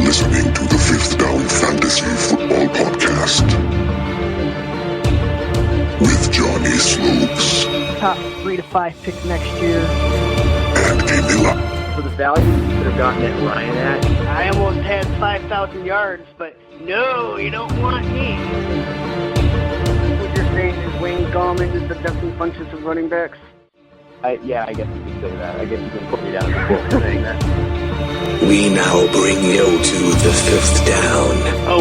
listening to the Fifth Down Fantasy Football Podcast with Johnny Slopes top 3 to 5 pick next year. and Camilla. For the value you could have gotten at Ryan at, I almost had 5,000 yards, but no, you don't want me. What you're saying is Wayne Gallman is the Dustin Funches of running backs? I guess you could say that. I guess you can put me down as a for saying that. We now bring you to the fifth down.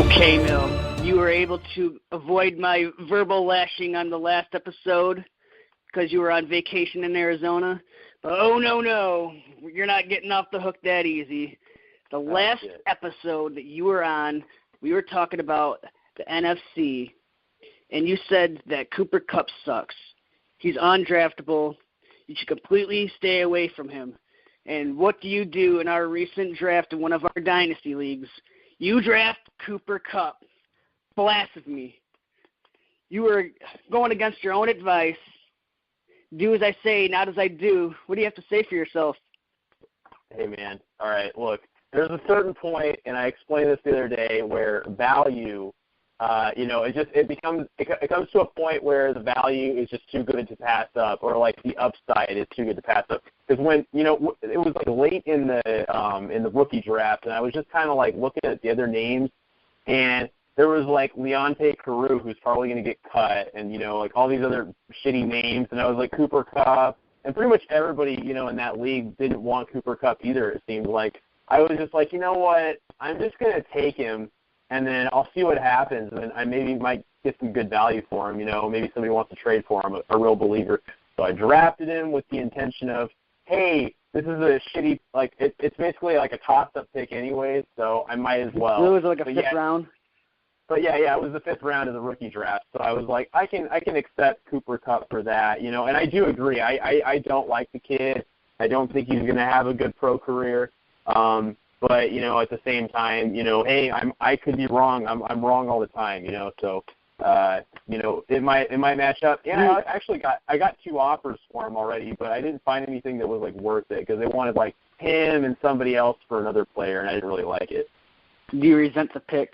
Okay, Mill. You were able to avoid my verbal lashing on the last episode because you were on vacation in Arizona. But oh, no. You're not getting off the hook that easy. The last episode that you were on, we were talking about the NFC, and you said that Cooper Kupp sucks. He's undraftable. You should completely stay away from him. And what do you do in our recent draft in one of our dynasty leagues? You draft Cooper Kupp. Blasphemy. You were going against your own advice. Do as I say, not as I do. What do you have to say for yourself? Hey, man. All right, look, there's a certain point, and I explained this the other day, where value, it comes to a point where the value is just too good to pass up, or like the upside is too good to pass up. Because when, it was like late in the rookie draft, and I was just kind of like looking at the other names, and there was like Leonte Carew, who's probably going to get cut, and like all these other shitty names, and I was like Cooper Kupp, and pretty much everybody in that league didn't want Cooper Kupp either. It seemed like I was just like, you know what, I'm just going to take him, and then I'll see what happens, and I maybe might get some good value for him. Maybe somebody wants to trade for him, a real believer. So I drafted him with the intention of, hey, this is a shitty, like it's basically like a toss-up pick anyways, so I might as well. It was like a fifth round. But yeah, it was the fifth round of the rookie draft, so I was like, I can accept Cooper Kupp for that, and I do agree. I don't like the kid. I don't think he's going to have a good pro career. But at the same time, hey, I could be wrong. I'm wrong all the time, So it might match up. And I got 2 offers for him already, but I didn't find anything that was like worth it because they wanted like him and somebody else for another player, and I didn't really like it. Do you resent the pick?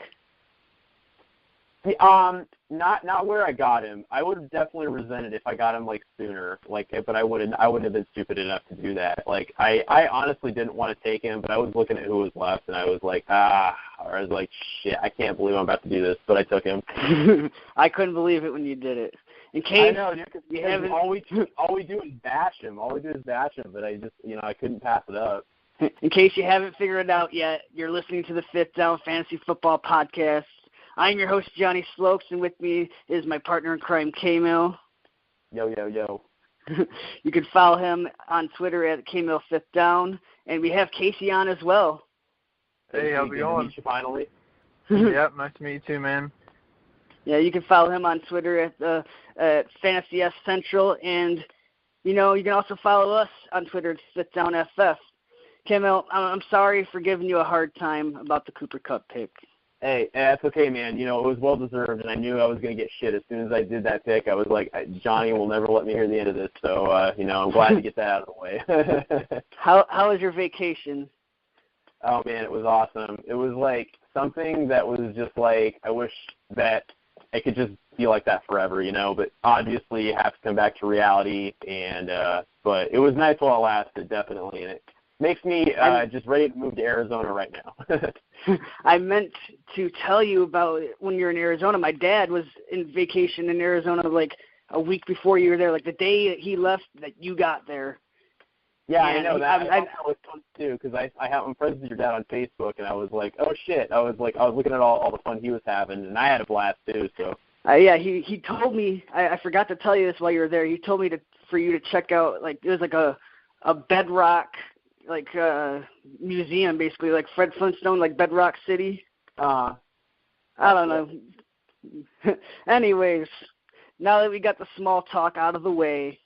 Not where I got him. I would have definitely resented if I got him like sooner. But I wouldn't have been stupid enough to do that. I honestly didn't want to take him, but I was looking at who was left, and I was like, shit, I can't believe I'm about to do this, but I took him. I couldn't believe it when you did it. In case I know, dude, you haven't. All we do is bash him. But I just, I couldn't pass it up. In case you haven't figured it out yet, you're listening to the Fifth Down Fantasy Football Podcast. I'm your host, Johnny Slopes, and with me is my partner in crime, K-Mill. Yo. You can follow him on Twitter at KMill5thDown, and we have Casey on as well. Hey, how's it going? To meet you finally. Yep, nice to meet you too, man. Yeah, you can follow him on Twitter at Fantasy S Central, and you can also follow us on Twitter at FifthDownFF. K-Mill, I'm sorry for giving you a hard time about the Cooper Kupp pick. Hey, that's okay, man. It was well-deserved, and I knew I was going to get shit. As soon as I did that pick, I was like, Johnny will never let me hear the end of this. So, I'm glad to get that out of the way. How was your vacation? Oh, man, it was awesome. It was like something that was just like, I wish that it could just be like that forever, But obviously you have to come back to reality, but it was nice while it lasted, definitely, and it makes me just ready to move to Arizona right now. I meant to tell you about when you're in Arizona. My dad was in vacation in Arizona like a week before you were there, like the day he left that you got there. Yeah, and I know that. I was fun too because I'm friends with your dad on Facebook, and I was like, oh shit. I was looking at all the fun he was having, and I had a blast too. So. Yeah, he told me. I forgot to tell you this while you were there. He told me for you to check out like it was like a bedrock. Museum, basically, like Fred Flintstone, like Bedrock City. I don't know. Anyways, now that we got the small talk out of the way,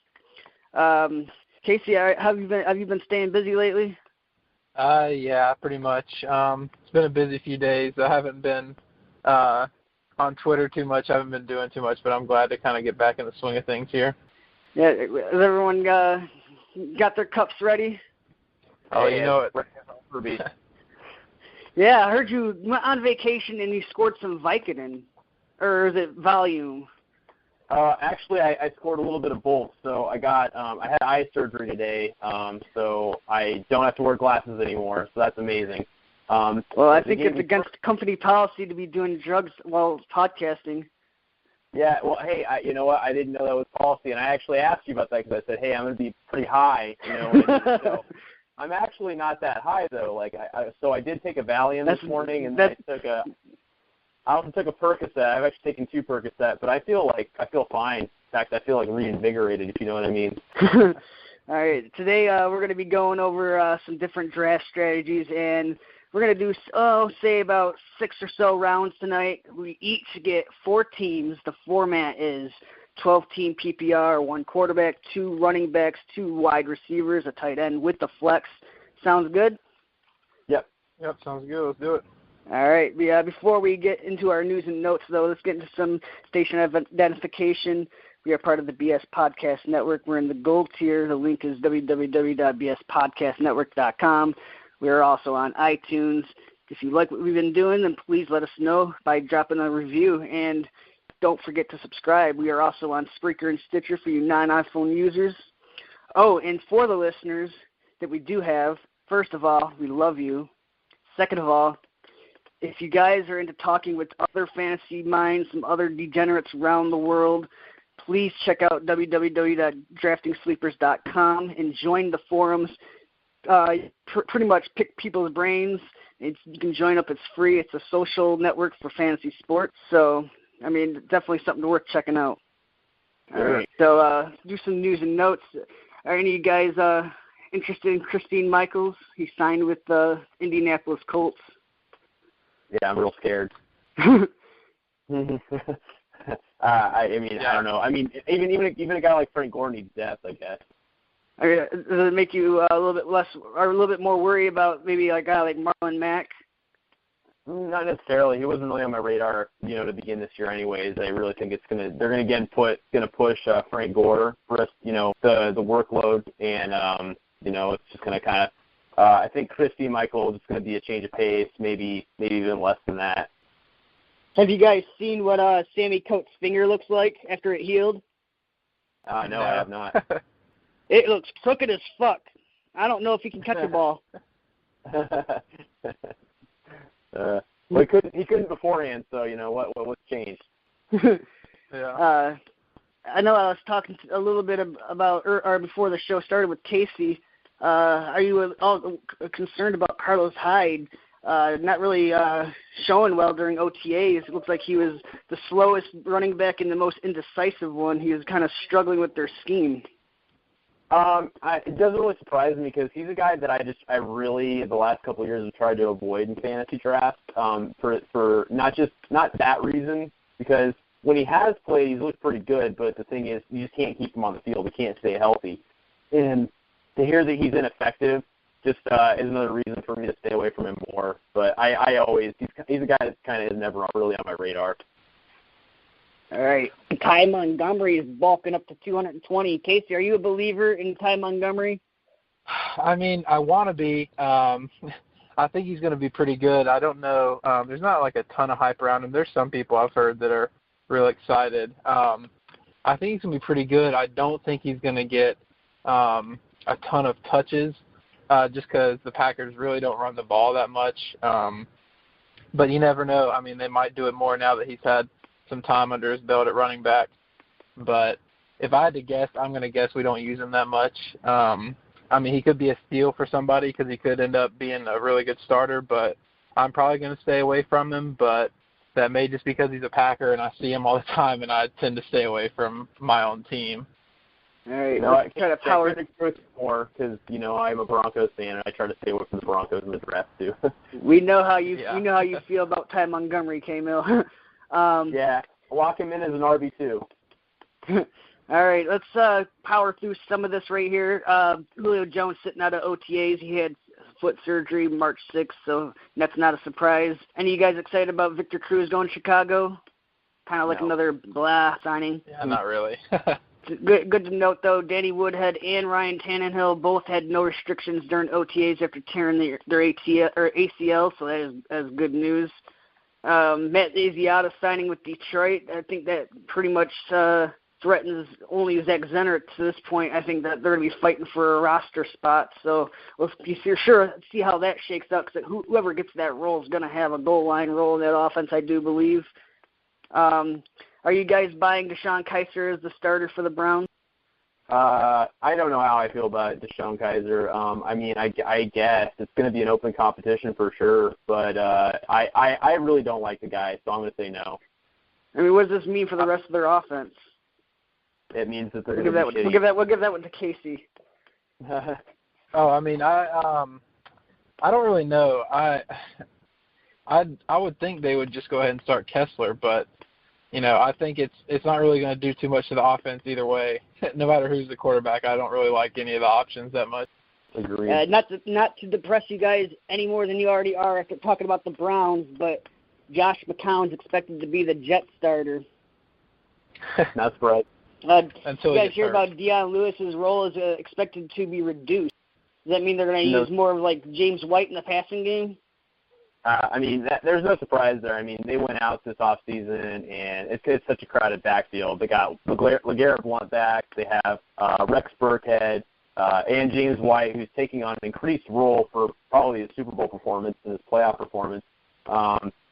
Casey, have you been staying busy lately? Yeah, pretty much. It's been a busy few days. I haven't been on Twitter too much. I haven't been doing too much, but I'm glad to kind of get back in the swing of things here. Yeah, has everyone got their cups ready? Oh, you know it. Yeah, I heard you went on vacation and you scored some Vicodin, or is it Volume? Actually, I scored a little bit of both. So I had eye surgery today, so I don't have to wear glasses anymore. So that's amazing. Well, I think it's against company policy to be doing drugs while podcasting. Yeah, well, hey, you know what? I didn't know that was policy, and I actually asked you about that because I said, hey, I'm going to be pretty high, when I do the show. I'm actually not that high though. Like, so I did take a Valium this morning, and then I also took a Percocet. I've actually taken 2 Percocet, but I feel fine. In fact, I feel like reinvigorated, if you know what I mean. All right, today we're going to be going over some different draft strategies, and we're going to do, say about 6 or so rounds tonight. We each get 4 teams. The format is 12-team PPR, 1 quarterback, 2 running backs, 2 wide receivers, a tight end with the flex. Sounds good? Yep, sounds good. Let's do it. All right. Yeah, before we get into our news and notes, though, let's get into some station identification. We are part of the BS Podcast Network. We're in the gold tier. The link is www.bspodcastnetwork.com. We are also on iTunes. If you like what we've been doing, then please let us know by dropping a review. And don't forget to subscribe. We are also on Spreaker and Stitcher for you non-iPhone users. Oh, and for the listeners that we do have, first of all, we love you. Second of all, if you guys are into talking with other fantasy minds, some other degenerates around the world, please check out www.draftingsleepers.com and join the forums. Pretty much pick people's brains. You can join up. It's free. It's a social network for fantasy sports. So, I mean, definitely something worth checking out. All right. So do some news and notes. Are any of you guys interested in Christine Michaels? He signed with the Indianapolis Colts. Yeah, I'm real scared. I mean, I don't know. I mean, even a guy like Frank Gore needs depth, I guess. Does it make you a little bit less, or a little bit more worried about maybe a guy like Marlon Mack? Not necessarily. He wasn't really on my radar, to begin this year. Anyways, I really think they're going to again push Frank Gore for the workload, and it's just going to kind of. I think Christine Michaels is going to be a change of pace, maybe even less than that. Have you guys seen what Sammy Coates' finger looks like after it healed? No, I have not. It looks crooked as fuck. I don't know if he can catch a ball. Well, he couldn't beforehand, so what's changed? Yeah. I know I was talking a little bit about or before the show started with Casey. Are you all concerned about Carlos Hyde not really showing well during OTAs? It looks like he was the slowest running back and the most indecisive one. He was kind of struggling with their scheme. It doesn't really surprise me because he's a guy that I really the last couple of years have tried to avoid in fantasy drafts for not that reason, because when he has played he's looked pretty good, but the thing is you just can't keep him on the field. He can't stay healthy, and to hear that he's ineffective just is another reason for me to stay away from him more. But he's a guy that kind of is never really on my radar. All right. Ty Montgomery is bulking up to 220. Casey, are you a believer in Ty Montgomery? I mean, I want to be. I think he's going to be pretty good. I don't know. There's not like a ton of hype around him. There's some people I've heard that are real excited. I think he's going to be pretty good. I don't think he's going to get a ton of touches just because the Packers really don't run the ball that much. But you never know. I mean, they might do it more now that he's had some time under his belt at running back. But if I had to guess, I'm going to guess we don't use him that much. I mean, he could be a steal for somebody because he could end up being a really good starter, but I'm probably going to stay away from him. But that may just because he's a Packer and I see him all the time, and I tend to stay away from my own team. All right. I try to power more because I'm a Broncos fan and I try to stay away from the Broncos in the draft too. We know how you feel about Ty Montgomery, K-Mill. Yeah, lock him in as an RB2. All right, let's power through some of this right here. Julio Jones sitting out of OTAs. He had foot surgery March 6th, so that's not a surprise. Any of you guys excited about Victor Cruz going to Chicago? Kind of like another blah signing. Yeah, not really. Good to note, though, Danny Woodhead and Ryan Tannehill both had no restrictions during OTAs after tearing their ACL, so that is good news. Matt Asiata signing with Detroit, I think that pretty much threatens only Zach Zenner to this point. I think that they're going to be fighting for a roster spot, so we'll be sure to see how that shakes out, because whoever gets that role is going to have a goal line role in that offense, I do believe. Are you guys buying Deshaun Kaiser as the starter for the Browns? I don't know how I feel about Deshaun Kaiser. I mean, I guess it's going to be an open competition for sure, but I really don't like the guy, so I'm going to say no. I mean, what does this mean for the rest of their offense? It means that they're We'll give that one to Casey. Oh, I mean, I don't really know. I would think they would just go ahead and start Kessler, but I think it's not really going to do too much to the offense either way. No matter who's the quarterback, I don't really like any of the options that much. Agreed. Not to depress you guys any more than you already are after talking about the Browns, but Josh McCown's expected to be the Jet starter. That's right. Until you guys hear about Deion Lewis's role is expected to be reduced. Does that mean they're going to use more of like James White in the passing game? I mean, there's no surprise there. I mean, they went out this offseason, and it's such a crowded backfield. They got LeGarrette Blount back. They have Rex Burkhead and James White, who's taking on an increased role for probably his Super Bowl performance and his playoff performance.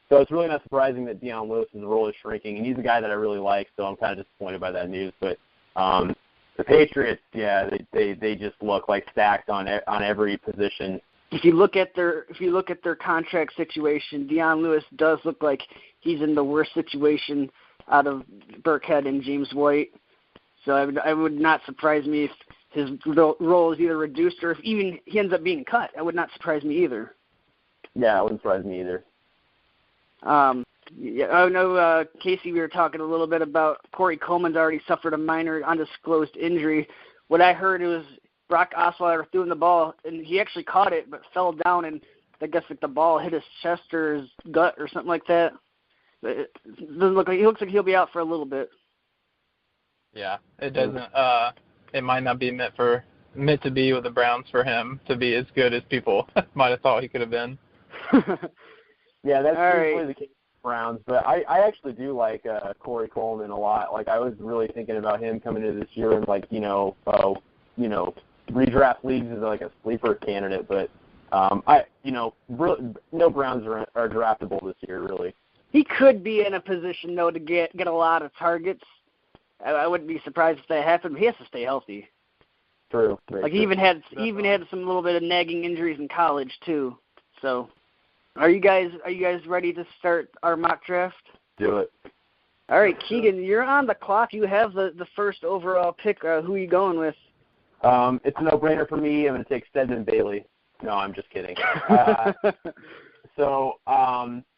So it's really not surprising that Deion Lewis's role is shrinking, and he's a guy that I really like, so I'm kind of disappointed by that news. But the Patriots, yeah, they just look like stacked on every position. If you look at their contract situation, Deion Lewis does look like he's in the worst situation out of Burkhead and James White. So I would not surprise me if his role is either reduced or if even he ends up being cut. That would not surprise me either. Yeah, it wouldn't surprise me either. Yeah, I know, Casey, we were talking a little bit about Corey Coleman's already suffered a minor undisclosed injury. What I heard was Brock Osweiler threw him the ball, and he actually caught it, but fell down, and I guess like the ball hit his chest or his gut or something like that. It doesn't look like he looks like he'll be out for a little bit. Yeah, it doesn't. It might not be meant to be with the Browns for him to be as good as people might have thought he could have been. Yeah, that's usually right. the case with the Browns, but I actually do like Corey Coleman a lot. Like I was really thinking about him coming into this year and like redraft leagues as like a sleeper candidate, but really, no Browns are draftable this year really. He could be in a position though to get a lot of targets. I wouldn't be surprised if that happened, but he has to stay healthy. True. Like he even had some little bit of nagging injuries in college too. So, are you guys ready to start our mock draft? Do it. All right, Keegan, you're on the clock. You have the first overall pick. Who are you going with? It's a no-brainer for me. I'm going to take Stedman Bailey. No, I'm just kidding.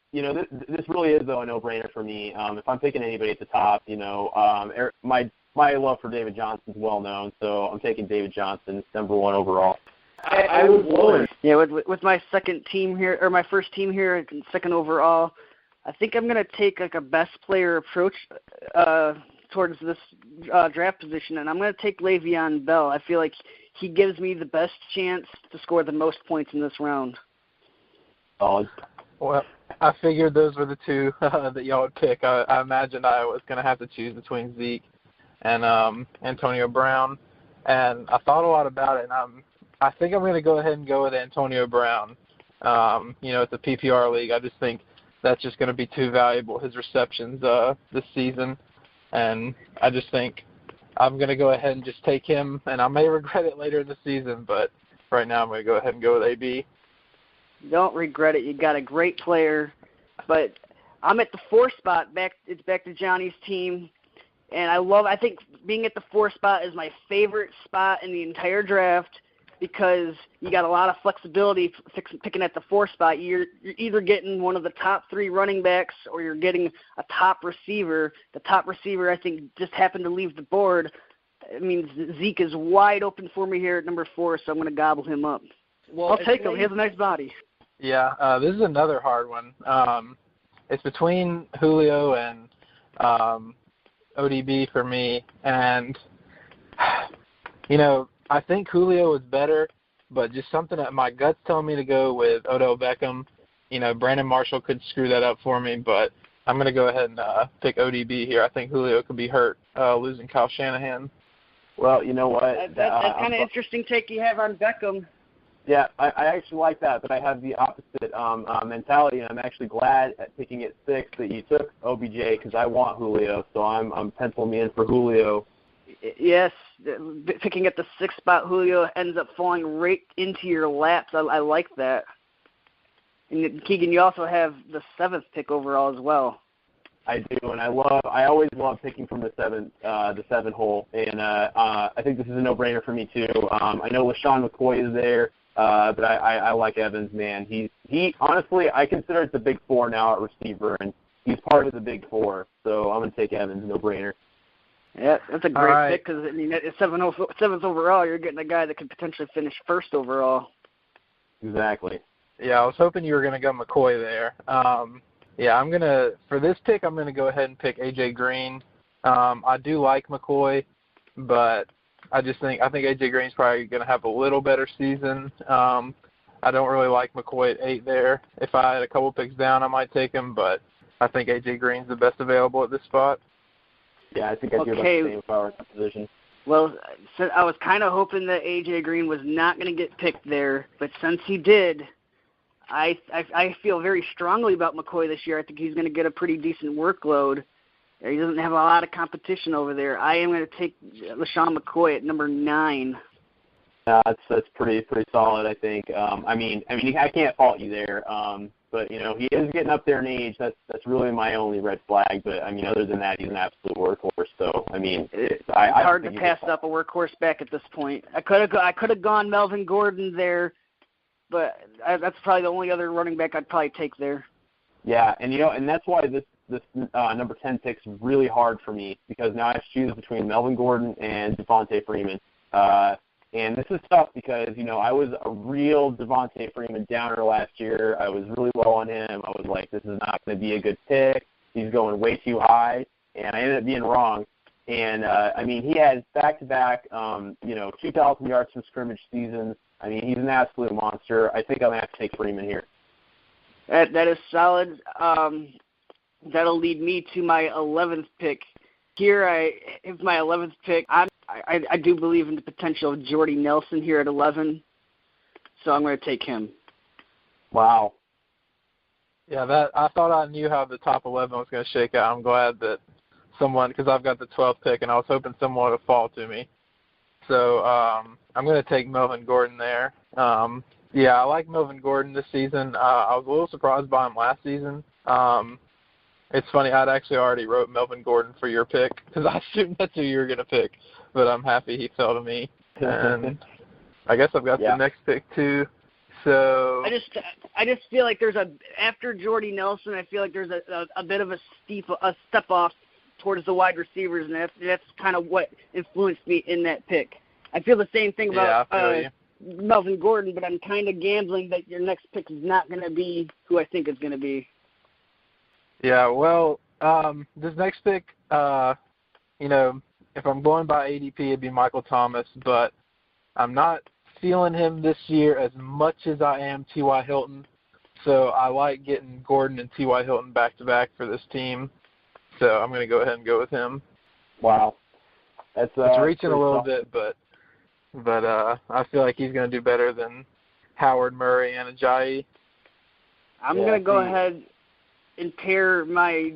This really is, though, a no-brainer for me. If I'm picking anybody at the top, my love for David Johnson is well-known, so I'm taking David Johnson, number one overall. I was blowing. Yeah, with my second team here, or my first team here, second overall, I think I'm going to take like a best player approach towards this draft position, and I'm going to take Le'Veon Bell. I feel like he gives me the best chance to score the most points in this round. Solid. Well, I figured those were the two that y'all would pick. I imagined I was going to have to choose between Zeke and Antonio Brown, and I thought a lot about it, and I think I'm going to go ahead and go with Antonio Brown. It's a PPR league. I just think that's just going to be too valuable, his receptions this season, and I just think I'm going to go ahead and just take him, and I may regret it later in the season, but right now I'm going to go ahead and go with AB. Don't regret it. You got a great player, but I'm at the 4 spot. It's back to Johnny's team, and I think being at the 4 spot is my favorite spot in the entire draft because you got a lot of flexibility picking at the 4 spot. You're either getting one of the top 3 running backs or you're getting a top receiver. The top receiver, I think, just happened to leave the board. It means Zeke is wide open for me here at number 4, so I'm going to gobble him up. Well, I'll take him. He has a nice body. Yeah, this is another hard one. It's between Julio and ODB for me, and I think Julio is better, but just something that my gut's telling me to go with Odell Beckham. Brandon Marshall could screw that up for me, but I'm going to go ahead and pick ODB here. I think Julio could be hurt losing Kyle Shanahan. Well, you know what? That's kind of interesting take you have on Beckham. Yeah, I actually like that, but I have the opposite mentality, and I'm actually glad at picking at 6 that you took OBJ because I want Julio, so I'm penciling me in for Julio. Yes, picking at the 6th spot, Julio ends up falling right into your laps. I like that. And Keegan, you also have the 7th pick overall as well. I do, and I always love picking from the 7 hole, and I think this is a no-brainer for me too. I know LaShawn McCoy is there, but I like Evans, man. He honestly, I consider it the big 4 now at receiver, and he's part of the big 4, so I'm going to take Evans, no-brainer. Yeah, that's a great pick because, at 7th overall, you're getting a guy that could potentially finish 1st overall. Exactly. Yeah, I was hoping you were going to go McCoy there. For this pick, I'm going to go ahead and pick A.J. Green. I do like McCoy, but I think A.J. Green's probably going to have a little better season. I don't really like McCoy at 8 there. If I had a couple picks down, I might take him, but I think A.J. Green's the best available at this spot. Yeah, I think I'd do about the same if I were in that position. Well, so I was kind of hoping that A.J. Green was not going to get picked there, but since he did, I feel very strongly about McCoy this year. I think he's going to get a pretty decent workload. He doesn't have a lot of competition over there. I am going to take LaShawn McCoy at number 9. That's pretty solid, I think. I can't fault you there. But he is getting up there in age. That's really my only red flag. But other than that, he's an absolute workhorse. So it's hard to pass up a workhorse back at this point. I could have gone Melvin Gordon there, but that's probably the only other running back I'd probably take there. Yeah, and that's why this number 10 pick's really hard for me because now I have to choose between Melvin Gordon and Devontae Freeman. And this is tough because, I was a real Devontae Freeman downer last year. I was really low on him. I was like, this is not going to be a good pick. He's going way too high. And I ended up being wrong. And, he had back-to-back, 2,000 yards from scrimmage seasons. He's an absolute monster. I think I'm going to have to take Freeman here. That is solid. That'll lead me to my 11th pick. Here, if my 11th pick, I do believe in the potential of Jordy Nelson here at 11, so I'm going to take him. Wow. Yeah, I thought I knew how the top 11 was going to shake out. I'm glad that because I've got the 12th pick, and I was hoping someone would fall to me. So I'm going to take Melvin Gordon there. I like Melvin Gordon this season. I was a little surprised by him last season. It's funny, I'd actually already wrote Melvin Gordon for your pick because I assumed that's who you were going to pick, but I'm happy he fell to me. And I guess I've got the next pick too. So I just feel like after Jordy Nelson, I feel like there's a bit of a step off towards the wide receivers, and that's kind of what influenced me in that pick. I feel the same thing about Melvin Gordon, but I'm kind of gambling that your next pick is not going to be who I think it's going to be. Yeah, well, this next pick, if I'm going by ADP, it'd be Michael Thomas, but I'm not feeling him this year as much as I am T.Y. Hilton. So I like getting Gordon and T.Y. Hilton back-to-back for this team. So I'm going to go ahead and go with him. Wow. It's reaching a little bit, but I feel like he's going to do better than Howard, Murray, and Ajayi. I'm going to go ahead and pair my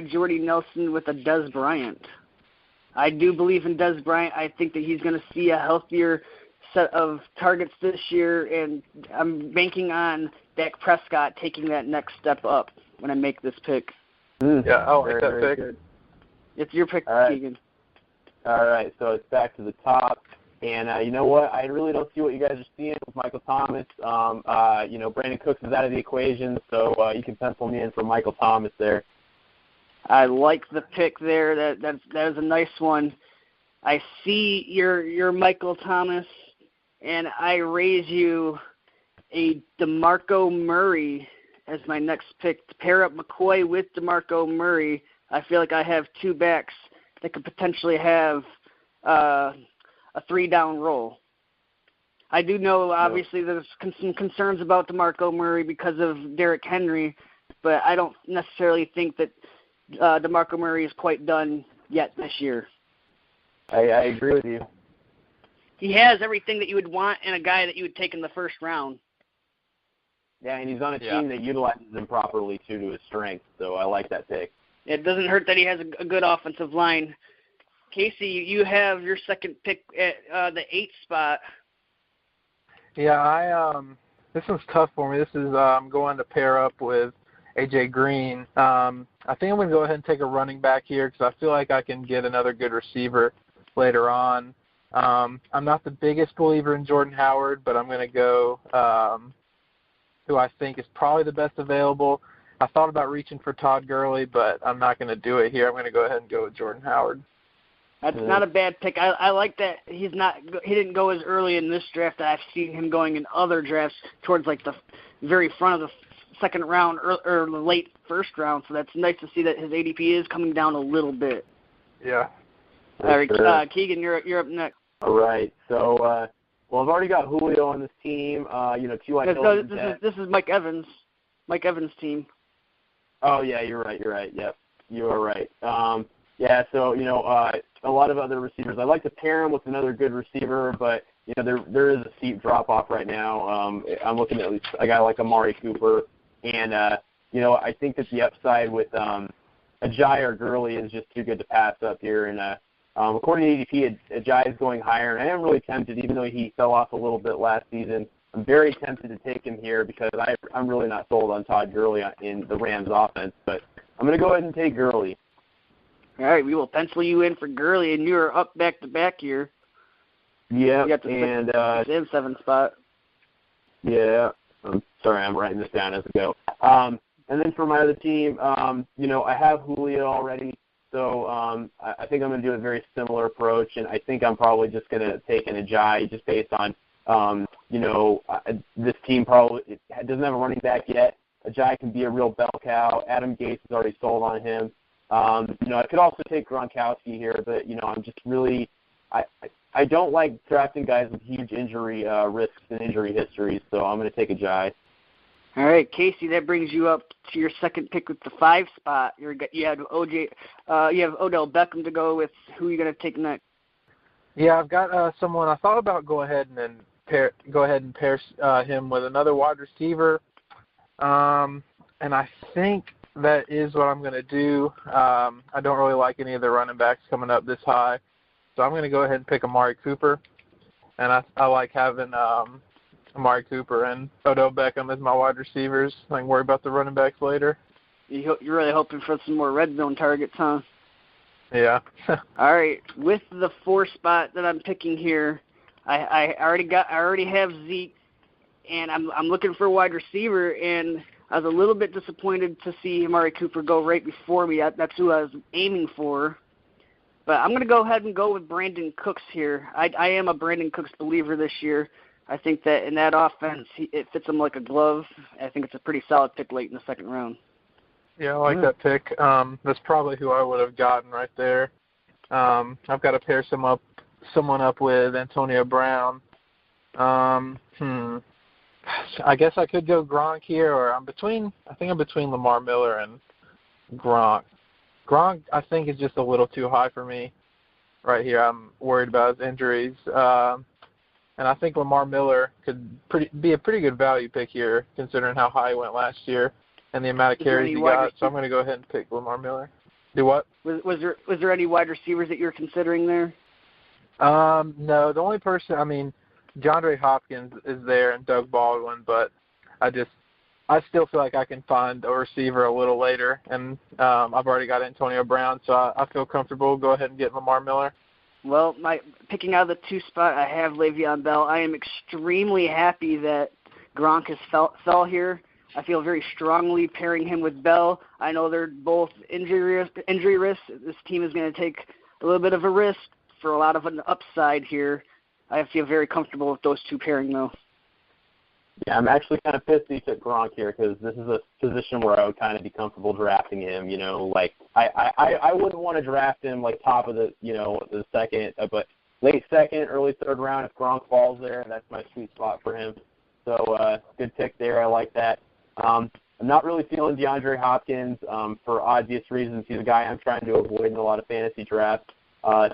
Jordy Nelson with a Dez Bryant. I do believe in Dez Bryant. I think that he's going to see a healthier set of targets this year, and I'm banking on Dak Prescott taking that next step up when I make this pick. Yeah, I like that pick. Good. It's your pick, Keegan. All right, so it's back to the top. And you know what? I really don't see what you guys are seeing with Michael Thomas. Brandon Cooks is out of the equation, so you can pencil me in for Michael Thomas there. I like the pick there. That is a nice one. I see your Michael Thomas, and I raise you a DeMarco Murray as my next pick. To pair up McCoy with DeMarco Murray, I feel like I have two backs that could potentially have a 3-down role. I do know, obviously, there's some concerns about DeMarco Murray because of Derrick Henry, but I don't necessarily think that DeMarco Murray is quite done yet this year. I agree with you. He has everything that you would want in a guy that you would take in the first round. Yeah, and he's on a team that utilizes him properly, too, to his strengths, so I like that pick. It doesn't hurt that he has a good offensive line. Casey, you have your second pick at the 8th spot. Yeah, this one's tough for me. This is going to pair up with A.J. Green. I think I'm going to go ahead and take a running back here because I feel like I can get another good receiver later on. I'm not the biggest believer in Jordan Howard, but I'm going to go who I think is probably the best available. I thought about reaching for Todd Gurley, but I'm not going to do it here. I'm going to go ahead and go with Jordan Howard. That's not a bad pick. I like that he didn't go as early in this draft that I've seen him going in other drafts towards like the very front of the second round or the late first round. So that's nice to see that his ADP is coming down a little bit. Yeah. All right, Keegan, you're up next. All right. So, well, I've already got Julio on this team. T.Y. Hilton. This is Mike Evans. Mike Evans' team. Oh yeah, you're right. Yep, you are right. Yeah. So a lot of other receivers. I'd like to pair him with another good receiver, but there is a steep drop off right now. I'm looking at least a guy like Amari Cooper, and I think that the upside with Ajayi or Gurley is just too good to pass up here. And according to ADP, Ajayi is going higher, and I am really tempted, even though he fell off a little bit last season. I'm very tempted to take him here because I'm really not sold on Todd Gurley in the Rams offense, but I'm going to go ahead and take Gurley. All right, we will pencil you in for Gurley, and you're up back-to-back here. Yeah, you got the 6th and 7th spot. Yeah, I'm sorry, I'm writing this down as I go. And then for my other team, I have Julio already, so I think I'm going to do a very similar approach, and I think I'm probably just going to take an Ajayi just based on, this team probably doesn't have a running back yet. Ajayi can be a real bell cow. Adam Gase is already sold on him. I could also take Gronkowski here, but, I'm just really I don't like drafting guys with huge injury risks and injury histories, so I'm going to take Ajayi. All right, Casey, that brings you up to your second pick with the 5 spot. You have Odell Beckham to go with. Who are you going to take next? Yeah, I've got someone. I thought about go ahead and pair him with another wide receiver, and I think that is what I'm going to do. I don't really like any of the running backs coming up this high, so I'm going to go ahead and pick Amari Cooper, and I like having Amari Cooper and Odell Beckham as my wide receivers. I can worry about the running backs later. You're really hoping for some more red zone targets, huh? Yeah. All right, with the 4 spot that I'm picking here, I already have Zeke, and I'm looking for a wide receiver, and I was a little bit disappointed to see Amari Cooper go right before me. That's who I was aiming for. But I'm going to go ahead and go with Brandon Cooks here. I am a Brandon Cooks believer this year. I think that in that offense, it fits him like a glove. I think it's a pretty solid pick late in the second round. Yeah, I like that pick. That's probably who I would have gotten right there. I've got to pair someone up with Antonio Brown. I guess I could go Gronk here, or I think I'm between Lamar Miller and Gronk. Gronk, I think, is just a little too high for me right here. I'm worried about his injuries. And I think Lamar Miller could be a pretty good value pick here, considering how high he went last year and the amount of carries he got. So I'm going to go ahead and pick Lamar Miller. Do what? Was there any wide receivers that you're considering there? No, the only person, DeAndre Hopkins is there and Doug Baldwin, but I still feel like I can find a receiver a little later, and I've already got Antonio Brown, so I feel comfortable. Go ahead and get Lamar Miller. Well, picking out of the 2 spot, I have Le'Veon Bell. I am extremely happy that Gronk has fell here. I feel very strongly pairing him with Bell. I know they're both injury risks. This team is going to take a little bit of a risk for a lot of an upside here. I feel very comfortable with those 2 pairing, though. Yeah, I'm actually kind of pissed he took Gronk here because this is a position where I would kind of be comfortable drafting him. I wouldn't want to draft him like top of the second, but late second, early third round. If Gronk falls there, that's my sweet spot for him. So good pick there. I like that. I'm not really feeling DeAndre Hopkins for obvious reasons. He's a guy I'm trying to avoid in a lot of fantasy drafts.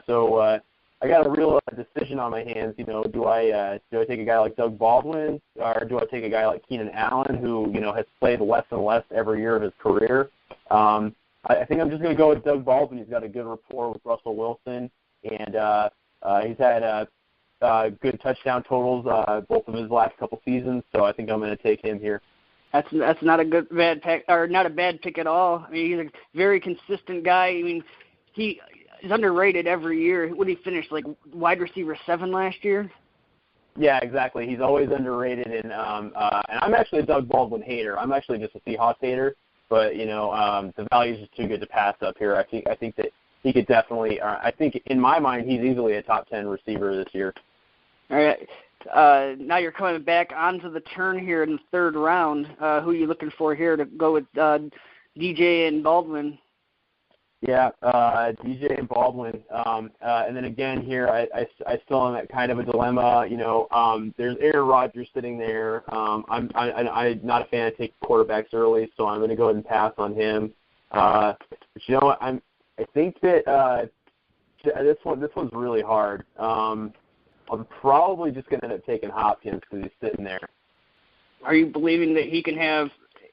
So I got a real decision on my hands. You know, do I take a guy like Doug Baldwin, or do I take a guy like Keenan Allen, who has played less and less every year of his career? I think I'm just going to go with Doug Baldwin. He's got a good rapport with Russell Wilson, and he's had good touchdown totals both of his last couple seasons. So I think I'm going to take him here. That's not a bad pick, or not a bad pick at all. I mean, he's a very consistent guy. I mean, he's underrated every year. What did he finish, like wide receiver 7 last year? Yeah, exactly. He's always underrated, and I'm actually a Doug Baldwin hater. I'm actually just a Seahawks hater, but the value is just too good to pass up here. I think that he could definitely. I think in my mind, he's easily a top 10 receiver this year. All right. Now you're coming back onto the turn here in the third round. Who are you looking for here to go with DJ and Baldwin? Yeah, DJ and Baldwin. And then again here, I still am at kind of a dilemma. There's Aaron Rodgers sitting there. I'm not a fan of taking quarterbacks early, so I'm going to go ahead and pass on him. But you know what? I think that this one's really hard. I'm probably just going to end up taking Hopkins because he's sitting there. Are you believing that he can have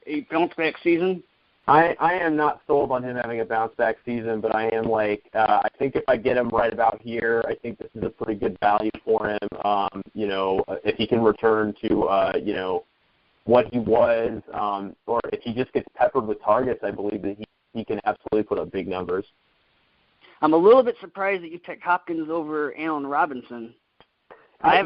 a bounce-back season? I am not sold on him having a bounce-back season, but I am I think if I get him right about here, I think this is a pretty good value for him. If he can return to, what he was, or if he just gets peppered with targets, I believe that he can absolutely put up big numbers. I'm a little bit surprised that you picked Hopkins over Allen Robinson. I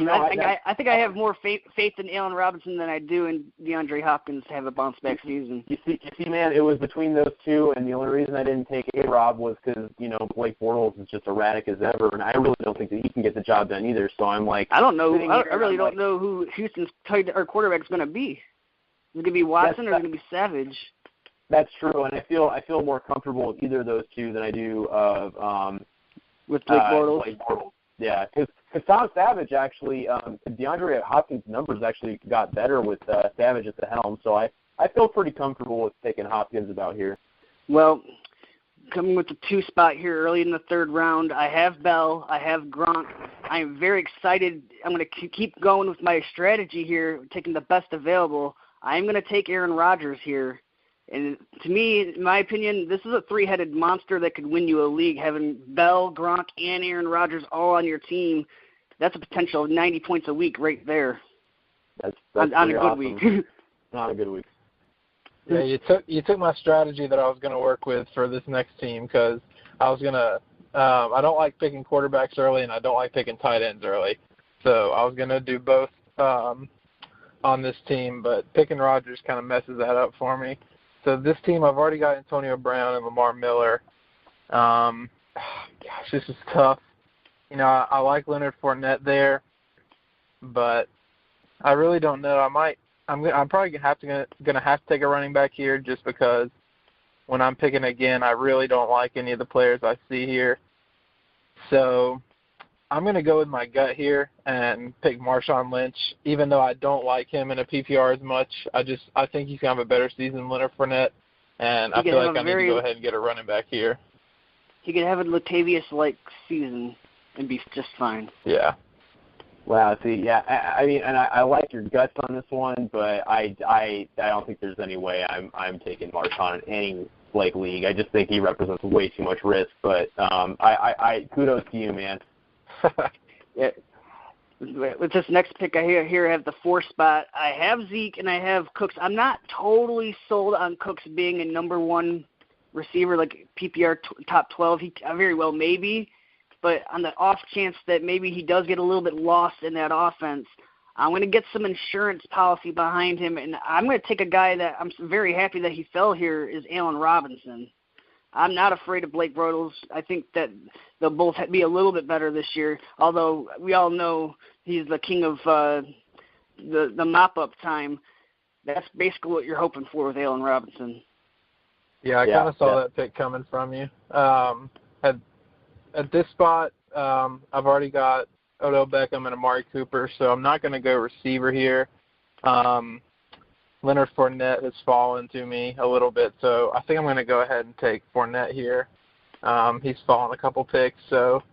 think I have more faith in Allen Robinson than I do in DeAndre Hopkins to have a bounce-back season. You see, man, it was between those two, and the only reason I didn't take A-Rob was because, Blake Bortles is just erratic as ever, and I really don't think that he can get the job done either. So I'm like, I don't know. I really don't know who Houston's quarterback is going to be. Is it going to be Watson or is it going to be Savage? That's true, and I feel more comfortable with either of those two than I do with Blake Bortles. Blake Bortles. Yeah, because Tom Savage actually, DeAndre Hopkins' numbers actually got better with Savage at the helm, so I feel pretty comfortable with taking Hopkins about here. Well, coming with the 2 spot here early in the third round, I have Bell, I have Gronk. I am very excited. I'm going to keep going with my strategy here, taking the best available. I'm going to take Aaron Rodgers here. And to me, in my opinion, this is a 3-headed monster that could win you a league. Having Bell, Gronk, and Aaron Rodgers all on your team, that's a potential of 90 points a week right there. That's on a good awesome. week. Not a good week. Yeah, you took my strategy that I was going to work with for this next team because I was going to I don't like picking quarterbacks early and I don't like picking tight ends early. So I was going to do both on this team, but picking Rodgers kind of messes that up for me. So this team, I've already got Antonio Brown and Lamar Miller. Gosh, this is tough. I like Leonard Fournette there, but I really don't know. I'm probably gonna have to take a running back here just because when I'm picking again, I really don't like any of the players I see here. So I'm going to go with my gut here and pick Marshawn Lynch, even though I don't like him in a PPR as much. I think he's going to have a better season than Leonard Fournette, and I feel like I need to go ahead and get a running back here. He could have a Latavius-like season and be just fine. Yeah. Wow. See, yeah. I mean, and I like your guts on this one, but I don't think there's any way I'm taking Marshawn in any league. I just think he represents way too much risk. But I kudos to you, man. Yeah. With this next pick, I have the 4 spot. I have Zeke and I have Cooks. I'm not totally sold on Cooks being a number 1 receiver, like PPR top 12. He very well maybe, but on the off chance that maybe he does get a little bit lost in that offense, I'm going to get some insurance policy behind him, and I'm going to take a guy that I'm very happy that he fell here is Allen Robinson. I'm not afraid of Blake Bortles. I think that they'll both be a little bit better this year, although we all know he's the king of the mop-up time. That's basically what you're hoping for with Allen Robinson. Yeah, I kind of saw that pick coming from you. At this spot, I've already got Odell Beckham and Amari Cooper, so I'm not going to go receiver here. Leonard Fournette has fallen to me a little bit, so I think I'm going to go ahead and take Fournette here. He's fallen a couple picks, so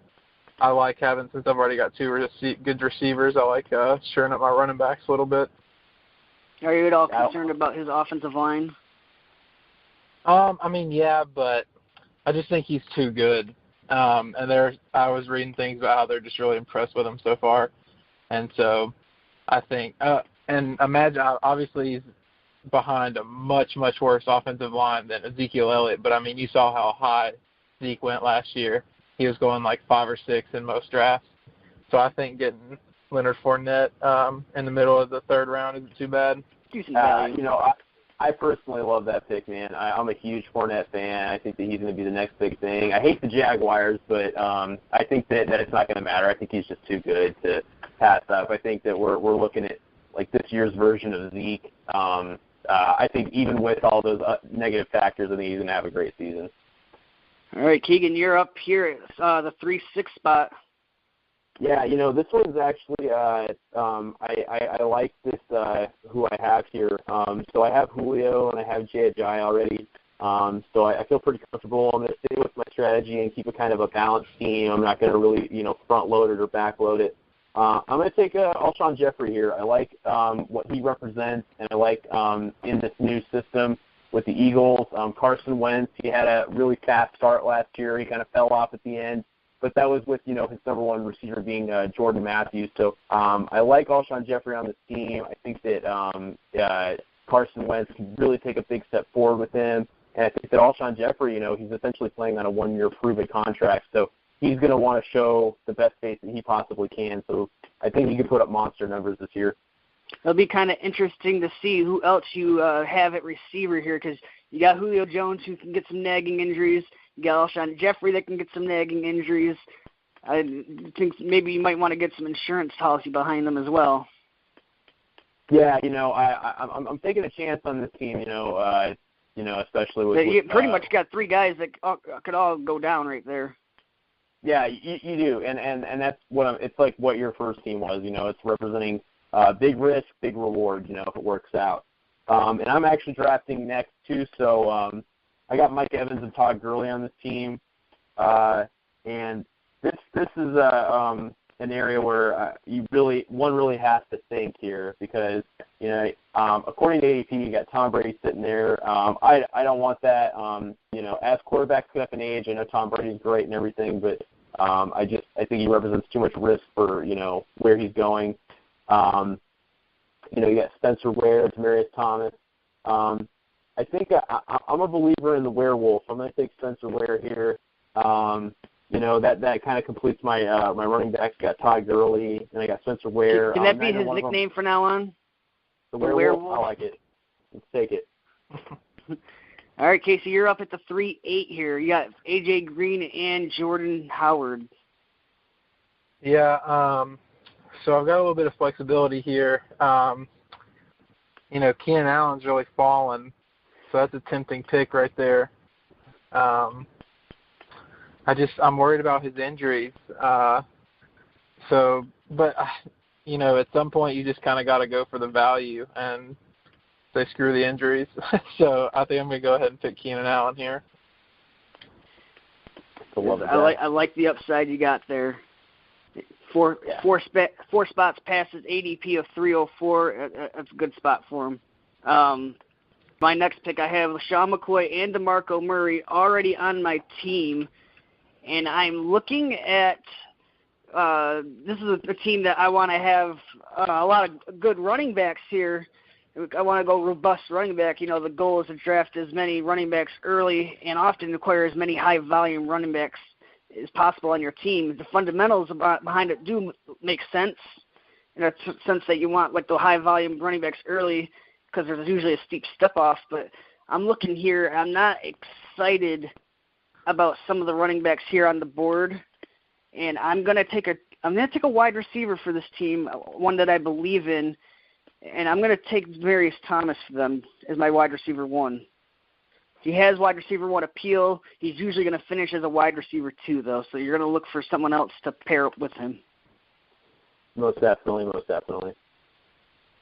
I like having, since I've already got two good receivers, I like shoring up my running backs a little bit. Are you at all concerned about his offensive line? I mean, yeah, but I just think he's too good. And I was reading things about how they're just really impressed with him so far. And so I think, and imagine, obviously he's behind a much, much worse offensive line than Ezekiel Elliott. But, I mean, you saw how high Zeke went last year. He was going like 5 or 6 in most drafts. So I think getting Leonard Fournette in the middle of the third round isn't too bad. I personally love that pick, man. I'm a huge Fournette fan. I think that he's going to be the next big thing. I hate the Jaguars, but I think that it's not going to matter. I think he's just too good to pass up. I think that we're looking at like this year's version of Zeke. I think even with all those negative factors, I think he's going to have a great season. All right, Keegan, you're up here at the 3-6 spot. Yeah, this one's actually I like this who I have here. So I have Julio and I have Jay Ajayi already. So I feel pretty comfortable. I'm going to stay with my strategy and keep it kind of a balanced team. I'm not going to really front load it or back load it. I'm going to take Alshon Jeffrey here. I like what he represents, and I like in this new system with the Eagles. Carson Wentz, he had a really fast start last year. He kind of fell off at the end. But that was with, his number one receiver being Jordan Matthews. So I like Alshon Jeffrey on this team. I think that Carson Wentz can really take a big step forward with him. And I think that Alshon Jeffrey, he's essentially playing on a one-year proven contract. So he's going to want to show the best face that he possibly can. So I think he can put up monster numbers this year. It'll be kind of interesting to see who else you have at receiver here, because you got Julio Jones, who can get some nagging injuries. You got Alshon Jeffrey that can get some nagging injuries. I think maybe you might want to get some insurance policy behind them as well. Yeah, I'm taking a chance on this team. Especially with you pretty much got 3 guys that could all go down right there. Yeah, you do, and that's what it's like. What your first team was, it's representing big risk, big reward. If it works out. And I'm actually drafting next too, so. I got Mike Evans and Todd Gurley on this team, and this is an area where one really has to think here, because according to ADP, you got Tom Brady sitting there. I don't want that. As quarterbacks get up in age, I know Tom Brady's great and everything, but I think he represents too much risk for where he's going. You got Spencer Ware, Demaryius Thomas. I think I'm a believer in the werewolf. I'm going to take Spencer Ware here. That kind of completes my my running backs. Got Todd Gurley, and I got Spencer Ware. Can that be his nickname from now on? The werewolf? I like it. Let's take it. All right, Casey, you're up at the 3-8 here. You got A.J. Green and Jordan Howard. Yeah, so I've got a little bit of flexibility here. Keenan Allen's really fallen. So that's a tempting pick right there. I'm worried about his injuries. But at some point you just kind of got to go for the value and say screw the injuries. So I think I'm going to go ahead and pick Keenan Allen here. I like the upside you got there. Four spots past his ADP of 304. That's a good spot for him. My next pick, I have LaShawn McCoy and DeMarco Murray already on my team, and I'm looking at this is a team that I want to have a lot of good running backs here. I want to go robust running back. The goal is to draft as many running backs early and often acquire as many high-volume running backs as possible on your team. The fundamentals behind it do make sense, in a sense that you want like the high-volume running backs early, because there's usually a steep step-off. But I'm looking here. I'm not excited about some of the running backs here on the board, and I'm going to take a wide receiver for this team, one that I believe in, and I'm going to take Demaryius Thomas for them as my wide receiver 1. he has wide receiver 1 appeal. He's usually going to finish as a wide receiver 2, though, so you're going to look for someone else to pair up with him. Most definitely.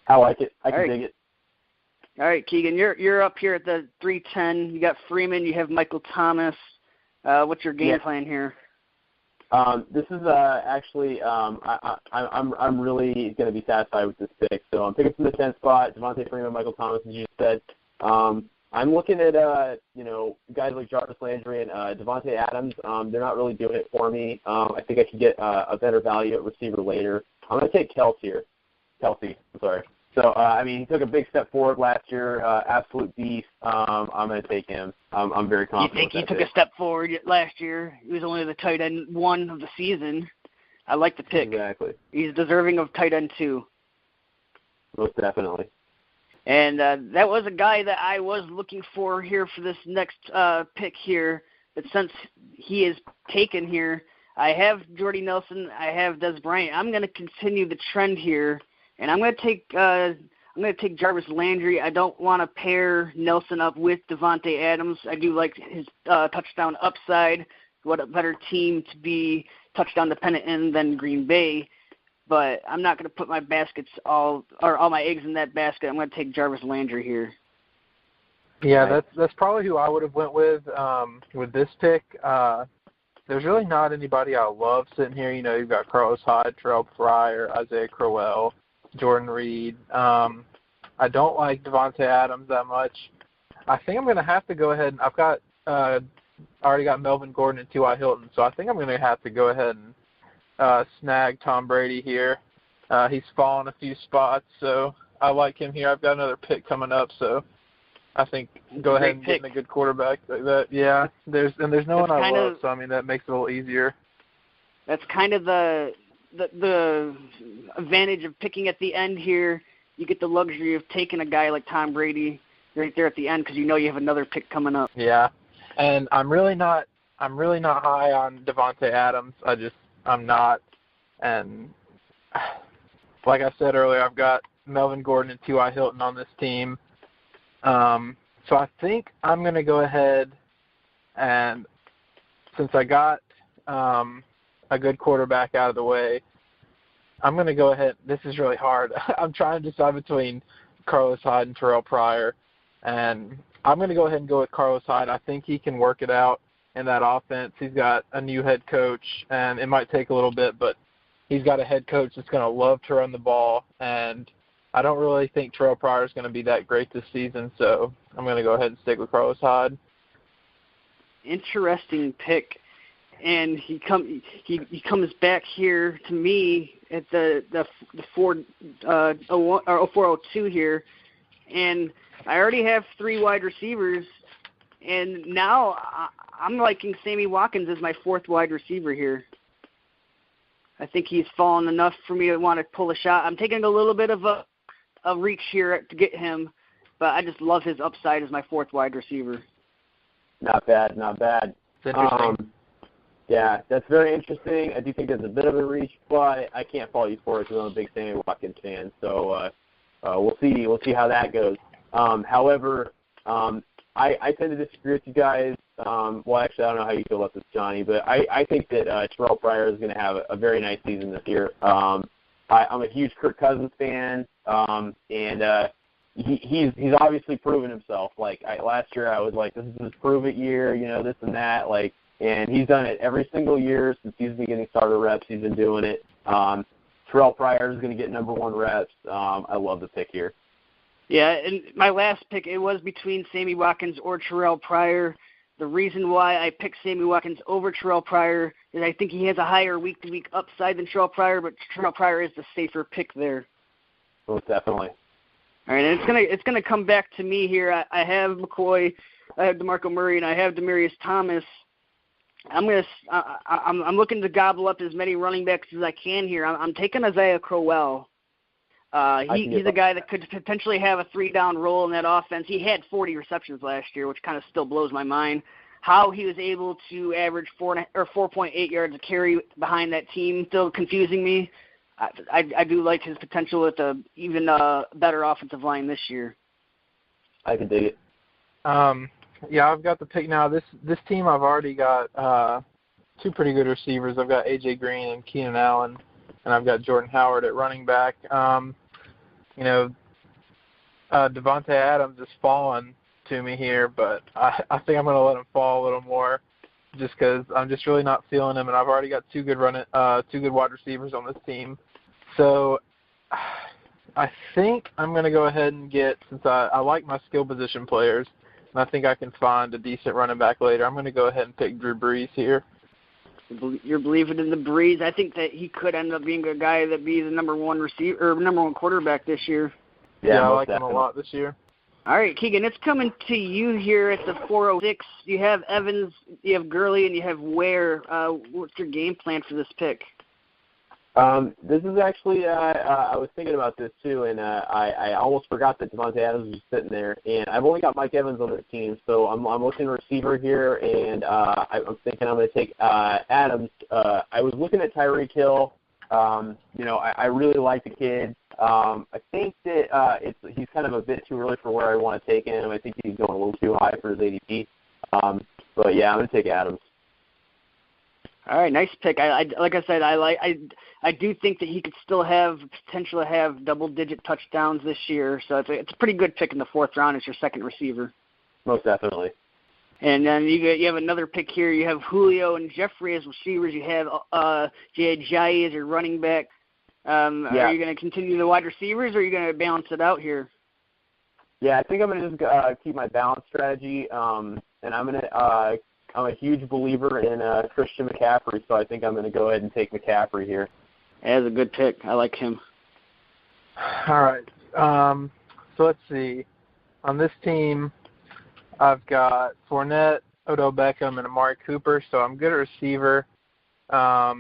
I like it. I can dig it. All right, Keegan, you're up here at the 310. You got Freeman. You have Michael Thomas. What's your game plan here? This is actually I'm really going to be satisfied with this pick. So I'm picking from the 10th spot, Devontae Freeman, Michael Thomas, as you said. I'm looking at guys like Jarvis Landry and Devontae Adams. They're not really doing it for me. I think I could get a better value at receiver later. I'm going to take Kelsey. So, he took a big step forward last year, absolute beast. I'm going to take him. I'm very confident. You think he took a step forward last year? He was only the tight end 1 of the season. I like the pick. Exactly. He's deserving of tight end 2. Most definitely. And that was a guy that I was looking for here for this next pick here. But since he is taken here, I have Jordy Nelson. I have Des Bryant. I'm going to continue the trend here. And I'm going to take Jarvis Landry. I don't want to pair Nelson up with Devontae Adams. I do like his touchdown upside. What a better team to be touchdown dependent in than Green Bay. But I'm not going to put my all my eggs in that basket. I'm going to take Jarvis Landry here. Yeah, that's probably who I would have went with this pick. There's really not anybody I love sitting here. You've got Carlos Hyde, Terrell Pryor, Isaiah Crowell, Jordan Reed. I don't like Devontae Adams that much. I think I'm going to have to go ahead. I've got already got Melvin Gordon and T.Y. Hilton, so I think I'm going to have to go ahead and snag Tom Brady here. He's fallen a few spots, so I like him here. I've got another pick coming up, so I think go ahead and get a good quarterback like that. Yeah, there's no one I love, so that makes it a little easier. That's kind of the advantage of picking at the end here. You get the luxury of taking a guy like Tom Brady right there at the end because you have another pick coming up. Yeah, and I'm really not high on Devontae Adams. I'm not. And like I said earlier, I've got Melvin Gordon and T.Y. Hilton on this team. So I think I'm going to go ahead and since I got a good quarterback out of the way, I'm going to go ahead. This is really hard. I'm trying to decide between Carlos Hyde and Terrell Pryor, and I'm going to go ahead and go with Carlos Hyde. I think he can work it out in that offense. He's got a new head coach, and it might take a little bit, but he's got a head coach that's going to love to run the ball, and I don't really think Terrell Pryor is going to be that great this season, so I'm going to go ahead and stick with Carlos Hyde. Interesting pick. And he comes back here to me at the 402 here, and I already have 3 wide receivers, and now I'm liking Sammy Watkins as my 4th wide receiver here. I think he's fallen enough for me to want to pull a shot. I'm taking a little bit of a reach here to get him, but I just love his upside as my 4th wide receiver. Not bad. It's interesting. Yeah, that's very interesting. I do think there's a bit of a reach, but I can't fault you for it because I'm a big Sammy Watkins fan. So we'll see how that goes. However, I tend to disagree with you guys. Well, actually, I don't know how you feel about this, Johnny, but I think that Terrell Pryor is going to have a very nice season this year. I'm a huge Kirk Cousins fan, and he's obviously proven himself. Last year, I was like, this is his prove-it year, this and that, and he's done it every single year since he's been getting starter reps. He's been doing it. Terrell Pryor is going to get number 1 reps. I love the pick here. Yeah, and my last pick, it was between Sammy Watkins or Terrell Pryor. The reason why I picked Sammy Watkins over Terrell Pryor is I think he has a higher week-to-week upside than Terrell Pryor, but Terrell Pryor is the safer pick there. Most definitely. All right, and it's gonna come back to me here. I have McCoy, I have DeMarco Murray, and I have Demaryius Thomas. I'm looking to gobble up as many running backs as I can here. I'm taking Isaiah Crowell. He's a guy that could potentially have a 3-down role in that offense. He had 40 receptions last year, which kind of still blows my mind. How he was able to average 4.8 yards a carry behind that team still confusing me. I do like his potential with even better offensive line this year. I can dig it. Yeah, I've got the pick now. This team, I've already got two pretty good receivers. I've got A.J. Green and Keenan Allen, and I've got Jordan Howard at running back. Devontae Adams is falling to me here, but I think I'm going to let him fall a little more just because I'm just really not feeling him, and I've already got two good wide receivers on this team. So I think I'm going to go ahead and get, since I like my skill position players, and I think I can find a decent running back later, I'm going to go ahead and pick Drew Brees here. You're believing in the Brees. I think that he could end up being a guy that be the number one receiver or number one quarterback this year. Yeah, I like him a lot this year. All right, Keegan, it's coming to you here at the 406. You have Evans, you have Gurley, and you have Ware. What's your game plan for this pick? This is actually, I was thinking about this too, and I almost forgot that Devontae Adams was sitting there. And I've only got Mike Evans on the team, so I'm looking at receiver here, and I'm thinking I'm going to take Adams. I was looking at Tyreek Hill. I really like the kid. I think that he's kind of a bit too early for where I want to take him. I think he's going a little too high for his ADP. But yeah, I'm going to take Adams. All right, nice pick. Like I said, I do think that he could still have potential to have double-digit touchdowns this year. So it's a pretty good pick in the fourth round as your second receiver. Most definitely. And then you have another pick here. You have Julio and Jeffrey as receivers. You have Jai as your running back. Are you going to continue the wide receivers, or are you going to balance it out here? Yeah, I think I'm going to just keep my balance strategy, and I'm a huge believer in Christian McCaffrey, so I think I'm going to go ahead and take McCaffrey here. That's a good pick. I like him. All right. So let's see. On this team, I've got Fournette, Odell Beckham, and Amari Cooper, so I'm good at receiver. I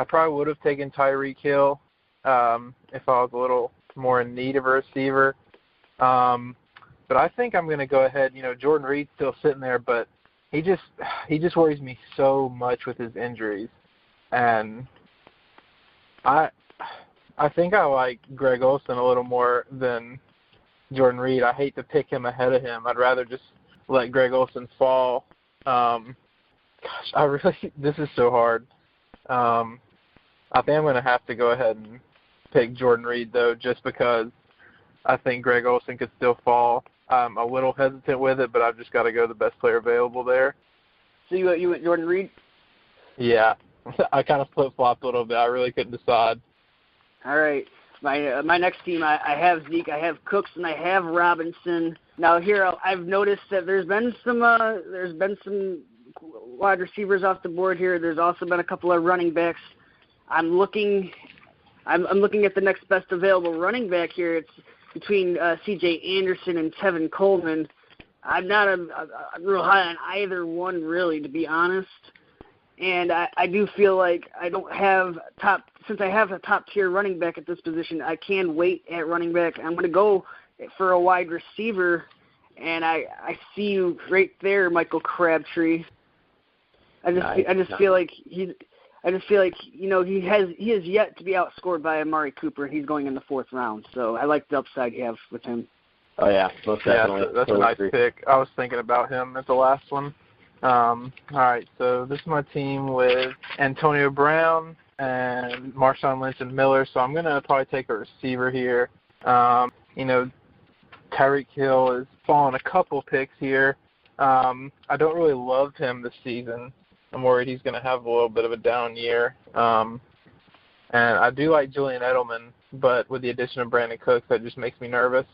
probably would have taken Tyreek Hill if I was a little more in need of a receiver. But I think I'm going to go ahead. Jordan Reed's still sitting there, but he just worries me so much with his injuries. And I think I like Greg Olsen a little more than Jordan Reed. I hate to pick him ahead of him. I'd rather just let Greg Olsen fall. This is so hard. I think I'm going to have to go ahead and pick Jordan Reed, though, just because I think Greg Olsen could still fall. I'm a little hesitant with it, but I've just got to go the best player available there. So you went Jordan Reed? Yeah. I kind of flip-flopped a little bit. I really couldn't decide. All right. My next team, I have Zeke, I have Cooks, and I have Robinson. Now here, I've noticed that there's been some wide receivers off the board here. There's also been a couple of running backs. I'm looking at the next best available running back here. It's between C.J. Anderson and Tevin Coleman. I'm not a real high on either one, really, to be honest. And I do feel like I don't have since I have a top-tier running back at this position, I can wait at running back. I'm going to go for a wide receiver, and I see you right there, Michael Crabtree. I just feel like he has yet to be outscored by Amari Cooper, and he's going in the fourth round. So I like the upside you have with him. Oh yeah, most definitely. That's a nice pick. I was thinking about him as the last one. All right, so this is my team with Antonio Brown and Marshawn Lynch and Miller. So I'm gonna probably take a receiver here. Tyreek Hill is falling a couple picks here. I don't really love him this season. I'm worried he's going to have a little bit of a down year. And I do like Julian Edelman, but with the addition of Brandon Cooks, that just makes me nervous.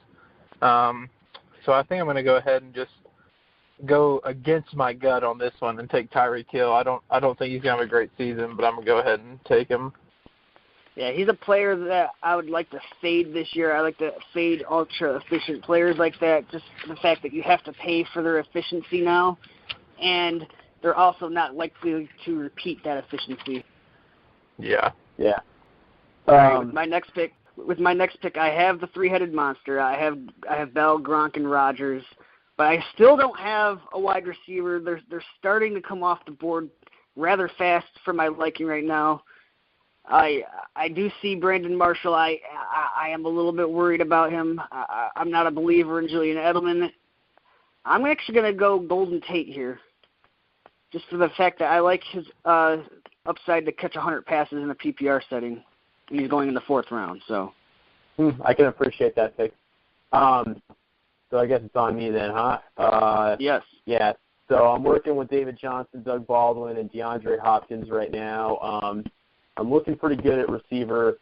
So I think I'm going to go ahead and just go against my gut on this one and take Tyreek Hill. I don't think he's going to have a great season, but I'm going to go ahead and take him. Yeah, he's a player that I would like to fade this year. I like to fade ultra-efficient players like that, just the fact that you have to pay for their efficiency now. And they're also not likely to repeat that efficiency. Yeah. Yeah. With my next pick, I have the three-headed monster. I have Bell, Gronk, and Rodgers, but I still don't have a wide receiver. They're starting to come off the board rather fast for my liking right now. I do see Brandon Marshall. I am a little bit worried about him. I'm not a believer in Julian Edelman. I'm actually going to go Golden Tate here, just for the fact that I like his upside to catch 100 passes in a PPR setting. And he's going in the 4th round, so. I can appreciate that pick. So I guess it's on me then, huh? Yes. Yeah. So I'm working with David Johnson, Doug Baldwin, and DeAndre Hopkins right now. I'm looking pretty good at receiver.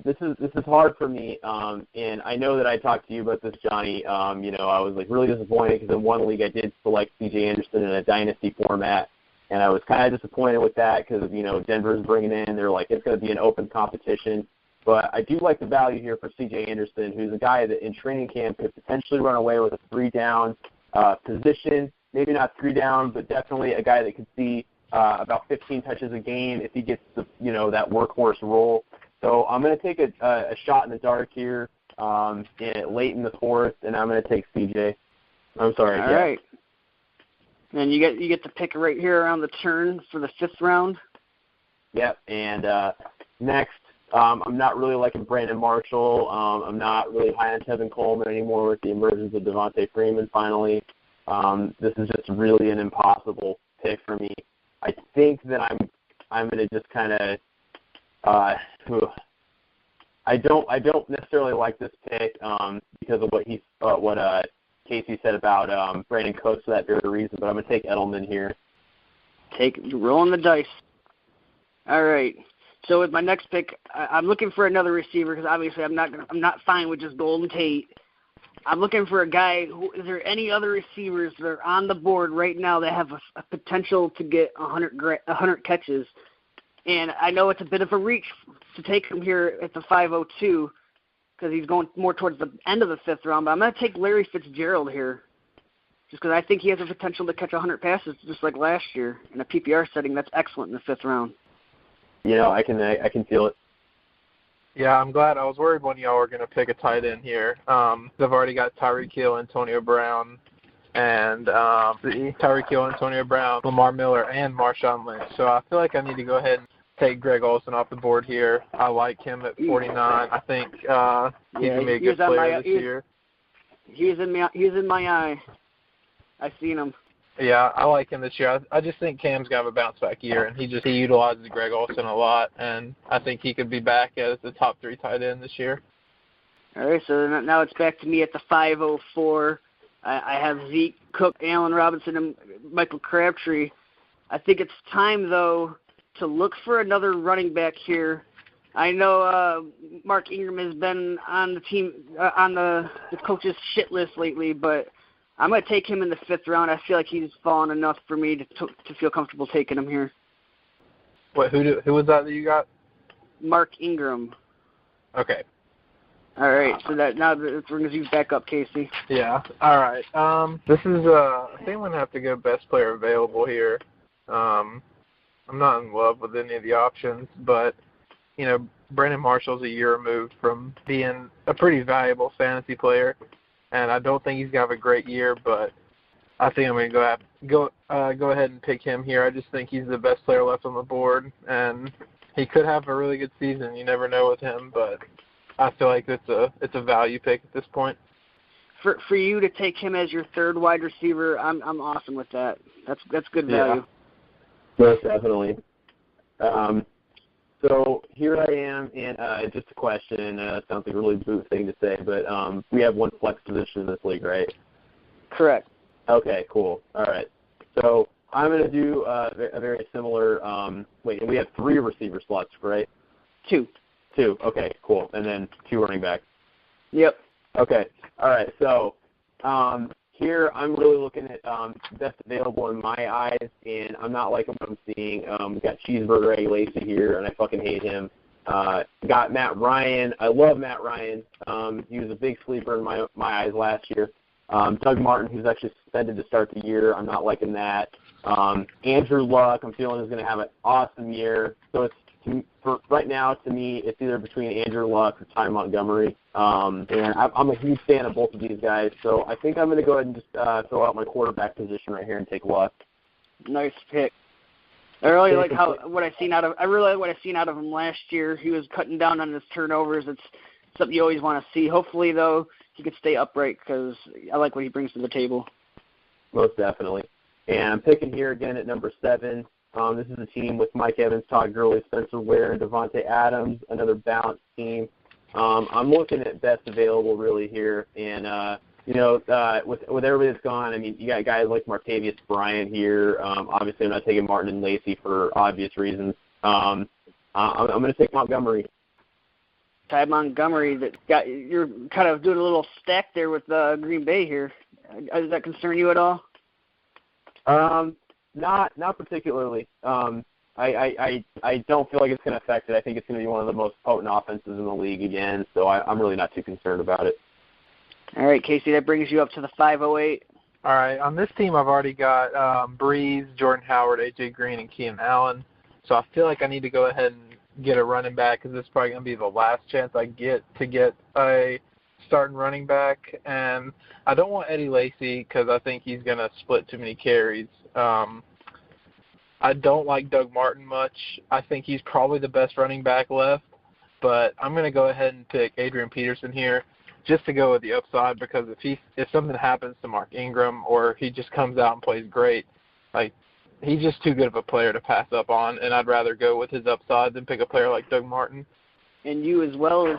This is hard for me, and I know that I talked to you about this, Johnny. I was like really disappointed because in one league I did select C.J. Anderson in a dynasty format, and I was kind of disappointed with that because Denver's bringing in. They're like it's going to be an open competition. But I do like the value here for C.J. Anderson, who's a guy that in training camp could potentially run away with a 3-down position. Maybe not 3 down, but definitely a guy that could see about 15 touches a game if he gets that workhorse role. So I'm going to take a shot in the dark here late in the 4th, and I'm going to take C.J. I'm sorry. All right. And you get to pick right here around the turn for the 5th round. Yep. And next. I'm not really liking Brandon Marshall. I'm not really high on Tevin Coleman anymore with the emergence of Devontae Freeman finally. This is just really an impossible pick for me. I think that I'm going to just kind of I don't necessarily like this pick because of what Casey said about Brandon Cooks for that very reason, but I'm going to take Edelman here. Rolling the dice. All right. So with my next pick, I'm looking for another receiver because obviously I'm not fine with just Golden Tate. I'm looking for a guy is there any other receivers that are on the board right now that have a potential to get 100 catches? And I know it's a bit of a reach to take him here at the 502 because he's going more towards the end of the 5th round, but I'm going to take Larry Fitzgerald here just because I think he has the potential to catch 100 passes just like last year in a PPR setting. That's excellent in the 5th round. I can feel it. Yeah, I'm glad. I was worried one of y'all were going to pick a tight end here. I've already got Tyreek Hill, Antonio Brown, and Tyreek Hill, Antonio Brown, Lamar Miller, and Marshawn Lynch. So I feel like I need to go ahead and take Greg Olsen off the board here. I like him at 49. I think he's going to be a good player this year. He was in my eye. I seen him. Yeah, I like him this year. I just think Cam's going to have a bounce-back year, and he utilizes Greg Olsen a lot, and I think he could be back as the top 3 tight end this year. All right, so now it's back to me at the 504. I have Zeke, Cook, Allen Robinson, and Michael Crabtree. I think it's time, though, to look for another running back here. I know Mark Ingram has been on the team, on the coach's shit list lately, but I'm going to take him in the 5th round. I feel like he's fallen enough for me to feel comfortable taking him here. What? Who was that you got? Mark Ingram. Okay. All right. So now that brings you back up, Casey. Yeah. All right. This is I think I'm going to have to go best player available here. I'm not in love with any of the options, but Brandon Marshall's a year removed from being a pretty valuable fantasy player. And I don't think he's going to have a great year, but I think I'm going to go ahead and pick him here. I just think he's the best player left on the board, and he could have a really good season. You never know with him, but I feel like it's a value pick at this point. For you to take him as your 3rd wide receiver, I'm awesome with that. That's good value. Yeah. Most definitely. So here I am, and just a question. Sounds like a really boot thing to say, but we have one flex position in this league, right? Correct. Okay, cool. All right. So I'm going to do a very similar we have 3 receiver slots, right? 2. 2. Okay, cool. And then 2 running backs. Yep. Okay. All right. So here I'm really looking at best available in my eyes, and I'm not liking what I'm seeing. We got Cheeseburger Egg Lacey here, and I fucking hate him. Got Matt Ryan. I love Matt Ryan. He was a big sleeper in my eyes last year. Doug Martin, who's actually suspended to start the year. I'm not liking that. Andrew Luck, I'm feeling is going to have an awesome year. So it's for right now, to me, it's either between Andrew Luck or Ty Montgomery. And I'm a huge fan of both of these guys. So I think I'm going to go ahead and just throw out my quarterback position right here and take Luck. Nice pick. I really like what I've seen out of him last year. He was cutting down on his turnovers. It's something you always want to see. Hopefully, though, he could stay upright because I like what he brings to the table. Most definitely. And I'm picking here again at number 7. This is a team with Mike Evans, Todd Gurley, Spencer Ware, and Devontae Adams, another balanced team. I'm looking at best available really here. And, with everybody that's gone, I mean, you got guys like Martavius Bryant here. Obviously, I'm not taking Martin and Lacey for obvious reasons. I'm going to take Montgomery. Ty Montgomery, you're kind of doing a little stack there with Green Bay here. Does that concern you at all? Not particularly. I don't feel like it's going to affect it. I think it's going to be one of the most potent offenses in the league again, so I'm really not too concerned about it. All right, Casey, that brings you up to the 508. All right, on this team I've already got Breeze, Jordan Howard, A.J. Green, and Keenan Allen. So I feel like I need to go ahead and get a running back because this is probably going to be the last chance I get to get a starting running back. And I don't want Eddie Lacy because I think he's going to split too many carries. I don't like Doug Martin much. I think he's probably the best running back left. But I'm going to go ahead and pick Adrian Peterson here just to go with the upside because if something happens to Mark Ingram or he just comes out and plays great, like he's just too good of a player to pass up on, and I'd rather go with his upside than pick a player like Doug Martin. And you as well as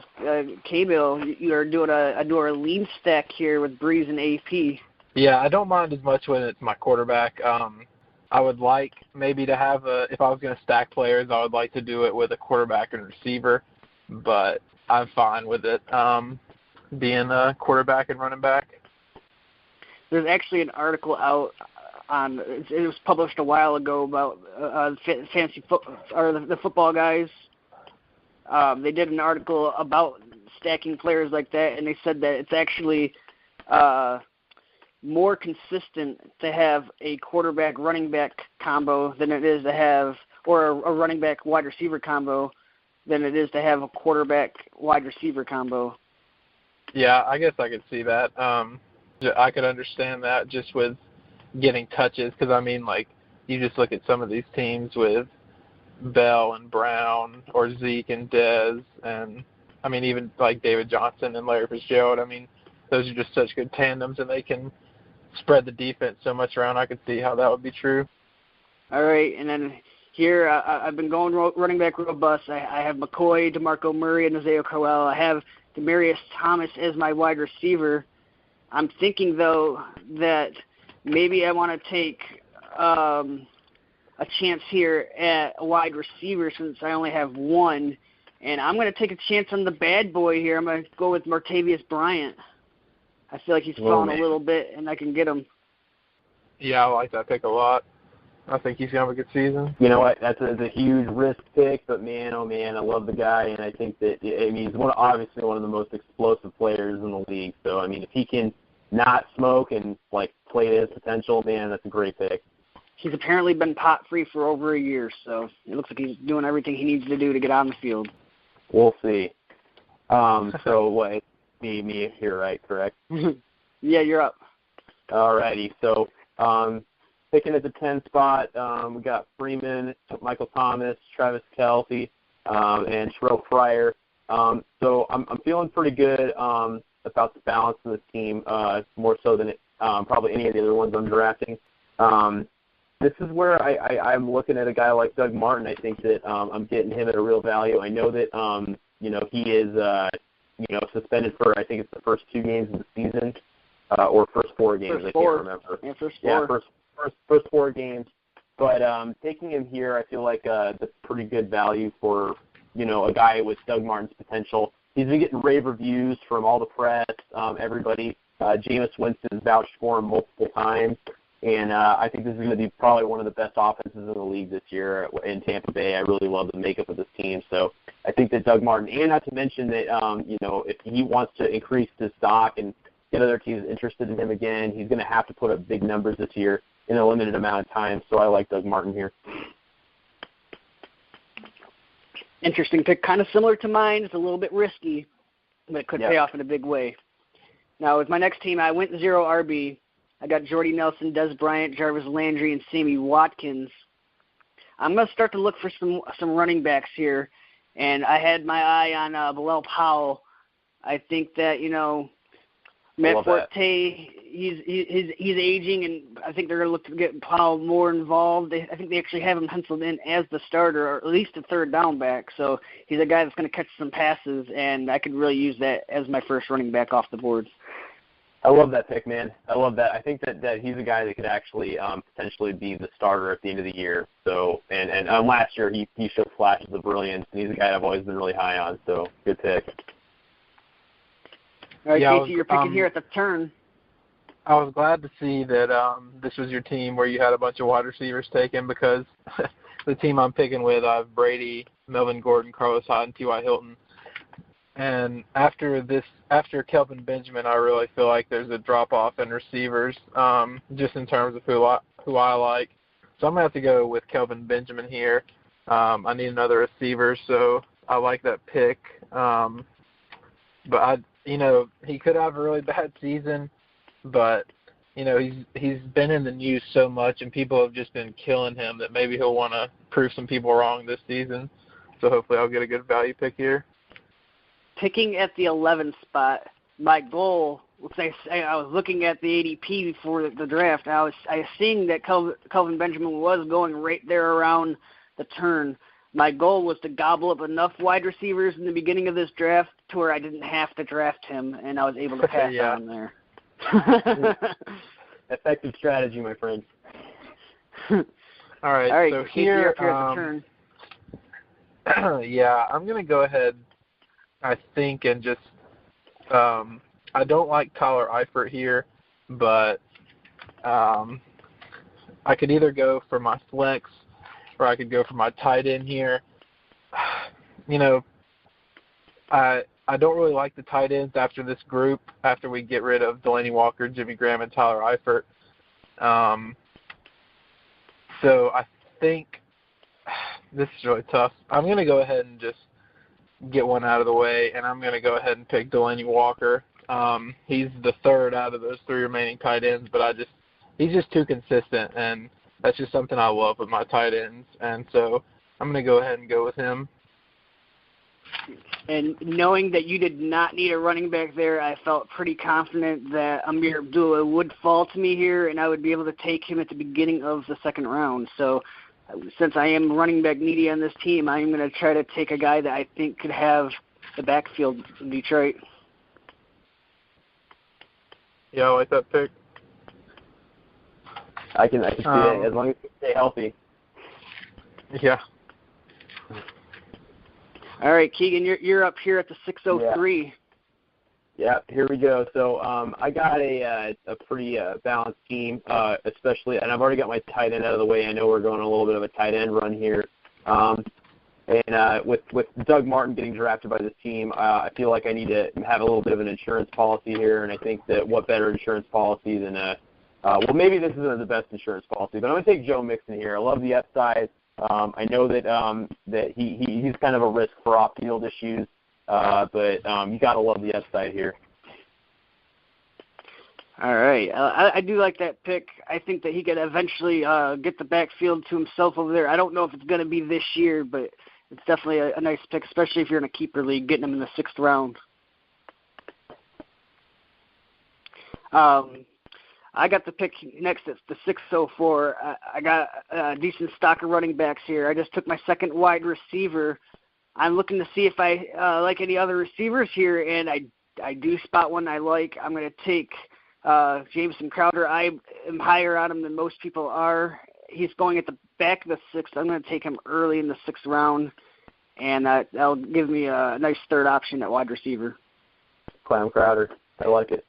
K-Bill, you are doing a lean stack here with Breeze and AP. Yeah, I don't mind as much when it's my quarterback. I would like maybe to have if I was going to stack players, I would like to do it with a quarterback and receiver, but I'm fine with it being a quarterback and running back. There's actually an article out it was published a while ago about the football guys. They did an article about stacking players like that, and they said that it's actually more consistent to have a quarterback running back combo than it is to have, or a running back wide receiver combo than it is to have a quarterback wide receiver combo. Yeah, I guess I could see that. I could understand that just with getting touches because, I mean, like, you just look at some of these teams with Bell and Brown or Zeke and Dez and, I mean, even like David Johnson and Larry Fitzgerald. I mean, those are just such good tandems and they can spread the defense so much around. I could see how that would be true. All right, and then here I've been going running back robust. I have McCoy, DeMarco Murray, and Isaiah Crowell. I have Demaryius Thomas as my wide receiver. I'm thinking, though, that maybe I want to take a chance here at a wide receiver since I only have one. And I'm going to take a chance on the bad boy here. I'm going to go with Martavius Bryant. I feel like he's fallen a little bit, and I can get him. Yeah, I like that pick a lot. I think he's going to have a good season. You know what? That's a huge risk pick, but man, oh man, I love the guy, and I think that he's obviously one of the most explosive players in the league. So I mean, if he can not smoke and like play to his potential, man, that's a great pick. He's apparently been pot-free for over a year, so it looks like he's doing everything he needs to do to get on the field. We'll see. So what? Me here, right? Correct? Yeah, you're up. All righty. So picking at the 10 spot, we got Freeman, Michael Thomas, Travis Kelce, and Terrell Pryor. So I'm feeling pretty good about the balance of this team, more so than probably any of the other ones I'm drafting. This is where I'm looking at a guy like Doug Martin. I think that I'm getting him at a real value. I know that he is suspended for, I think it's the first 2 games of the season, or first 4 games. I can't remember. Yeah, first 4. First 4 games. But taking him here, I feel like that's pretty good value for a guy with Doug Martin's potential. He's been getting rave reviews from all the press, everybody. Jameis Winston's vouched for him multiple times. And I think this is going to be probably one of the best offenses in the league this year in Tampa Bay. I really love the makeup of this team. So I think that Doug Martin, and not to mention that, if he wants to increase his stock and get other teams interested in him again, he's going to have to put up big numbers this year in a limited amount of time. So I like Doug Martin here. Interesting pick. Kind of similar to mine. It's a little bit risky, but it could pay off in a big way. Now, with my next team, I went 0 RB. I got Jordy Nelson, Des Bryant, Jarvis Landry, and Sammy Watkins. I'm going to start to look for some running backs here, and I had my eye on Bilal Powell. I think that, Matt Forte, he's aging, and I think they're going to look to get Powell more involved. I think they actually have him penciled in as the starter, or at least a third down back. So he's a guy that's going to catch some passes, and I could really use that as my first running back off the board. I love that pick, man. I love that. I think that he's a guy that could actually potentially be the starter at the end of the year. So, and last year he showed flashes of brilliance, and he's a guy I've always been really high on. So, good pick. All right, Casey, you're picking here at the turn. I was glad to see that this was your team where you had a bunch of wide receivers taken, because the team I'm picking with, I have Brady, Melvin Gordon, Carlos Hyde, and T.Y. Hilton. And after Kelvin Benjamin, I really feel like there's a drop-off in receivers, just in terms of who I like. So I'm going to have to go with Kelvin Benjamin here. I need another receiver, so I like that pick. But he could have a really bad season, but he's been in the news so much, and people have just been killing him that maybe he'll want to prove some people wrong this season. So hopefully I'll get a good value pick here. Picking at the 11th spot, my goal, I was looking at the ADP before the draft. I was seeing that Kelvin Benjamin was going right there around the turn. My goal was to gobble up enough wide receivers in the beginning of this draft to where I didn't have to draft him, and I was able to pass on there. Effective strategy, my friend. All right, so here at the turn. Yeah, I'm going to go ahead, I think, and just I don't like Tyler Eifert here, but I could either go for my flex or I could go for my tight end here. I don't really like the tight ends after this group, after we get rid of Delanie Walker, Jimmy Graham, and Tyler Eifert. So I think this is really tough. I'm going to go ahead and just get one out of the way, and I'm going to go ahead and pick Delanie Walker. He's the third out of those three remaining tight ends, but he's just too consistent, and that's just something I love with my tight ends. And so I'm going to go ahead and go with him. And knowing that you did not need a running back there, I felt pretty confident that Amir Abdullah would fall to me here, and I would be able to take him at the beginning of the second round. So since I am running back needy on this team, I'm going to try to take a guy that I think could have the backfield in Detroit. Yeah, I like that pick. I can see it as long as you stay healthy. Yeah. All right, Keegan, you're up here at the 603. Yeah, here we go. So I got a pretty balanced team, especially, and I've already got my tight end out of the way. I know we're going a little bit of a tight end run here. And with Doug Martin getting drafted by this team, I feel like I need to have a little bit of an insurance policy here, and I think that what better insurance policy than well, maybe this isn't the best insurance policy, but I'm going to take Joe Mixon here. I love the upside. I know that he's kind of a risk for off-field issues, but you got to love the upside here. All right. I do like that pick. I think that he could eventually get the backfield to himself over there. I don't know if it's going to be this year, but it's definitely a nice pick, especially if you're in a keeper league, getting him in the 6th round. I got the pick next. It's the 604. I got a decent stock of running backs here. I just took my second wide receiver. I'm looking to see if I like any other receivers here, and I do spot one I like. I'm going to take Jameson Crowder. I am higher on him than most people are. He's going at the back of the 6th. I'm going to take him early in the 6th round, and that'll give me a nice third option at wide receiver. Clam Crowder. I like it.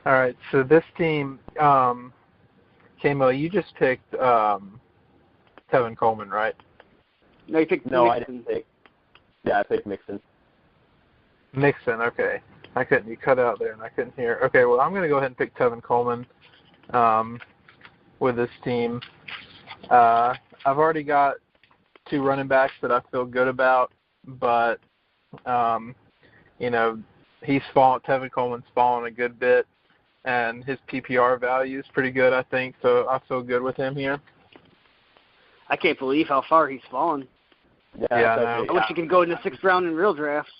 All right, so this team, K-Mo, you just picked Tevin Coleman, right? No, you picked No, Mixon. I didn't pick. Yeah, I picked Mixon. Mixon, okay. You cut out there and I couldn't hear. Okay, well, I'm going to go ahead and pick Tevin Coleman with this team. I've already got 2 running backs that I feel good about, but, Tevin Coleman's fallen a good bit, and his PPR value is pretty good, I think, so I feel good with him here. I can't believe how far he's fallen. Yeah, I know. I wish he could go in the 6th round in real drafts.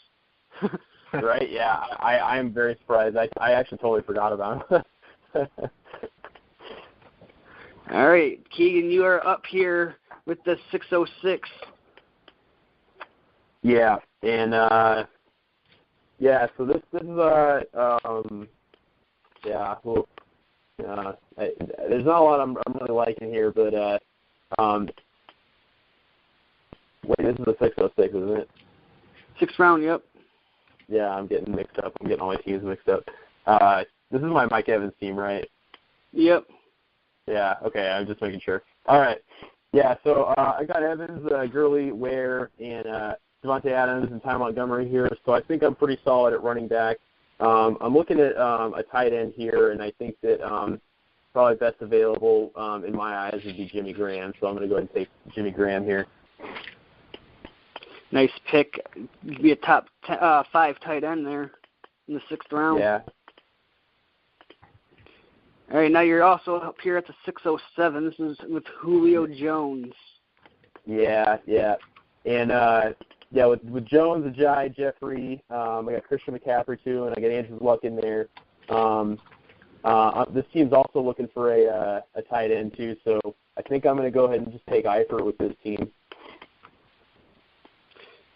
Right? Yeah, I am very surprised. I actually totally forgot about him. All right, Keegan, you are up here with the 606. Yeah, and so this is there's not a lot I'm really liking here, but wait, this is the 606, isn't it? 6th round, yep. Yeah, I'm getting mixed up. I'm getting all my teams mixed up. This is my Mike Evans team, right? Yep. Yeah, okay, I'm just making sure. All right. Yeah, so I got Evans, Gurley, Ware, and Devontae Adams and Ty Montgomery here, so I think I'm pretty solid at running back. I'm looking at a tight end here, and I think that probably best available in my eyes would be Jimmy Graham, so I'm going to go ahead and take Jimmy Graham here. Nice pick. Be a top 5 tight end there in the 6th round. Yeah. All right, now you're also up here at the 607. This is with Julio Jones. Yeah. And, with Jones, Ajayi, Jeffrey, I got Christian McCaffrey, too, and I got Andrew Luck in there. This team's also looking for a tight end, too, so I think I'm going to go ahead and just take Eifert with this team.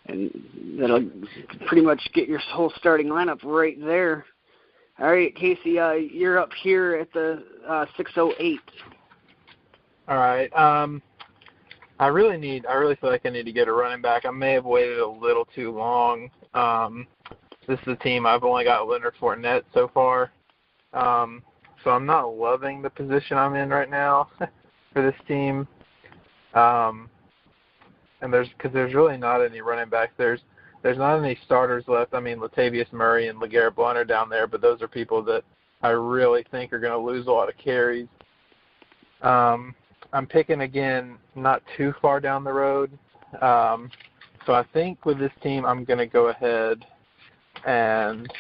And that'll pretty much get your whole starting lineup right there. All right, Casey, you're up here at the 608. All right. I really feel like I need to get a running back. I may have waited a little too long. This is a team I've only got Leonard Fournette so far. So I'm not loving the position I'm in right now for this team. And there's really not any running backs. There's not any starters left. I mean, Latavius Murray and LeGarrette Blount are down there, but those are people that I really think are going to lose a lot of carries. I'm picking, again, not too far down the road. So I think with this team I'm going to go ahead and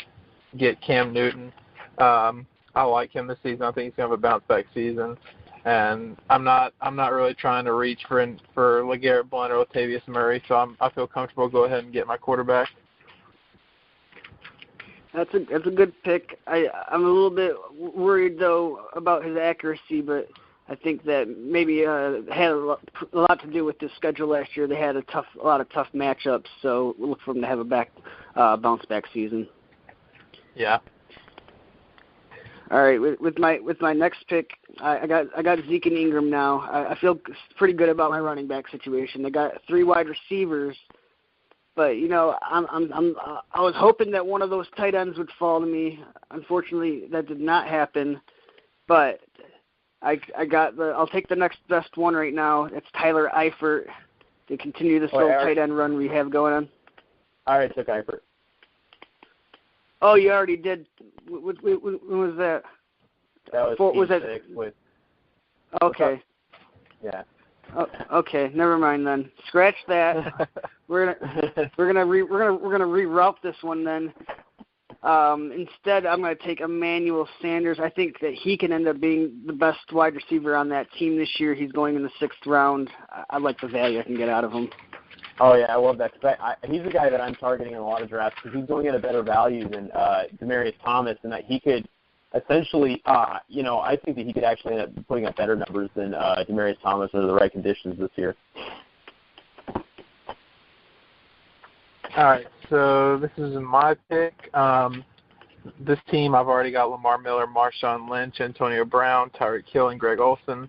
get Cam Newton. I like him this season. I think he's going to have a bounce-back season. And I'm not really trying to reach for LeGarrette Blount or Latavius Murray, so I feel comfortable go ahead and get my quarterback. That's a good pick. I'm a little bit worried though about his accuracy, but I think that maybe had a lot to do with the schedule last year. They had a lot of tough matchups, so we'll look for him to have a bounce back season. Yeah. All right, with my next pick, I got Zeke and Ingram now. I feel pretty good about my running back situation. They got 3 wide receivers, but I was hoping that one of those tight ends would fall to me. Unfortunately, that did not happen. But I'll take the next best one right now. It's Tyler Eifert to continue this little tight end run we have going on. I already took Eifert. Oh, you already did. When was that? That was that? 6 with. Okay. Yeah. Oh, okay, never mind then. Scratch that. we're gonna reroute this one then. Instead, I'm gonna take Emmanuel Sanders. I think that he can end up being the best wide receiver on that team this year. He's going in the 6th round. I like the value I can get out of him. Oh, yeah, I love that. He's a guy that I'm targeting in a lot of drafts because he's going at a better value than Demaryius Thomas, and that he could essentially, I think that he could actually end up putting up better numbers than Demaryius Thomas under the right conditions this year. All right, so this is my pick. This team, I've already got Lamar Miller, Marshawn Lynch, Antonio Brown, Tyreek Hill, and Greg Olsen.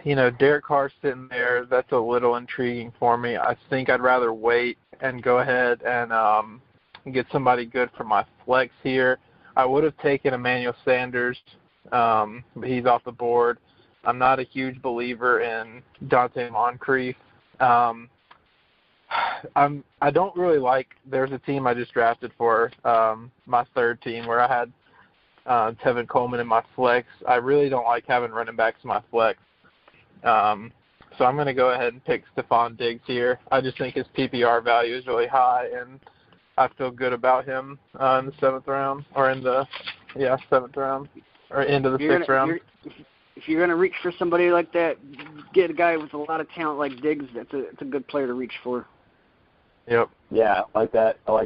Derek Carr sitting there, that's a little intriguing for me. I think I'd rather wait and go ahead and get somebody good for my flex here. I would have taken Emmanuel Sanders, but he's off the board. I'm not a huge believer in Dante Moncrief. I don't really like – there's a team I just drafted for my 3rd team where I had Tevin Coleman in my flex. I really don't like having running backs in my flex. So I'm going to go ahead and pick Stephon Diggs here. I just think his PPR value is really high, and I feel good about him in the 7th round, or in the 7th round, or into the 6th round. If you're going to reach for somebody like that, get a guy with a lot of talent like Diggs. It's a good player to reach for. Yep. Yeah, I like that. All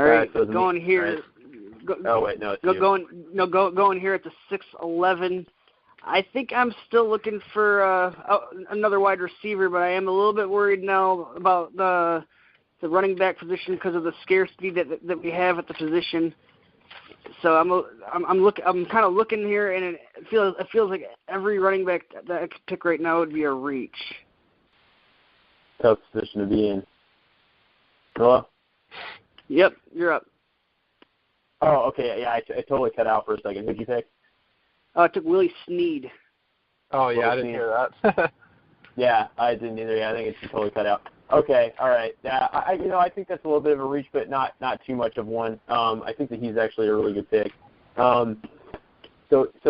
right, so going here. Going here at the 6'11". I think I'm still looking for another wide receiver, but I am a little bit worried now about the running back position because of the scarcity that we have at the position. So I'm kind of looking here, and it feels like every running back that I could pick right now would be a reach. Tough position to be in. Hello? Yep, you're up. Oh, okay. Yeah, I totally cut out for a second. Who'd you pick? I took Willie Snead. Oh, yeah, I didn't hear that. Yeah, I didn't either. Yeah, I think it's totally cut out. Okay, all right. Yeah, I think that's a little bit of a reach, but not too much of one. I think that he's actually a really good pick. So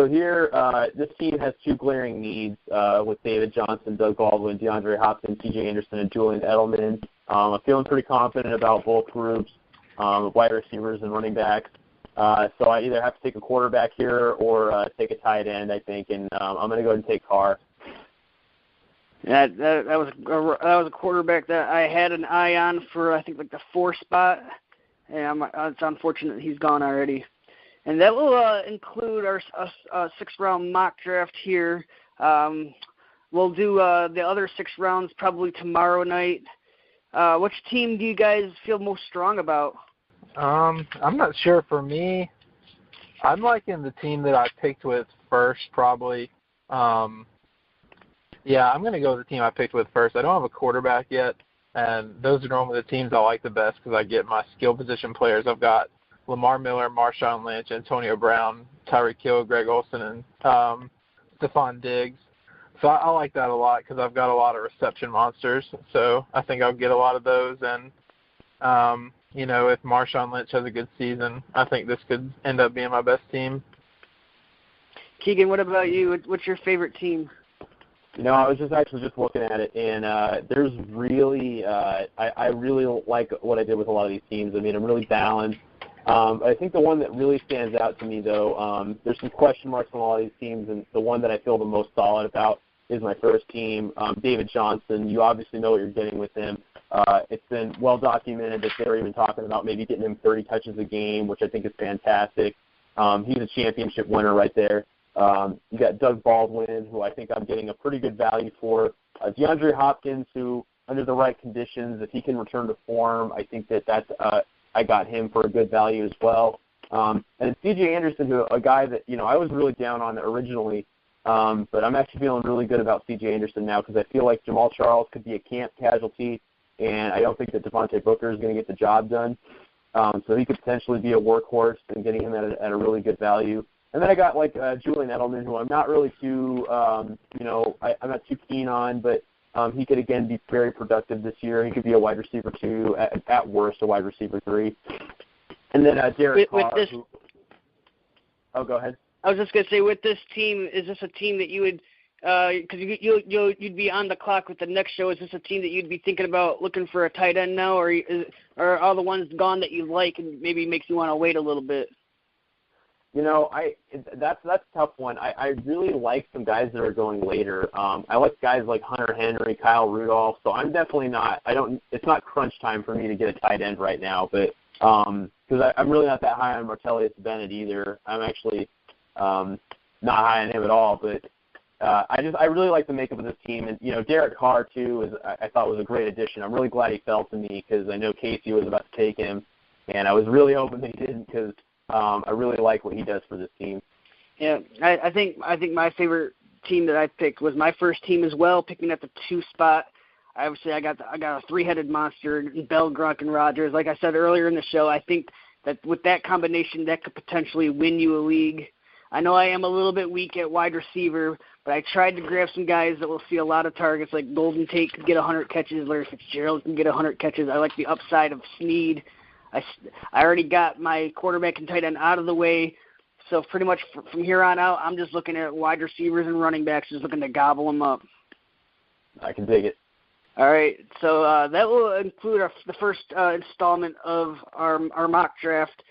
here, this team has two glaring needs with David Johnson, Doug Baldwin, DeAndre Hopkins, C.J. Anderson, and Julian Edelman. I'm feeling pretty confident about both groups, wide receivers and running backs. So I either have to take a quarterback here or take a tight end, I think, and I'm going to go ahead and take Carr. Yeah, that was a quarterback that I had an eye on for, I think, like the 4 spot, and it's unfortunate he's gone already. And that will include our 6th-round mock draft here. We'll do the other 6 rounds probably tomorrow night. Which team do you guys feel most strong about? I'm not sure. For me, I'm liking the team that I picked with first, probably. Yeah, I'm going to go with the team I picked with first. I don't have a quarterback yet, and those are normally the teams I like the best because I get my skill position players. I've got Lamar Miller, Marshawn Lynch, Antonio Brown, Tyreek Hill, Greg Olsen, and Stephon Diggs. So I like that a lot because I've got a lot of reception monsters. So I think I'll get a lot of those. And, if Marshawn Lynch has a good season, I think this could end up being my best team. Keegan, what about you? What's your favorite team? I was just looking at it, and there's really I really like what I did with a lot of these teams. I mean, I'm really balanced. I think the one that really stands out to me, though, there's some question marks on all these teams, and the one that I feel the most solid about is my first team, David Johnson. You obviously know what you're getting with him. It's been well documented that they're even talking about maybe getting him 30 touches a game, which I think is fantastic. He's a championship winner right there. You got Doug Baldwin, who I think I'm getting a pretty good value for. DeAndre Hopkins, who, under the right conditions, if he can return to form, I think that's I got him for a good value as well. And C.J. Anderson, who a guy that I was really down on originally, but I'm actually feeling really good about C.J. Anderson now because I feel like Jamal Charles could be a camp casualty, and I don't think that Devontae Booker is going to get the job done. So he could potentially be a workhorse and getting him at a really good value. And then I got Julian Edelman, who I'm not really too, I'm not too keen on, but he could again be very productive this year. He could be a wide receiver 2, at worst a wide receiver 3. And then Derek Carr. Go ahead. I was just gonna say, with this team, is this a team that you would, because you'd be on the clock with the next show? Is this a team that you'd be thinking about looking for a tight end now, or are all the ones gone that you like and maybe makes you want to wait a little bit? That's a tough one. I really like some guys that are going later. I like guys like Hunter Henry, Kyle Rudolph. So I'm definitely not. It's not crunch time for me to get a tight end right now. But because I'm really not that high on Martellus Bennett either. I'm actually not high on him at all. But I really like the makeup of this team. And Derek Carr too I thought was a great addition. I'm really glad he fell to me because I know Casey was about to take him, and I was really hoping that he didn't because. I really like what he does for this team. Yeah, I think my favorite team that I picked was my first team as well, picking at the 2 spot. Obviously, I got a 3-headed monster, Bell, Gronk, and Rodgers. Like I said earlier in the show, I think that with that combination, that could potentially win you a league. I know I am a little bit weak at wide receiver, but I tried to grab some guys that will see a lot of targets, like Golden Tate could get 100 catches, Larry Fitzgerald can get 100 catches. I like the upside of Snead. I already got my quarterback and tight end out of the way, so pretty much from here on out, I'm just looking at wide receivers and running backs, just looking to gobble them up. I can dig it. All right, so that will include the first installment of our mock draft.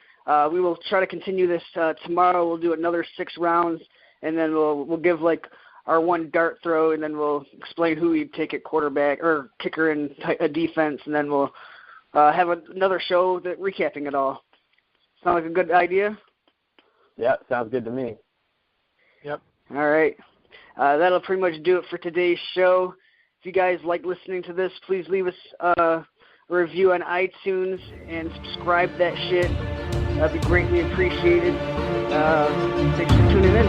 We will try to continue this tomorrow. We'll do another 6 rounds, and then we'll give our one dart throw, and then we'll explain who we take at quarterback or kicker and defense, and then we'll have another show recapping it all. Sound like a good idea? Yeah, sounds good to me. Yep. All right. That'll pretty much do it for today's show. If you guys like listening to this, please leave us a review on iTunes and subscribe that shit. That'd be greatly appreciated. Thanks for tuning in.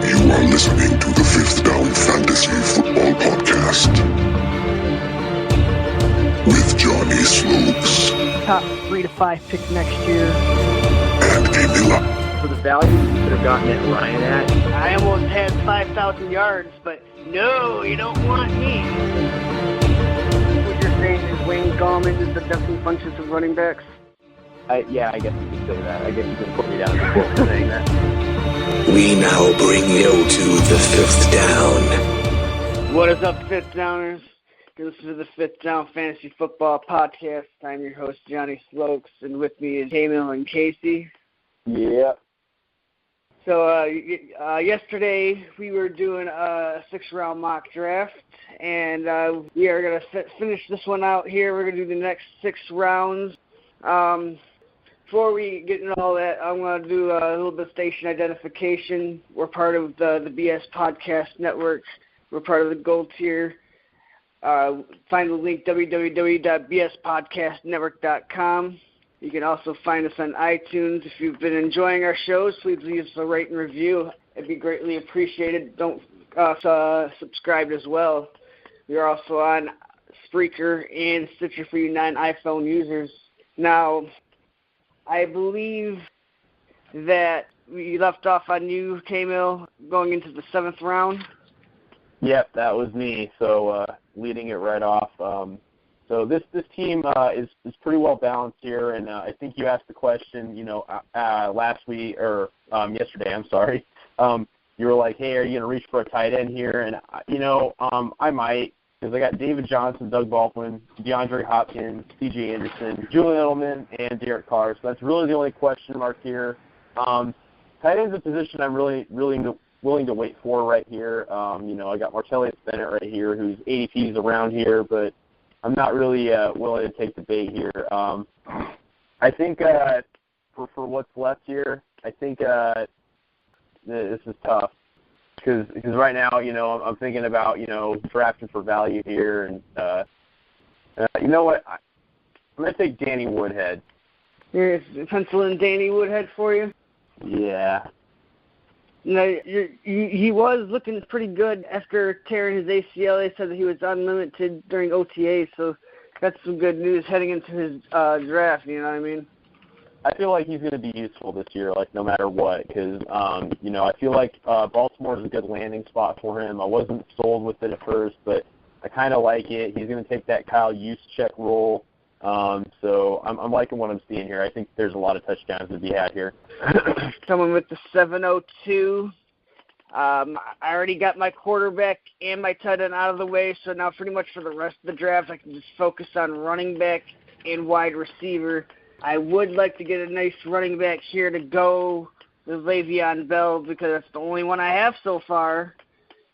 You are listening to the Fifth Down Fantasy Football Podcast with Johnny Slopes Top 3 to 5 pick next year. and Amy La. For the value you could have gotten at Ryan at, I almost had 5,000 yards, but no, you don't want me. What you're saying is Wayne Gallman is the Dustin Funches of running backs? I guess you could say that. I guess you can put me down as a quote for saying that. We now bring you to the fifth down. What is up, Fifth Downers? You're listening to the Fifth Down Fantasy Football Podcast. I'm your host, Johnny Slokes, and with me is Camille and Casey. Yeah. So yesterday we were doing a 6-round mock draft, and we are going to finish this one out here. We're going to do the next 6 rounds. Before we get into all that, I'm going to do a little bit of station identification. We're part of the BS Podcast Network. We're part of the Gold Tier. Find the link, www.bspodcastnetwork.com. You can also find us on iTunes. If you've been enjoying our shows, please leave us a rate and review. It'd be greatly appreciated. Don't subscribe as well. We are also on Spreaker and Stitcher for you non-iPhone users. Now, I believe that we left off on you, K-Mill, going into the 7th round. Yep, that was me. So leading it right off. So this team is pretty well balanced here, and I think you asked the question, last week or yesterday. I'm sorry. You were like, hey, are you gonna reach for a tight end here? And I might, because I got David Johnson, Doug Baldwin, DeAndre Hopkins, C.J. Anderson, Julian Edelman, and Derek Carr. So that's really the only question mark here. Tight end's a position I'm really willing to wait for right here. I got Martellus Bennett right here, whose ADP is around here, but I'm not really willing to take the bait here. I think for what's left here, I think this is tough. Because right now, I'm thinking about, drafting for value here. And you know what? I'm going to take Danny Woodhead. You're penciling Danny Woodhead for you? Yeah. He was looking pretty good after tearing his ACL. They said that he was unlimited during OTA, so that's some good news heading into his draft, you know what I mean? I feel like he's going to be useful this year, no matter what, because, I feel like Baltimore is a good landing spot for him. I wasn't sold with it at first, but I kind of like it. He's going to take that Kyle Juszczyk role, so I'm liking what I'm seeing here. I think there's a lot of touchdowns to be had here. Coming with the 702. I already got my quarterback and my tight end out of the way, so now pretty much for the rest of the draft, I can just focus on running back and wide receiver. I would like to get a nice running back here to go with Le'Veon Bell because that's the only one I have so far.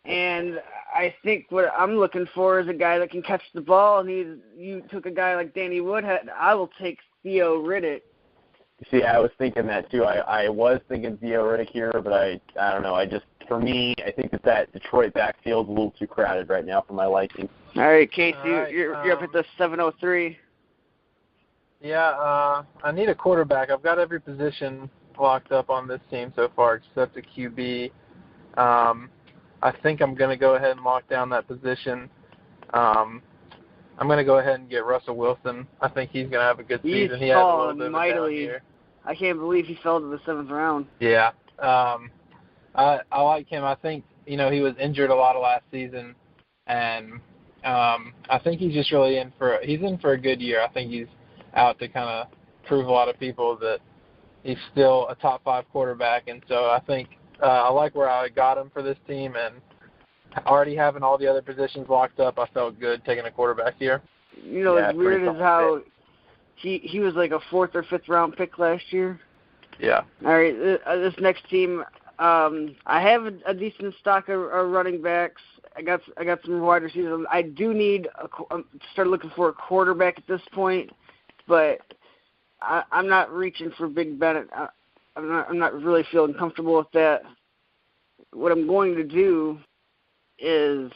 And I think what I'm looking for is a guy that can catch the ball. And you took a guy like Danny Woodhead. I will take Theo Riddick. See, I was thinking that too. I was thinking Theo Riddick here, but I don't know. For me, I think that Detroit backfield's a little too crowded right now for my liking. All right, Casey, All right, you're up at the 703. Yeah, I need a quarterback. I've got every position locked up on this team so far except a QB. I think I'm going to go ahead and lock down that position. I'm going to go ahead and get Russell Wilson. I think he's going to have a good season. He had a little bit of a down year. I can't believe he fell to the 7th round. Yeah. I like him. I think, he was injured a lot of last season, and I think he's just really in for a good year. I think he's out to kind of prove a lot of people that he's still a top 5 quarterback. And so I think I like where I got him for this team, and already having all the other positions locked up, I felt good taking a quarterback here. You know, as weird as how he was like a 4th or 5th round pick last year. Yeah. All right, this next team, I have a decent stock of running backs. I got some wide receivers. I do need start looking for a quarterback at this point, but I'm not reaching for Big Bennett. I'm not really feeling comfortable with that. What I'm going to do is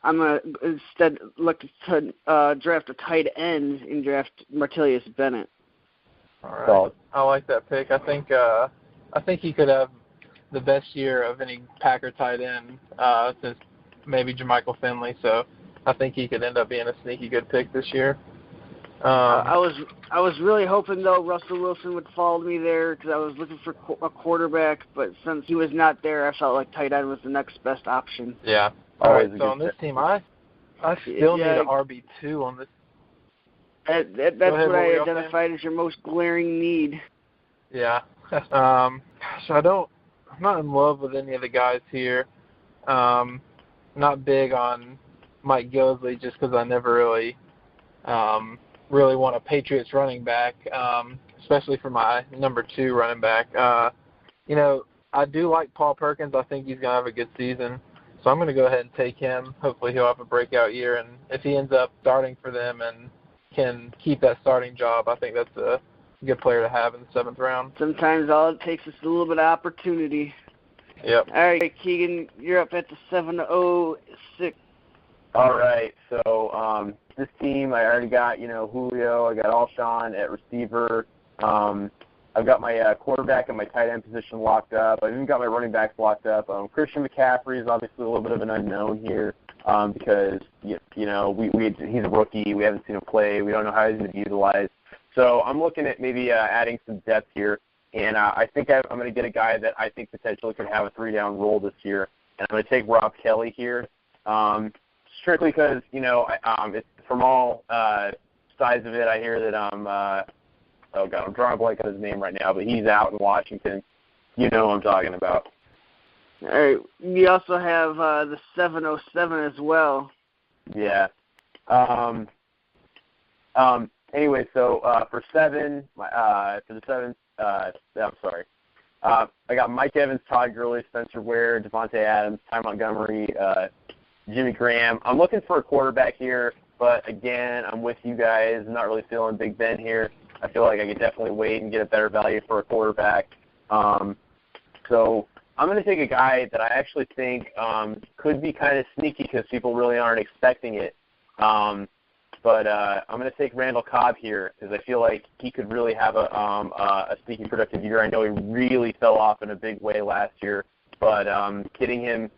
I'm going to instead look to draft a tight end and draft Martellus Bennett. All right. I like that pick. I think he could have the best year of any Packer tight end since maybe Jermichael Finley. So I think he could end up being a sneaky good pick this year. I was really hoping though Russell Wilson would follow me there because I was looking for a quarterback, but since he was not there, I felt like tight end was the next best option. Yeah. All right. So on this team, I still need an RB2 on this. That's what I identified as your most glaring need. Yeah. So I'm not in love with any of the guys here. Not big on Mike Gillisley just because I never really want a Patriots running back, especially for my number 2 running back. You know, I do like Paul Perkins. I think he's going to have a good season. So I'm going to go ahead and take him. Hopefully he'll have a breakout year. And if he ends up starting for them and can keep that starting job, I think that's a good player to have in the 7th round. Sometimes all it takes is a little bit of opportunity. Yep. All right, Keegan, you're up at the 706. All right, so this team, I already got, Julio. I got Alshon at receiver. I've got my quarterback and my tight end position locked up. I've even got my running backs locked up. Christian McCaffrey is obviously a little bit of an unknown here because, he's a rookie. We haven't seen him play. We don't know how he's going to be utilized. So I'm looking at maybe adding some depth here. And I think I'm going to get a guy that I think potentially could have a 3-down role this year. And I'm going to take Rob Kelly here, strictly because, it's from all sides of it. I hear that I'm drawing a blank on his name right now, but he's out in Washington. You know what I'm talking about. All right. We also have the 707 as well. Yeah. Anyway, so for the 7, I'm sorry. I got Mike Evans, Todd Gurley, Spencer Ware, Devontae Adams, Ty Montgomery, Jimmy Graham. I'm looking for a quarterback here, but again, I'm with you guys. I'm not really feeling Big Ben here. I feel like I could definitely wait and get a better value for a quarterback. So I'm going to take a guy that I actually think could be kind of sneaky because people really aren't expecting it. But I'm going to take Randall Cobb here because I feel like he could really have a sneaky productive year. I know he really fell off in a big way last year, but getting him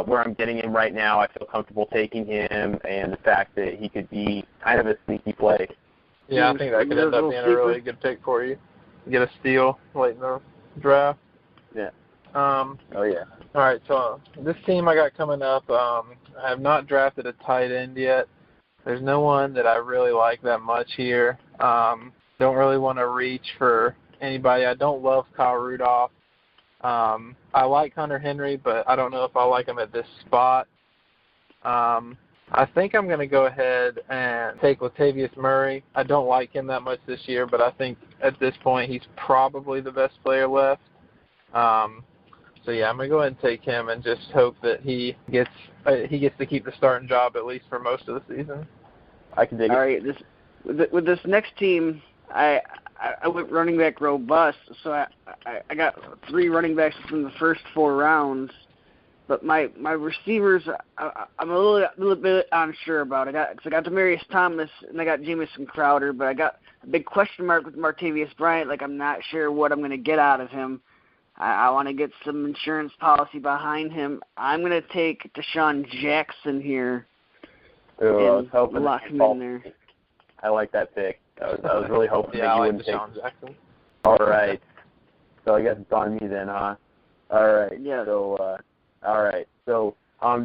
where I'm getting him right now, I feel comfortable taking him and the fact that he could be kind of a sneaky play. Yeah, I think that could end up being a really good pick for you. Get a steal late in the draft. Yeah. Oh, yeah. All right, so this team I got coming up, I have not drafted a tight end yet. There's no one that I really like that much here. Don't really want to reach for anybody. I don't love Kyle Rudolph. I like Hunter Henry, but I don't know if I like him at this spot. I think I'm going to go ahead and take Latavius Murray. I don't like him that much this year, but I think at this point he's probably the best player left. So, yeah, I'm going to go ahead and take him and just hope that he gets to keep the starting job at least for most of the season. I can dig it. All right, with this next team, I went running back robust, so I got 3 running backs from the first 4 rounds. But my receivers, I'm a little bit unsure about. I got Demaryius Thomas and I got Jamison Crowder, but I got a big question mark with Martavius Bryant. Like I'm not sure what I'm going to get out of him. I want to get some insurance policy behind him. I'm going to take Deshaun Jackson here and lock him in there. I like that pick. I was really hoping that you wouldn't take Deshaun Jackson. All right. So I guess it's on me then, huh? All right. Yeah. So, all right. So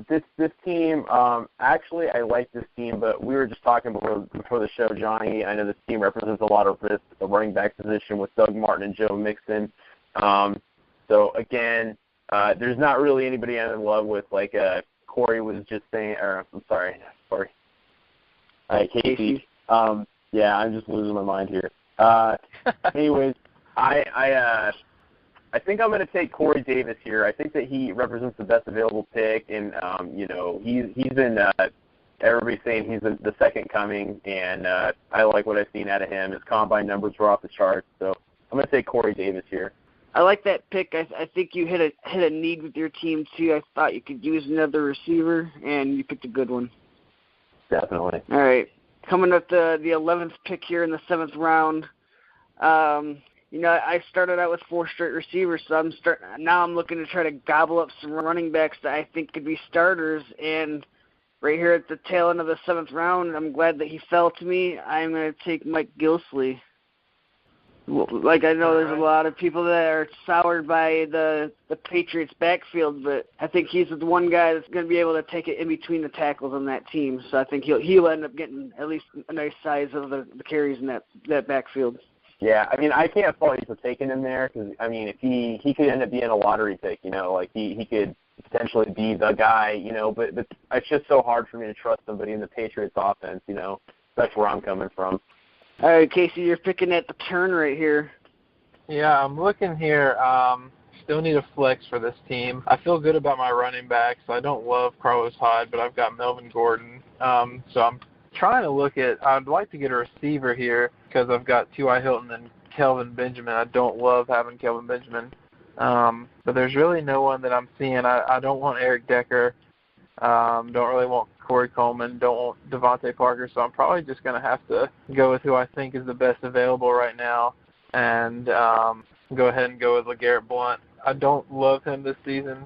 This team, actually, I like this team, but we were just talking before the show, Johnny. I know this team represents a lot of risk, the running back position with Doug Martin and Joe Mixon. So again, there's not really anybody I'm in love with, like Corey was just saying. Or I'm sorry, Corey. Casey. Yeah, I'm just losing my mind here. Anyways, I think I'm going to take Corey Davis here. I think that he represents the best available pick, and he's been everybody's saying he's the second coming, and I like what I've seen out of him. His combine numbers were off the charts, so I'm going to take Corey Davis here. I like that pick. I think you hit a need with your team too. I thought you could use another receiver, and you picked a good one. Definitely. All right, coming up the 11th pick here in the 7th round. I started out with 4 straight receivers, so now I'm looking to try to gobble up some running backs that I think could be starters. And right here at the tail end of the 7th round, I'm glad that he fell to me. I'm going to take Mike Gillislee. Like, I know there's a lot of people that are soured by the Patriots backfield, but I think he's the one guy that's going to be able to take it in between the tackles on that team. So I think he'll end up getting at least a nice size of the carries in that backfield. Yeah, I mean, I can't fault you for taking him there because, I mean, if he could end up being a lottery pick, like he could potentially be the guy, but it's just so hard for me to trust somebody in the Patriots offense, That's where I'm coming from. All right, Casey, you're picking at the turn right here. Yeah, I'm looking here. Still need a flex for this team. I feel good about my running backs. I don't love Carlos Hyde, but I've got Melvin Gordon. So I'm trying to look at – I'd like to get a receiver here because I've got T.Y. Hilton and Kelvin Benjamin. I don't love having Kelvin Benjamin. But there's really no one that I'm seeing. I don't want Eric Decker. Don't really want Corey Coleman. Don't want Devontae Parker. So I'm probably just going to have to go with who I think is the best available right now and go ahead and go with LeGarrette Blount. I don't love him this season,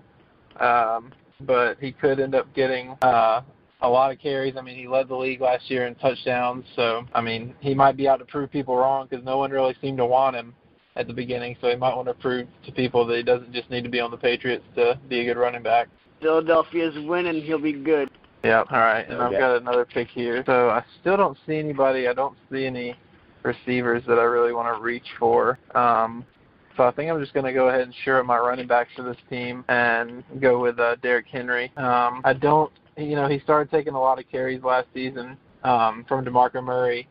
but he could end up getting a lot of carries. I mean, he led the league last year in touchdowns. So, I mean, he might be out to prove people wrong because no one really seemed to want him at the beginning. So he might want to prove to people that he doesn't just need to be on the Patriots to be a good running back. Philadelphia's winning. He'll be good. Yeah, all right. And I've got another pick here. So I still don't see anybody. I don't see any receivers that I really want to reach for. So I think I'm just going to go ahead and shore up my running backs for this team and go with Derrick Henry. He started taking a lot of carries last season from DeMarco Murray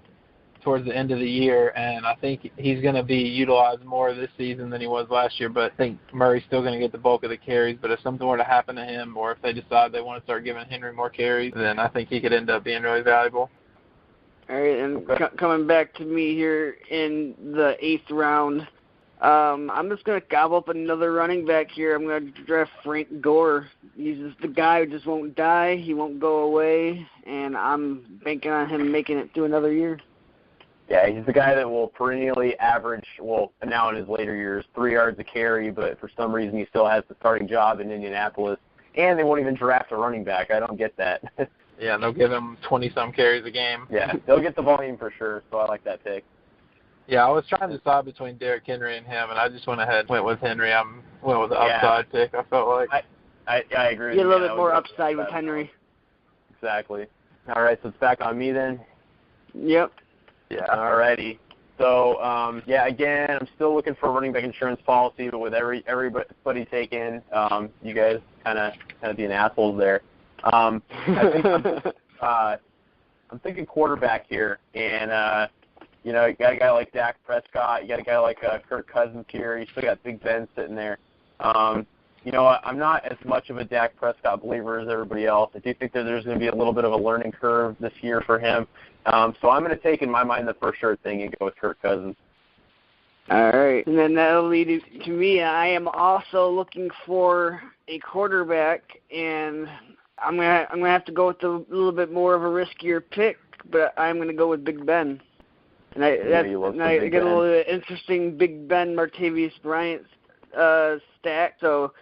towards the end of the year, and I think he's going to be utilized more this season than he was last year, but I think Murray's still going to get the bulk of the carries. But if something were to happen to him or if they decide they want to start giving Henry more carries, then I think he could end up being really valuable. All right, and coming back to me here in the 8th round, I'm just going to gobble up another running back here. I'm going to draft Frank Gore. He's just the guy who just won't die. He won't go away, and I'm banking on him making it through another year. Yeah, he's the guy that will perennially average, now in his later years, 3 yards a carry, but for some reason he still has the starting job in Indianapolis, and they won't even draft a running back. I don't get that. Yeah, they'll give him 20-some carries a game. Yeah, they'll get the volume for sure, so I like that pick. Yeah, I was trying to decide between Derrick Henry and him, and I just went ahead and went with Henry. I went with the upside pick, I felt like. I agree with you. You a little bit more upside with Henry. Exactly. All right, so it's back on me then? Yep. Yeah, all righty. So, again, I'm still looking for a running back insurance policy, but with everybody taken, you guys kind of being assholes there. I think I'm thinking quarterback here, and you got a guy like Dak Prescott, you got a guy like Kirk Cousins here, you still got Big Ben sitting there. I'm not as much of a Dak Prescott believer as everybody else. I do think that there's going to be a little bit of a learning curve this year for him. So I'm going to take, in my mind, the for sure thing and go with Kirk Cousins. All right. And then that'll lead to me. I am also looking for a quarterback, and I'm gonna have to go with a little bit more of a riskier pick, but I'm going to go with Big Ben. And I get a little interesting Big Ben Martavius Bryant stack, so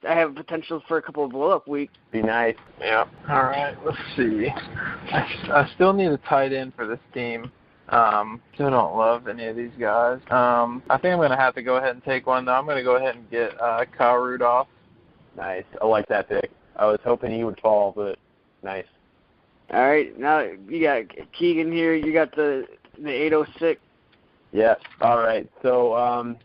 I have potential for a couple of blow-up weeks. Be nice. Yeah. All right. Let's see. I still need a tight end for this team. Still don't love any of these guys. I think I'm going to have to go ahead and take one, though. I'm going to go ahead and get Kyle Rudolph. Nice. I like that pick. I was hoping he would fall, but nice. All right, now you got Keegan here. You got the 806. Yeah. All right. So,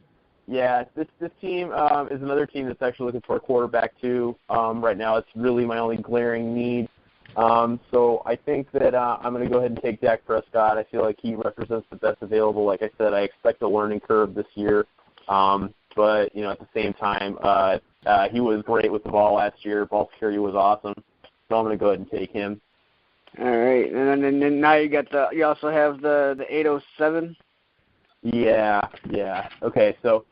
this team is another team that's actually looking for a quarterback too. Right now, it's really my only glaring need. So I think that I'm going to go ahead and take Dak Prescott. I feel like he represents the best available. Like I said, I expect a learning curve this year. But, at the same time, he was great with the ball last year. Ball security was awesome. So I'm going to go ahead and take him. All right, and then now you also have the 807. Yeah. Okay, so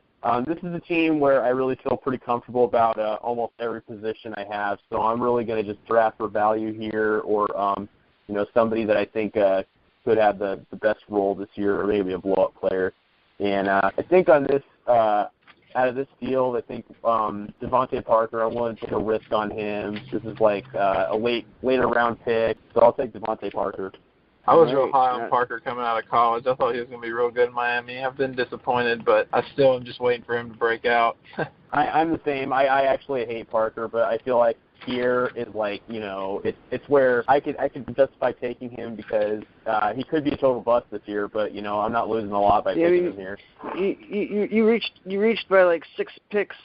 this is a team where I really feel pretty comfortable about almost every position I have. So I'm really going to just draft for value here, or somebody that I think could have the best role this year, or maybe a blow-up player. And I think on this, out of this field, I think Devontae Parker, I want to take a risk on him. This is like a later round pick, so I'll take Devontae Parker. I was real high on Parker coming out of college. I thought he was going to be real good in Miami. I've been disappointed, but I still am just waiting for him to break out. I'm the same. I actually hate Parker, but I feel like here is like, it's where I could justify taking him because he could be a total bust this year, but I'm not losing a lot by taking him here. You reached by like 6 picks,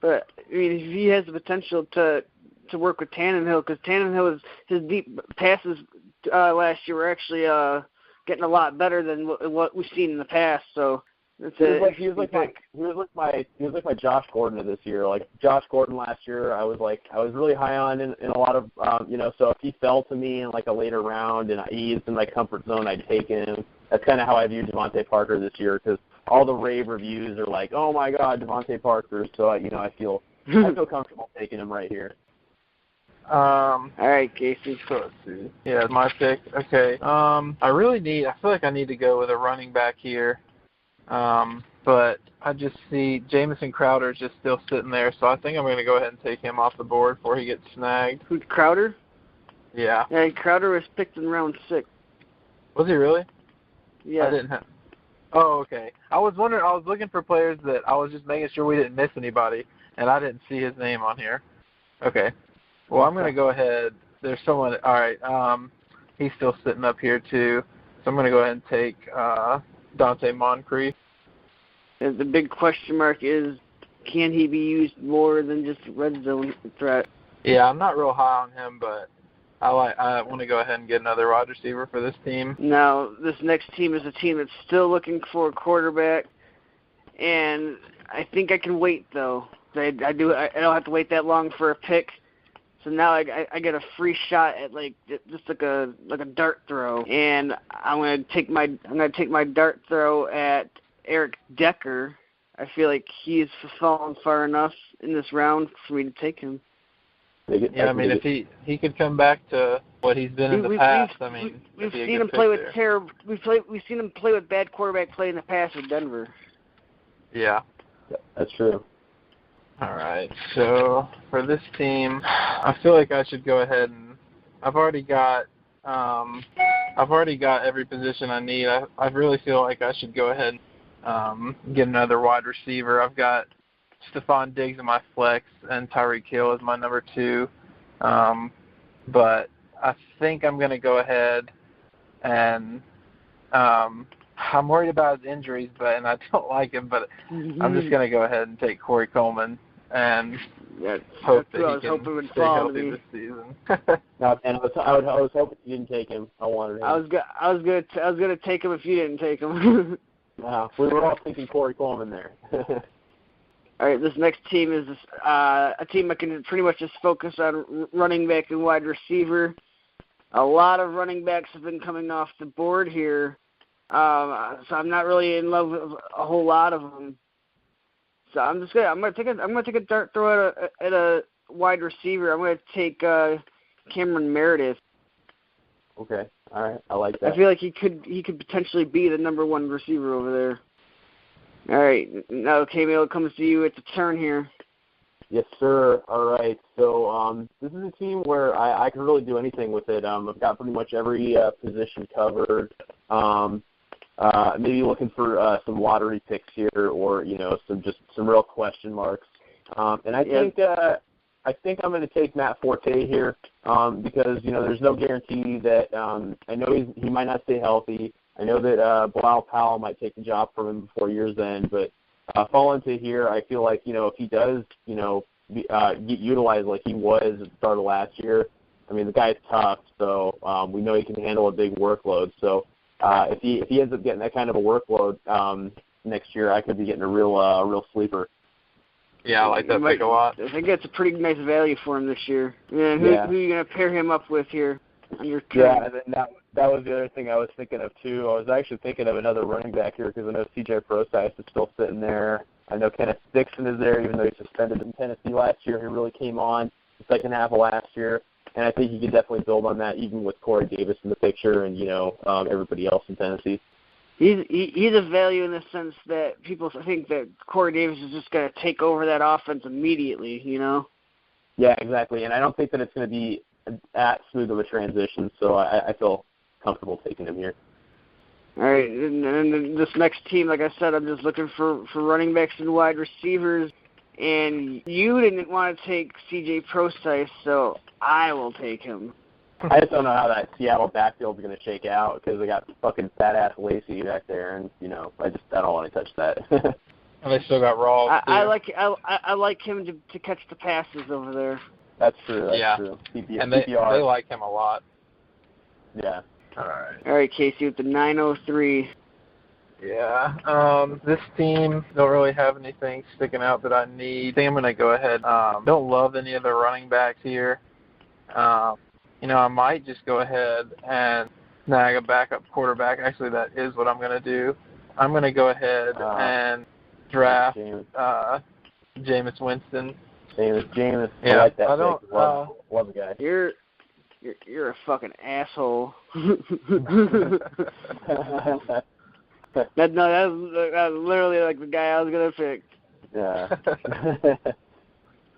but I mean he has the potential to work with Tannehill, because Tannehill his deep passes last year were actually getting a lot better than what we've seen in the past. So he was like my Josh Gordon of this year. Like Josh Gordon last year, I was really high on in a lot of So if he fell to me in like a later round and he's in my comfort zone, I'd take him. That's kind of how I view Devontae Parker this year, because all the rave reviews are like, oh my God, Devontae Parker. So I feel comfortable taking him right here. All right, Casey. So let's see. Yeah, my pick. Okay. I feel like I need to go with a running back here. But I just see Jamison Crowder is just still sitting there, so I think I'm going to go ahead and take him off the board before he gets snagged. Who's Crowder? Yeah. Yeah, Crowder was picked in round 6. Was he really? Yeah. I didn't have. Oh, okay. I was looking for players that I was just making sure we didn't miss anybody, and I didn't see his name on here. Okay. Well, I'm going to go ahead. There's someone. All right. He's still sitting up here too, so I'm going to go ahead and take Dante Moncrief. The big question mark is, can he be used more than just red zone threat? Yeah, I'm not real high on him, but I want to go ahead and get another wide receiver for this team. Now, this next team is a team that's still looking for a quarterback, and I think I can wait though. I don't have to wait that long for a pick. So now I get a free shot at like just like a dart throw, and I'm gonna take my dart throw at Eric Decker. I feel like he's fallen far enough in this round for me to take him. Yeah, I mean if he could come back to what he's been in the past, we've seen him play with We've seen him play with bad quarterback play in the past with Denver. Yeah, that's true. All right, so for this team, I feel like I should go ahead and I've already got every position I need. I really feel like I should go ahead and get another wide receiver. I've got Stephon Diggs in my flex and Tyreek Hill as my number 2, but I think I'm going to go ahead and I'm worried about his injuries, and I don't like him, but I'm just going to go ahead and take Corey Coleman and hope that he can stay healthy this season. No, and I was hoping you didn't take him. I wanted him. I was gonna take him if you didn't take him. We were all thinking Corey Coleman there. All right, this next team is a team I can pretty much just focus on running back and wide receiver. A lot of running backs have been coming off the board here, so I'm not really in love with a whole lot of them. So I'm gonna take a dart throw at a wide receiver. I'm gonna take Cameron Meredith. Okay, all right, I like that. I feel like he could potentially be the number 1 receiver over there. All right, now Camille, it comes to you at the turn here. Yes, sir. All right, so this is a team where I can really do anything with it. I've got pretty much every position covered. Maybe looking for some lottery picks here, or some real question marks. And I think I think I'm going to take Matt Forte here because, there's no guarantee that I know he might not stay healthy. I know that Bilal Powell might take the job from him before year's end, but fall into here, I feel like, if he does, get utilized like he was at the start of last year, I mean, the guy's tough, so we know he can handle a big workload. So if he ends up getting that kind of a workload next year, I could be getting a real sleeper. Yeah, I like that pick a lot. I think that's a pretty nice value for him this year. Yeah, who are you going to pair him up with here on your team? Yeah, and then that was the other thing I was thinking of, too. I was actually thinking of another running back here because I know C.J. Prosise is still sitting there. I know Kenneth Dixon is there, even though he suspended in Tennessee last year. He really came on the second half of last year. And I think he could definitely build on that, even with Corey Davis in the picture and, everybody else in Tennessee. He's a value in the sense that people think that Corey Davis is just going to take over that offense immediately, Yeah, exactly. And I don't think that it's going to be that smooth of a transition, so I feel comfortable taking him here. All right, and this next team, like I said, I'm just looking for running backs and wide receivers. And you didn't want to take C.J. Prosise, so I will take him. I just don't know how that Seattle backfield is going to shake out because they got fucking fat-ass Lacey back there, and, I don't want to touch that. And they still got Rawls, too. I like him to catch the passes over there. That's true. That's true. And they like him a lot. Yeah. All right, Casey, with the 903. Yeah. This team don't really have anything sticking out that I need. I think I'm going to go ahead. Don't love any of the running backs here. I might just go ahead and snag a backup quarterback. Actually, that is what I'm going to do. I'm going to go ahead and draft Jameis Winston. Jameis. Yeah, I like that. I don't. Love the guy. You're a fucking asshole. That's literally like the guy I was gonna pick. Yeah.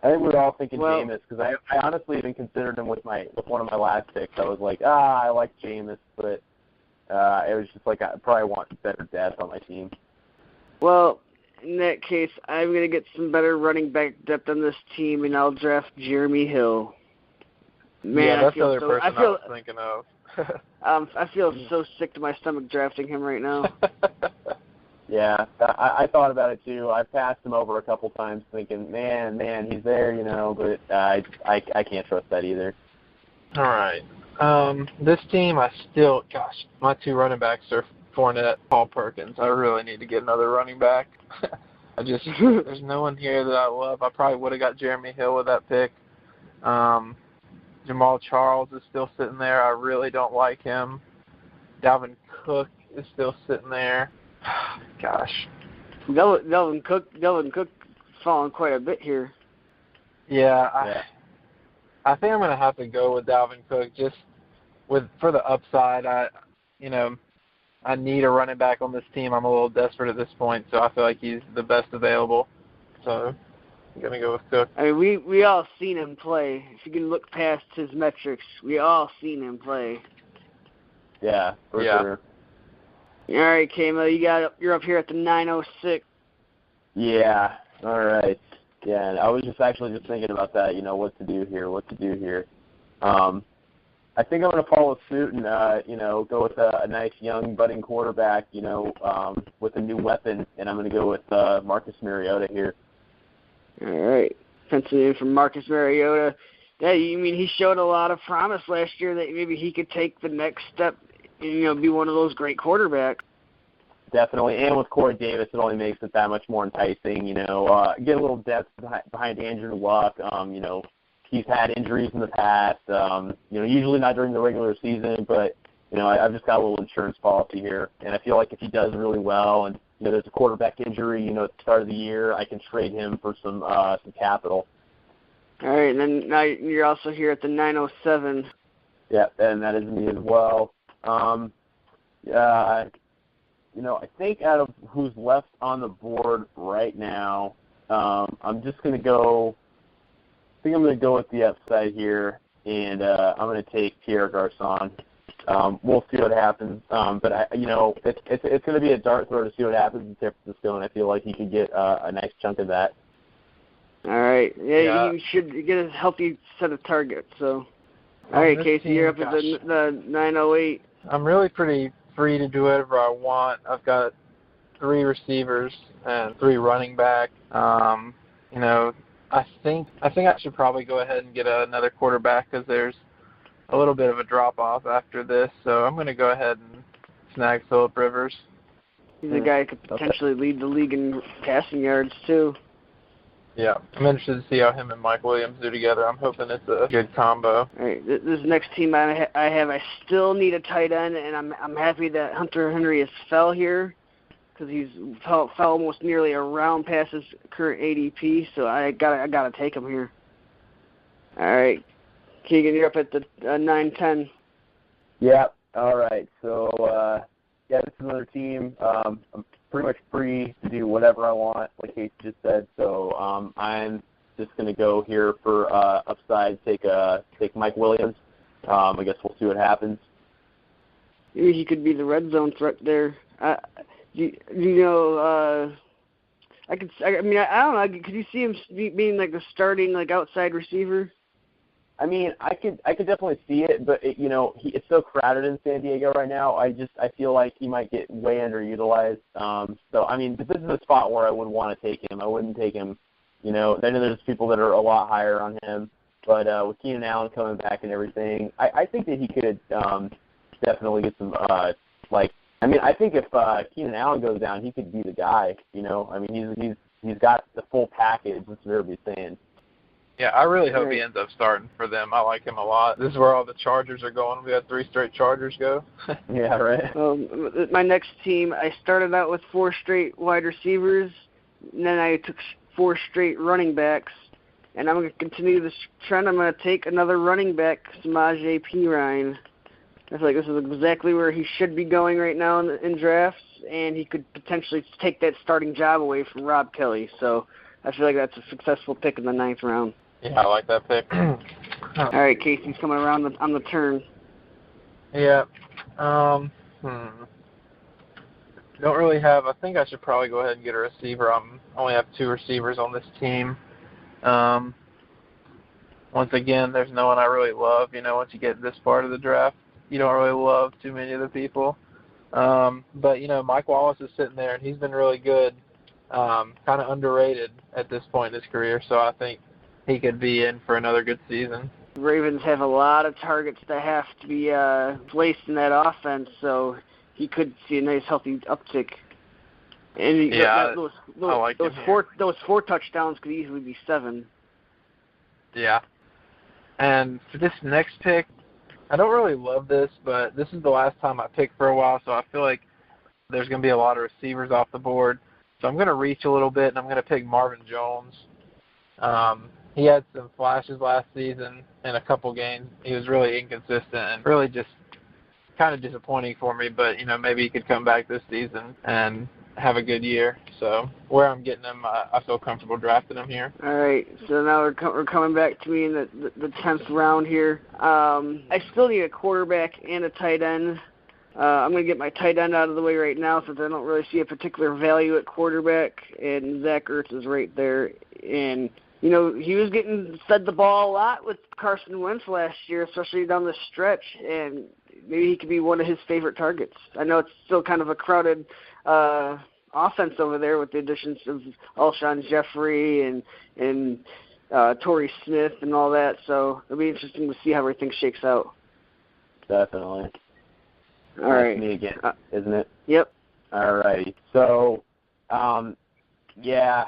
I think we were all thinking Jameis because I honestly even considered him with one of my last picks. I was like, I like Jameis, but it was just like I probably want better depth on my team. Well, in that case, I'm going to get some better running back depth on this team, and I'll draft Jeremy Hill. Man, yeah, that's the other person I was thinking of. I feel so sick to my stomach drafting him right now. Yeah, I thought about it too. I passed him over a couple times thinking, man, he's there, but I can't trust that either. All right. This team, my two running backs are Fournette, Paul Perkins. I really need to get another running back. There's no one here that I love. I probably would have got Jeremy Hill with that pick. Jamal Charles is still sitting there. I really don't like him. Dalvin Cook is still sitting there. Gosh. Dalvin Cook falling quite a bit here. Yeah. I think I'm going to have to go with Dalvin Cook just for the upside. I need a running back on this team. I'm a little desperate at this point, so I feel like he's the best available. So I'm going to go with Cook. I mean, we all seen him play. If you can look past his metrics, we all seen him play. Yeah, for sure. All right, Kamo, you're up here at the 906. Yeah. All right. Yeah, and I was just thinking about that. What to do here. I think I'm going to follow suit and go with a nice young budding quarterback. With a new weapon, and I'm going to go with Marcus Mariota here. All right, penciling in from Marcus Mariota. Yeah, you mean he showed a lot of promise last year that maybe he could take the next step and be one of those great quarterbacks. Definitely, and with Corey Davis, it only makes it that much more enticing. Get a little depth behind Andrew Luck. He's had injuries in the past. Usually not during the regular season, but I've just got a little insurance policy here, and I feel like if he does really well, and there's a quarterback injury, at the start of the year, I can trade him for some capital. All right, and then now you're also here at the 907. Yeah, and that is me as well. I think out of who's left on the board right now, I'm just going to go. I think I'm going to go with the upside here, and I'm going to take Pierre Garçon. We'll see what happens, but it's going to be a dart throw to see what happens in San Francisco, and I feel like he could get a nice chunk of that. All right. Yeah, he should get a healthy set of targets. So, all right, Casey, you're up at the 908. I'm really pretty free to do whatever I want. I've got 3 receivers and 3 running back. You know, I think I should probably go ahead and get another quarterback because there's a little bit of a drop-off after this. So I'm going to go ahead and snag Phillip Rivers. He's a guy who could potentially lead the league in passing yards, too. Yeah, I'm interested to see how him and Mike Williams do together. I'm hoping it's a good combo. All right, this next team I still need a tight end, and I'm happy that Hunter Henry has fell here because he's fell almost nearly a round past his current ADP. So I gotta take him here. All right, Keegan, you're up at the 9-10. Yeah. All right. So this is another team. I'm pretty much free to do whatever I want, like Casey just said. So I'm just going to go here for upside, take Mike Williams. I guess we'll see what happens. Maybe he could be the red zone threat there. I don't know. Could you see him being like the starting like outside receiver? I mean, I could definitely see it, but it's so crowded in San Diego right now. I feel like he might get way underutilized. So I mean, this is a spot where I would want to take him. I wouldn't take him. I know there's people that are a lot higher on him, but with Keenan Allen coming back and everything, I think that he could definitely get some. I think if Keenan Allen goes down, he could be the guy. I mean, he's got the full package. That's what everybody's saying. Yeah, I really hope he ends up starting for them. I like him a lot. This is where all the Chargers are going. We had 3 straight Chargers go. Yeah, right. My next team, I started out with 4 straight wide receivers, and then I took 4 straight running backs, and I'm going to continue this trend. I'm going to take another running back, Samaje Perine. I feel like this is exactly where he should be going right now in drafts, and he could potentially take that starting job away from Rob Kelly. So I feel like that's a successful pick in the 9th round. Yeah, I like that pick. All right, Casey's coming around on the turn. Yeah. Don't really have. I think I should probably go ahead and get a receiver. I only have 2 receivers on this team. Once again, there's no one I really love. Once you get this part of the draft, you don't really love too many of the people. But Mike Wallace is sitting there, and he's been really good. Kind of underrated at this point in his career, so I think he could be in for another good season. The Ravens have a lot of targets that have to be placed in that offense, so he could see a nice healthy uptick. And those 4 touchdowns could easily be 7. Yeah. And for this next pick, I don't really love this, but this is the last time I picked for a while, so I feel like there's going to be a lot of receivers off the board. So I'm going to reach a little bit, and I'm going to pick Marvin Jones. He had some flashes last season in a couple games. He was really inconsistent and really just kind of disappointing for me, but, maybe he could come back this season and have a good year. So where I'm getting him, I feel comfortable drafting him here. All right, so now we're coming back to me in the 10th round here. I still need a quarterback and a tight end. I'm going to get my tight end out of the way right now since I don't really see a particular value at quarterback, and Zach Ertz is right there. And he was getting fed the ball a lot with Carson Wentz last year, especially down the stretch, and maybe he could be one of his favorite targets. I know it's still kind of a crowded offense over there with the additions of Alshon Jeffrey and Torrey Smith and all that, so it'll be interesting to see how everything shakes out. Definitely. All right. Me again, isn't it? Yep. All right. So, yeah.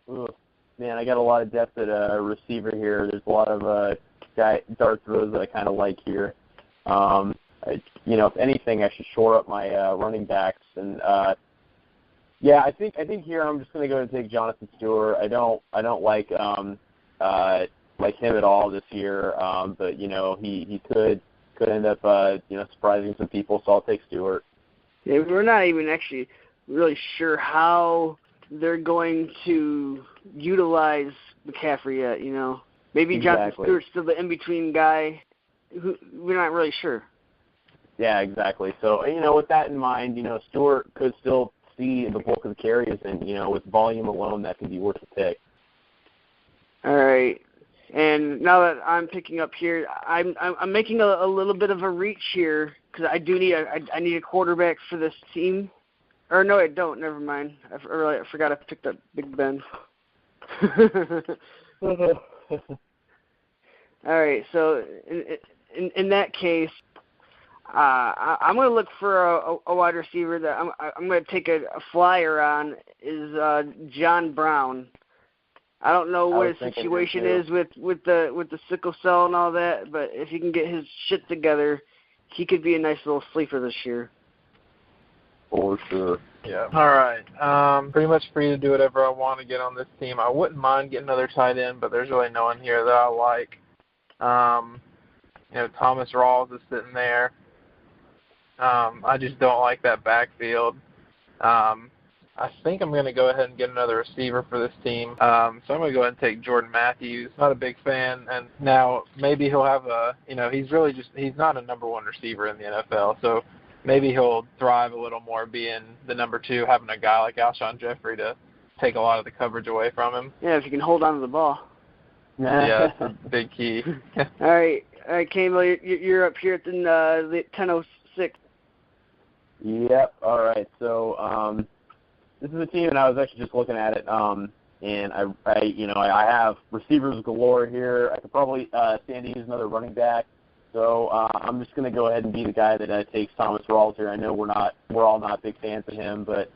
Ooh. Man, I got a lot of depth at receiver here. There's a lot of dart throws that I kind of like here. If anything, I should shore up my running backs. And I think here I'm just going to go and take Jonathan Stewart. I don't like him at all this year. But he could end up surprising some people. So I'll take Stewart. Yeah, we're not even actually really sure how they're going to utilize McCaffrey yet, Maybe Jonathan Stewart's still the in-between guy. We're not really sure. Yeah, exactly. So, with that in mind, Stewart could still see the bulk of the carries, and, with volume alone, that could be worth a pick. All right. And now that I'm picking up here, I'm making a little bit of a reach here because I do need a quarterback for this team. Or no, I don't. Never mind. I forgot I picked up Big Ben. All right. So in that case, I'm going to look for a wide receiver that I'm going to take a flyer on is John Brown. I don't know what his situation is with the sickle cell and all that, but if he can get his shit together, he could be a nice little sleeper this year. For sure. Yeah. All right. Pretty much free to do whatever I want to get on this team. I wouldn't mind getting another tight end, but there's really no one here that I like. Thomas Rawls is sitting there. I just don't like that backfield. I think I'm going to go ahead and get another receiver for this team. So I'm going to go ahead and take Jordan Matthews. Not a big fan. And now maybe he'll have he's not a number one receiver in the NFL. So maybe he'll thrive a little more being the number two, having a guy like Alshon Jeffrey to take a lot of the coverage away from him. Yeah, if you can hold on to the ball. Yeah, that's a big key. All right, Campbell, you're up here at the 10:06. Yep. All right. So this is a team, and I was actually just looking at it, and I have receivers galore here. I could probably stand to use another running back. So I'm just going to go ahead and be the guy that takes Thomas Rawls here. I know we're all not big fans of him, but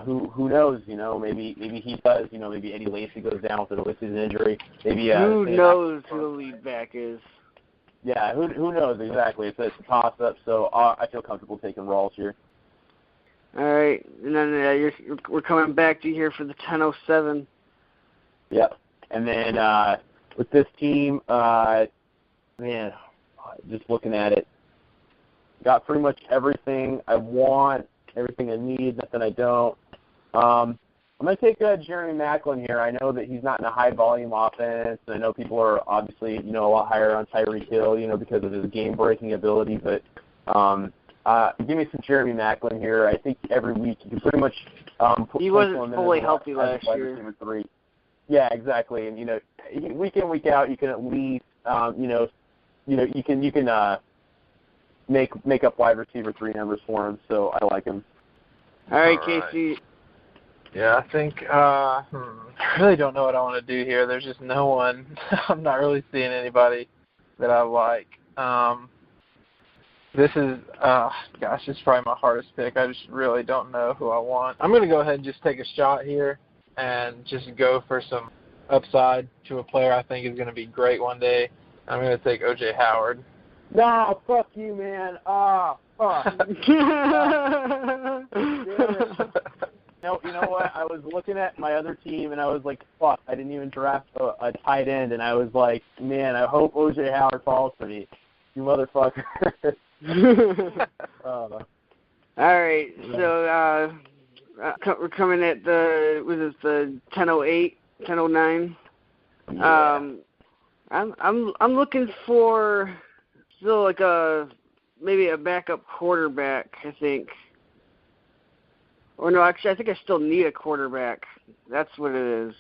who knows? Maybe he does. Maybe Eddie Lacy goes down with an Achilles injury. Maybe who knows who the lead back is? Yeah, who knows exactly? It's a toss up. So I feel comfortable taking Rawls here. All right, and then we're coming back to you here for the 10:07. Yep, and then with this team, man. Just looking at it, got pretty much everything I want, everything I need, nothing I don't. I'm going to take Jeremy Maclin here. I know that he's not in a high-volume offense, and I know people are obviously, a lot higher on Tyreek Hill, because of his game-breaking ability. But give me some Jeremy Maclin here. I think every week you can pretty much he wasn't fully healthy last year. 3. Yeah, exactly. And, week in, week out, you can at least, you can make up wide receiver 3 numbers for him, so I like him. All right, Casey. Yeah, I think I really don't know what I want to do here. There's just no one. I'm not really seeing anybody that I like. This is, this is probably my hardest pick. I just really don't know who I want. I'm going to go ahead and just take a shot here and just go for some upside to a player I think is going to be great one day. I'm going to take O.J. Howard. Nah, fuck you, man. Fuck. You know what? I was looking at my other team, and I was like, fuck, I didn't even draft a tight end, and I was like, man, I hope O.J. Howard falls for me. You motherfucker. All right, so we're coming at the 10:08, 10:09. Yeah. I'm looking for still like maybe a backup quarterback, I think. Or no, actually I think I still need a quarterback. That's what it is.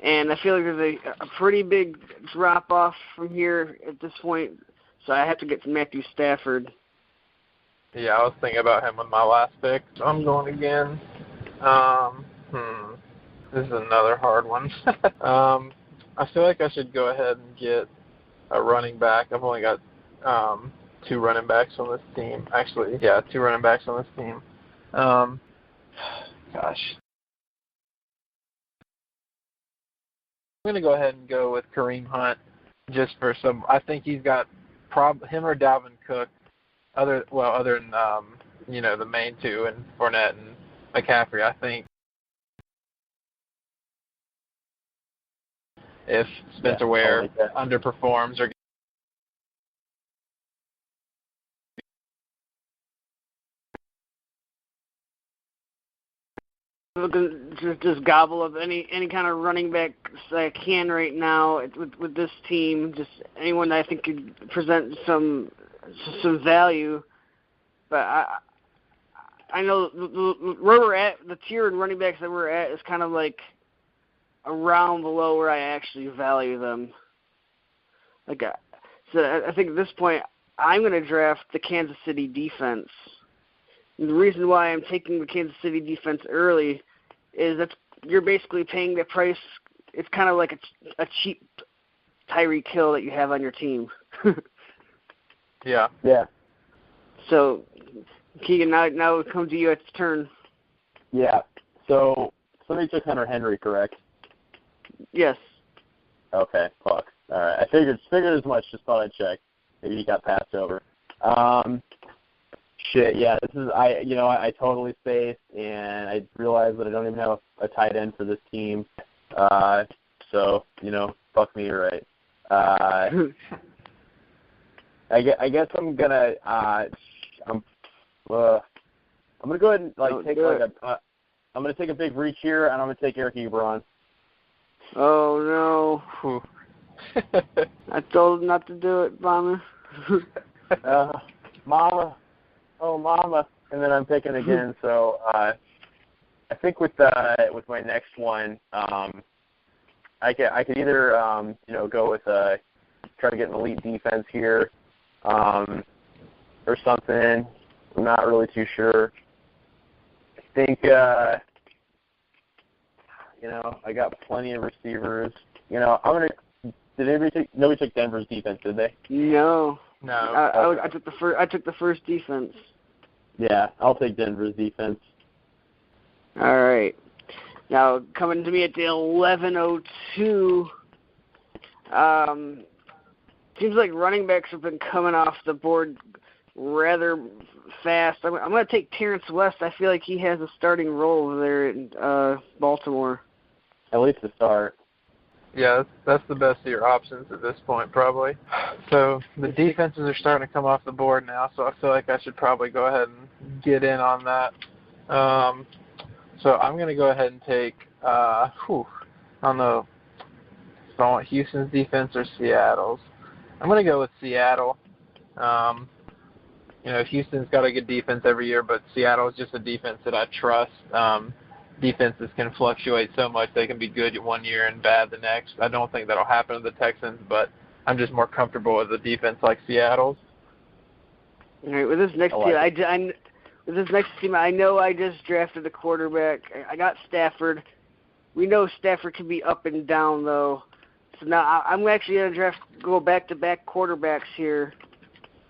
And I feel like there's a pretty big drop off from here at this point, so I have to get to Matthew Stafford. Yeah, I was thinking about him with my last pick. So I'm going again. This is another hard one. I feel like I should go ahead and get a running back. I've only got 2 running backs on this team. Actually, yeah, 2 running backs on this team. Gosh. I'm going to go ahead and go with Kareem Hunt just for some. I think he's got him or Dalvin Cook, other than, the main 2, and Fournette and McCaffrey, I think. If Spencer Ware underperforms or looking to just gobble up any kind of running back I can right now with this team. Just anyone that I think could present some value. But I know where we're at, the tier in running backs that we're at is kind of like around below where I actually value them. So I think at this point I'm going to draft the Kansas City defense. And the reason why I'm taking the Kansas City defense early is that you're basically paying the price. It's kind of like a cheap Tyreek Hill that you have on your team. Yeah. Yeah. So, Keegan, now it comes to you. It's turn. Yeah. So somebody took Hunter Henry, correct? Yes. Okay. Fuck. All right. I figured as much. Just thought I'd check. Maybe he got passed over. Shit. Yeah. I totally spaced, and I realized that I don't even have a tight end for this team. So fuck me, you're right. I guess I'm gonna I'm gonna go ahead and I'm gonna take a big reach here, and I'm gonna take Eric Ebron. Oh no! I told him not to do it, Bomber. Mama, oh mama, and then I'm picking again. So I think with my next one, I could either go with try to get an elite defense here. Or something. I'm not really too sure. I think, I got plenty of receivers. Nobody took Denver's defense, did they? No. No. I took the first defense. Yeah, I'll take Denver's defense. All right. Now coming to me at the 11:02. Seems like running backs have been coming off the board rather fast. I'm going to take Terrence West. I feel like he has a starting role over there in Baltimore. At least to start. Yeah, that's the best of your options at this point, probably. So the defenses are starting to come off the board now, so I feel like I should probably go ahead and get in on that. So I'm going to go ahead and take, I don't know if I want Houston's defense or Seattle's. I'm going to go with Seattle. Houston's got a good defense every year, but Seattle is just a defense that I trust. Defenses can fluctuate so much. They can be good one year and bad the next. I don't think that'll happen to the Texans, but I'm just more comfortable with a defense like Seattle's. All right, with this next team, I know I just drafted a quarterback. I got Stafford. We know Stafford can be up and down, though. So now I'm actually going to go back-to-back quarterbacks here.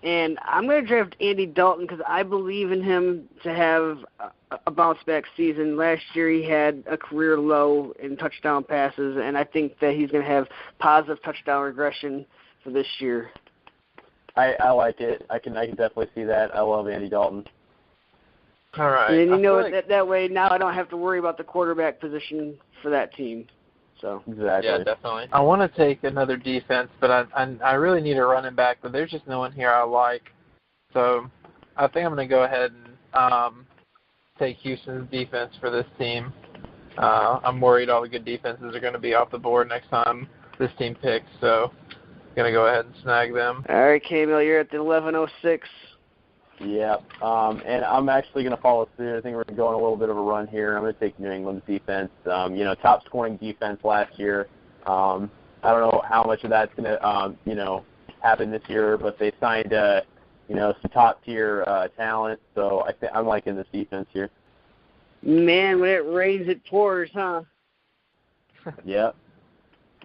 And I'm going to draft Andy Dalton because I believe in him to have a bounce-back season. Last year he had a career low in touchdown passes, and I think that he's going to have positive touchdown regression for this year. I like it. I can definitely see that. I love Andy Dalton. All right. And that way now I don't have to worry about the quarterback position for that team. So exactly. Yeah, definitely. I want to take another defense, but I really need a running back, but there's just no one here I like. So I think I'm going to go ahead and take Houston's defense for this team. I'm worried all the good defenses are going to be off the board next time this team picks, so I'm going to go ahead and snag them. All right, K-Mill, you're at the 11:06. Yeah, and I'm actually going to follow suit. I think we're going a little bit of a run here. I'm going to take New England's defense. Top scoring defense last year. I don't know how much of that's going to, happen this year, but they signed, some top tier talent. So I'm liking this defense here. Man, when it rains, it pours, huh? Yep.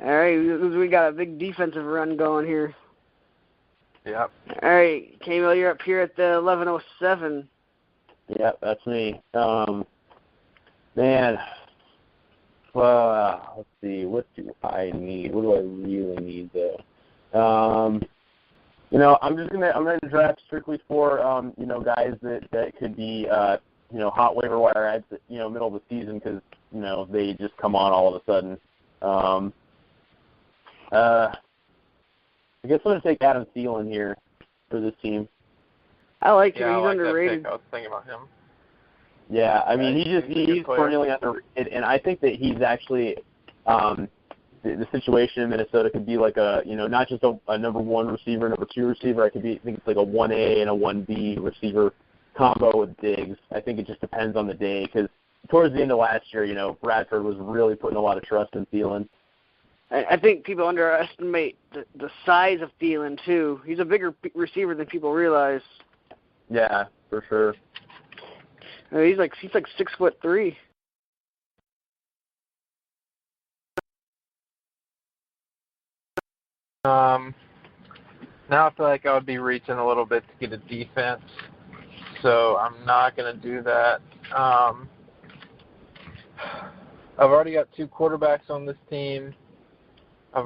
All right, we got a big defensive run going here. Yep. All right, K-Mill, you're up here at the 11:07. Yep, that's me. Man, let's see. What do I need? What do I really need though? I'm gonna draft strictly for guys that could be hot waiver wire ads middle of the season because they just come on all of a sudden. I guess I'm going to take Adam Thielen here for this team. I like him. Yeah, He's underrated. I was thinking about him. Yeah, I mean, he's perennially underrated, and I think that he's actually the situation in Minnesota could be like a, not just a number one receiver, number two receiver. I think it's like a 1A and a 1B receiver combo with Diggs. I think it just depends on the day because, towards the end of last year, Bradford was really putting a lot of trust in Thielen. I think people underestimate the size of Thielen, too. He's a bigger receiver than people realize. Yeah, for sure. He's like 6'3". Now I feel like I would be reaching a little bit to get a defense, so I'm not going to do that. I've already got 2 quarterbacks on this team. I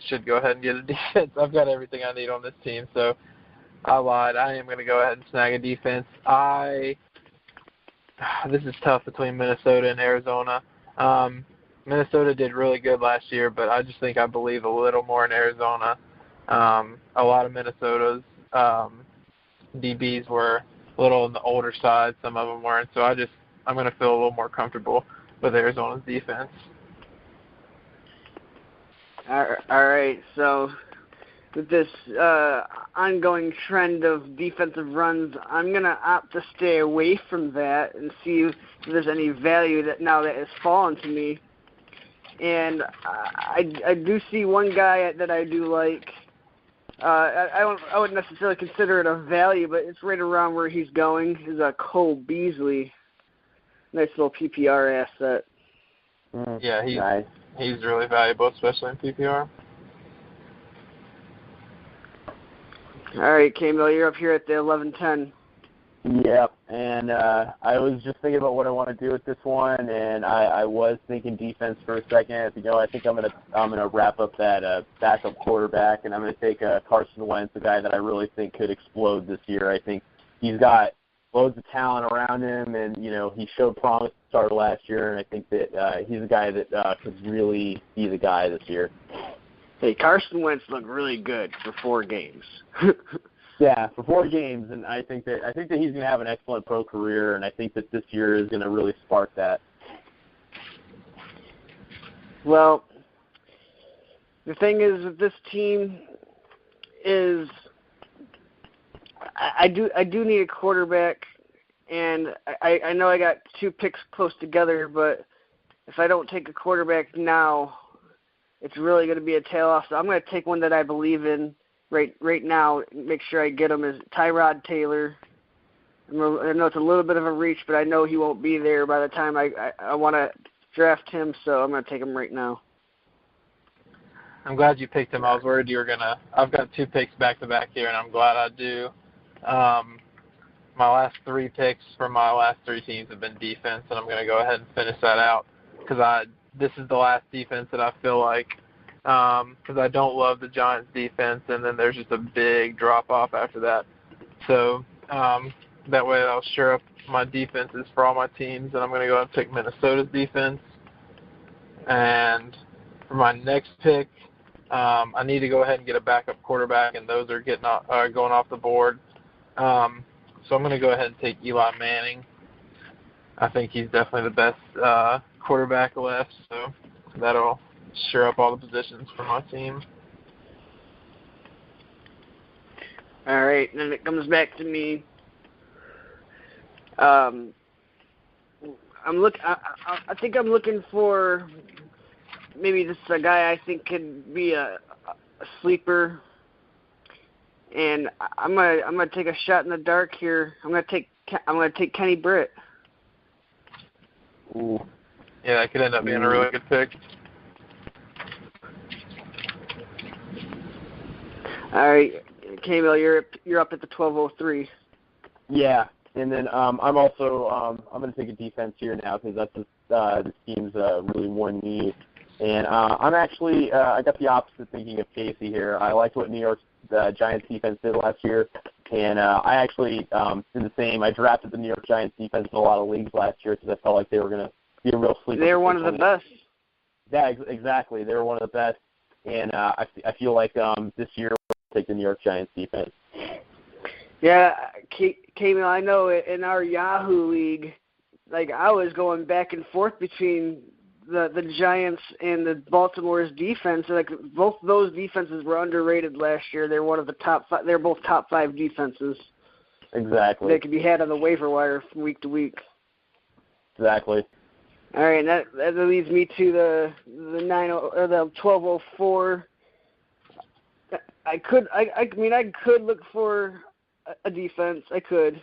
should go ahead and get a defense. I've got everything I need on this team, so I lied. I am going to go ahead and snag a defense. This is tough between Minnesota and Arizona. Minnesota did really good last year, but I believe a little more in Arizona. A lot of Minnesota's DBs were a little on the older side. Some of them weren't. So I'm going to feel a little more comfortable with Arizona's defense. All right. So with this ongoing trend of defensive runs, I'm going to opt to stay away from that and see if there's any value that has fallen to me. And I do see one guy that I do like. I wouldn't necessarily consider it a value, but it's right around where he's going. Is Cole Beasley. Nice little PPR asset. Yeah, nice. He's really valuable, especially in PPR. All right, Camille, you're up here at the 11-10. Yep, and I was just thinking about what I want to do with this one, and I was thinking defense for a second. I think I'm gonna wrap up that backup quarterback, and I'm gonna take Carson Wentz, a guy that I really think could explode this year. I think he's got loads of talent around him, and he showed promise to start last year, and I think that he's a guy that could really be the guy this year. Hey, Carson Wentz looked really good for 4 games. Yeah, for 4 games, and I think that he's going to have an excellent pro career, and I think that this year is going to really spark that. Well, the thing is that this team is I do need a quarterback, and I know I got 2 picks close together, but if I don't take a quarterback now, it's really going to be a tail off. So I'm going to take one that I believe in right now, make sure I get him, is Tyrod Taylor. I know it's a little bit of a reach, but I know he won't be there by the time I want to draft him, so I'm going to take him right now. I'm glad you picked him. I was worried you were going to – I've got 2 picks back-to-back here, and I'm glad I do. My last 3 picks from my last 3 teams have been defense, and I'm going to go ahead and finish that out because this is the last defense that I feel like because I don't love the Giants' defense, and then there's just a big drop-off after that. So that way I'll shore up my defenses for all my teams, and I'm going to go ahead and pick Minnesota's defense. And for my next pick, I need to go ahead and get a backup quarterback, and those are going off the board. So I'm going to go ahead and take Eli Manning. I think he's definitely the best quarterback left, so that'll shore up all the positions for my team. All right, and then it comes back to me. I think I'm looking for maybe this is a guy I think could be a sleeper, and I'm gonna take a shot in the dark here. I'm gonna take Kenny Britt. Ooh. Yeah, that could end up being a really good pick. All right, Camille, you're up at the 12:03. Yeah, and then I'm also I'm going to take a defense here now because that's this team's really one need. And I'm actually I got the opposite thinking of Casey here. I liked what New York's Giants defense did last year, and I actually did the same. I drafted the New York Giants defense in a lot of leagues last year because I felt like they were going to be a real sleeper. They're one of the best. Yeah, exactly. They were one of the best, and I feel like this year we'll take the New York Giants defense. Yeah, Camille, I know in our Yahoo league, like I was going back and forth between the Giants and the Baltimore's defense. Like both those defenses were underrated last year. They're one of the top 5. They're both top 5 defenses. Exactly. They could be had on the waiver wire from week to week. exactly. All right, and that leads me to the 1204. I mean I could look for a defense. I could,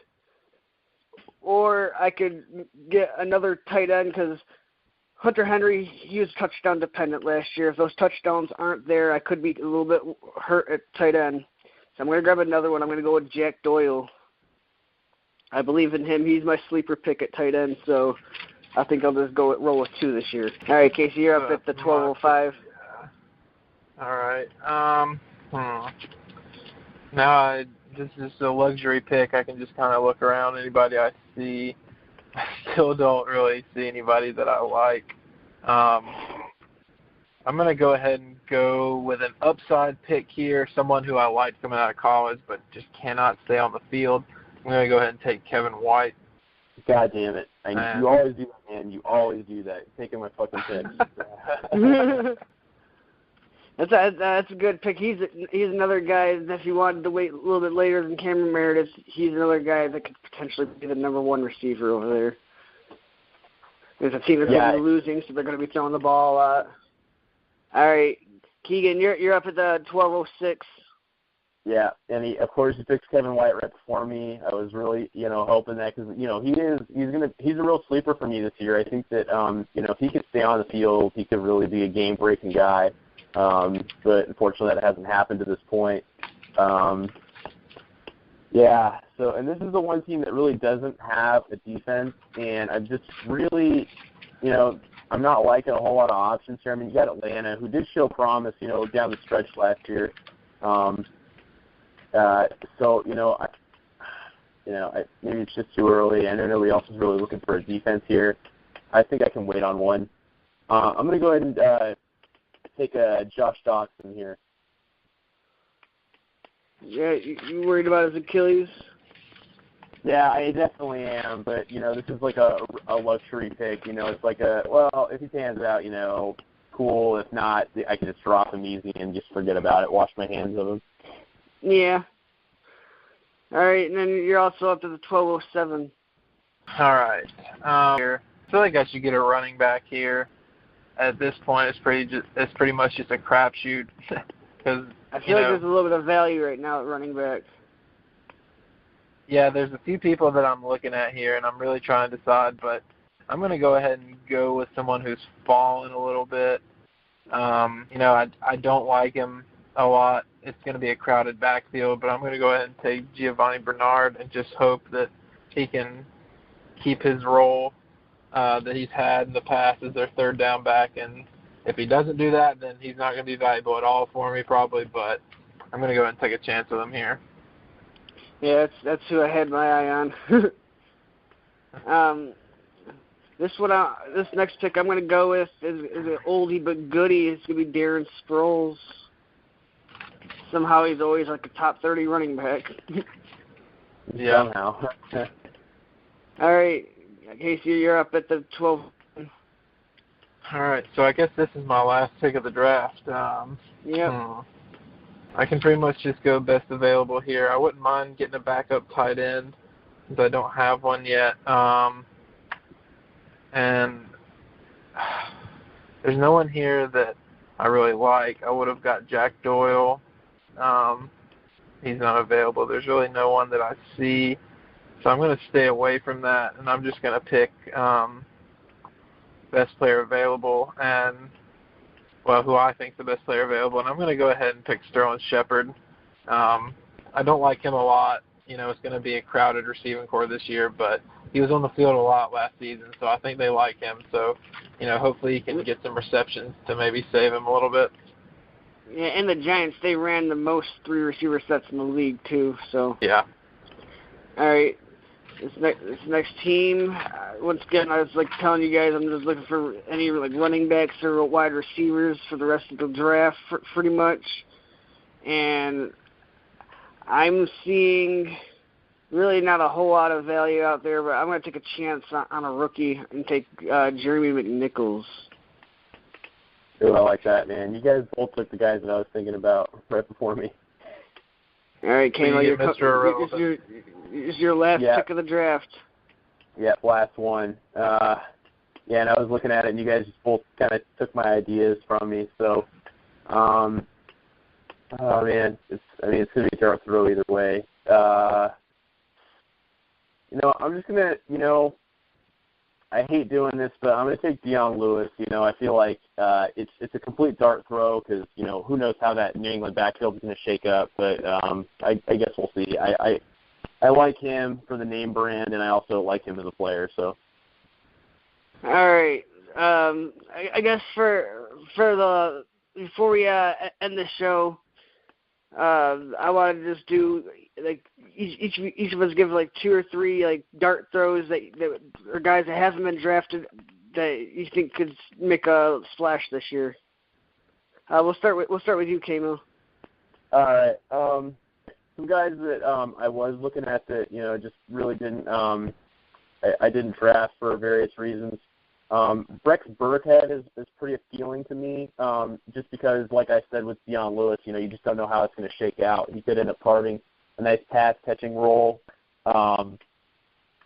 or I could get another tight end because Hunter Henry, he was touchdown dependent last year. If those touchdowns aren't there, I could be a little bit hurt at tight end. So I'm going to grab another one. I'm going to go with Jack Doyle. I believe in him. He's my sleeper pick at tight end, so I think I'll just roll with 2 this year. All right, Casey, you're up at the 1205. All right. Now this is a luxury pick. I can just kind of look around. Anybody I see, I still don't really see anybody that I like. I'm going to go ahead and go with an upside pick here, someone who I liked coming out of college but just cannot stay on the field. I'm going to go ahead and take Kevin White. God damn it. You always do that, man. You always do that. You're taking my fucking picks. That's a good pick. He's another guy that if you wanted to wait a little bit later than Cameron Meredith, he's another guy that could potentially be the number 1 receiver over there. There's a team that's going to be losing, so they're going to be throwing the ball a lot. All right, Keegan, you're up at the 1206. Yeah, and of course he picks Kevin White right before me. I was really, hoping that because he's a real sleeper for me this year. I think that if he could stay on the field, he could really be a game-breaking guy. But unfortunately, that hasn't happened to this point. Yeah. So, and this is the one team that really doesn't have a defense, and I'm just really, I'm not liking a whole lot of options here. I mean, you got Atlanta, who did show promise, down the stretch last year. So, maybe it's just too early. I know nobody else is really looking for a defense here. I think I can wait on one. I'm going to go ahead and take Josh Doctson here. Yeah, you worried about his Achilles? Yeah, I definitely am. But, this is like a luxury pick. It's like if he pans out, cool. If not, I can just drop him easy and just forget about it, wash my hands of him. Yeah. All right, and then you're also up to the 1207. All right. I feel like I should get a running back here. At this point, it's pretty much just a crapshoot. Because I feel like there's a little bit of value right now at running back. Yeah, there's a few people that I'm looking at here, and I'm really trying to decide. But I'm going to go ahead and go with someone who's fallen a little bit. I don't like him a lot. It's going to be a crowded backfield, but I'm going to go ahead and take Giovanni Bernard and just hope that he can keep his role that he's had in the past as their third down back. And if he doesn't do that, then he's not going to be valuable at all for me probably, but I'm going to go ahead and take a chance with him here. Yeah, that's who I had my eye on. This next pick I'm going to go with is an oldie but goodie. It's going to be Darren Sproles. Somehow he's always like a top 30 running back. Yeah. Somehow. All right, Casey, you're up at the 12. All right, so I guess this is my last pick of the draft. Yep. I can pretty much just go best available here. I wouldn't mind getting a backup tight end since I don't have one yet. And there's no one here that I really like. I would have got Jack Doyle. He's not available. There's really no one that I see. So I'm going to stay away from that, and I'm just going to pick best player available and, who I think is the best player available. And I'm going to go ahead and pick Sterling Shepard. I don't like him a lot. It's going to be a crowded receiving core this year, but he was on the field a lot last season, so I think they like him. So, hopefully he can get some receptions to maybe save him a little bit. Yeah, and the Giants, they ran the most 3 receiver sets in the league, too. So yeah. All right. This next team, once again, I was telling you guys, I'm just looking for any running backs or wide receivers for the rest of the draft, pretty much. And I'm seeing really not a whole lot of value out there, but I'm going to take a chance on a rookie and take Jeremy McNichols. Ooh, I like that, man. You guys both took the guys that I was thinking about right before me. All right, Kamo, Mr. it's your last pick of the draft. Yep, last one. Yeah, and I was looking at it, and you guys just both kind of took my ideas from me. So, oh man, it's going to be a dart throw either way. I'm just going to, I hate doing this, but I'm going to take Dion Lewis. I feel like it's a complete dart throw because, who knows how that New England backfield is going to shake up. But I guess we'll see. I like him for the name brand, and I also like him as a player. So. All right. I guess before we end the show, I want to just do like each of us give like 2 or 3 like dart throws that or guys that haven't been drafted that you think could make a splash this year. We'll start with you, Kamo. All right. Some guys that I was looking at that just really didn't I didn't draft for various reasons. Brex Burkhead is pretty appealing to me, just because, like I said with Dion Lewis, you just don't know how it's going to shake out. He could end up carving a nice pass-catching role. And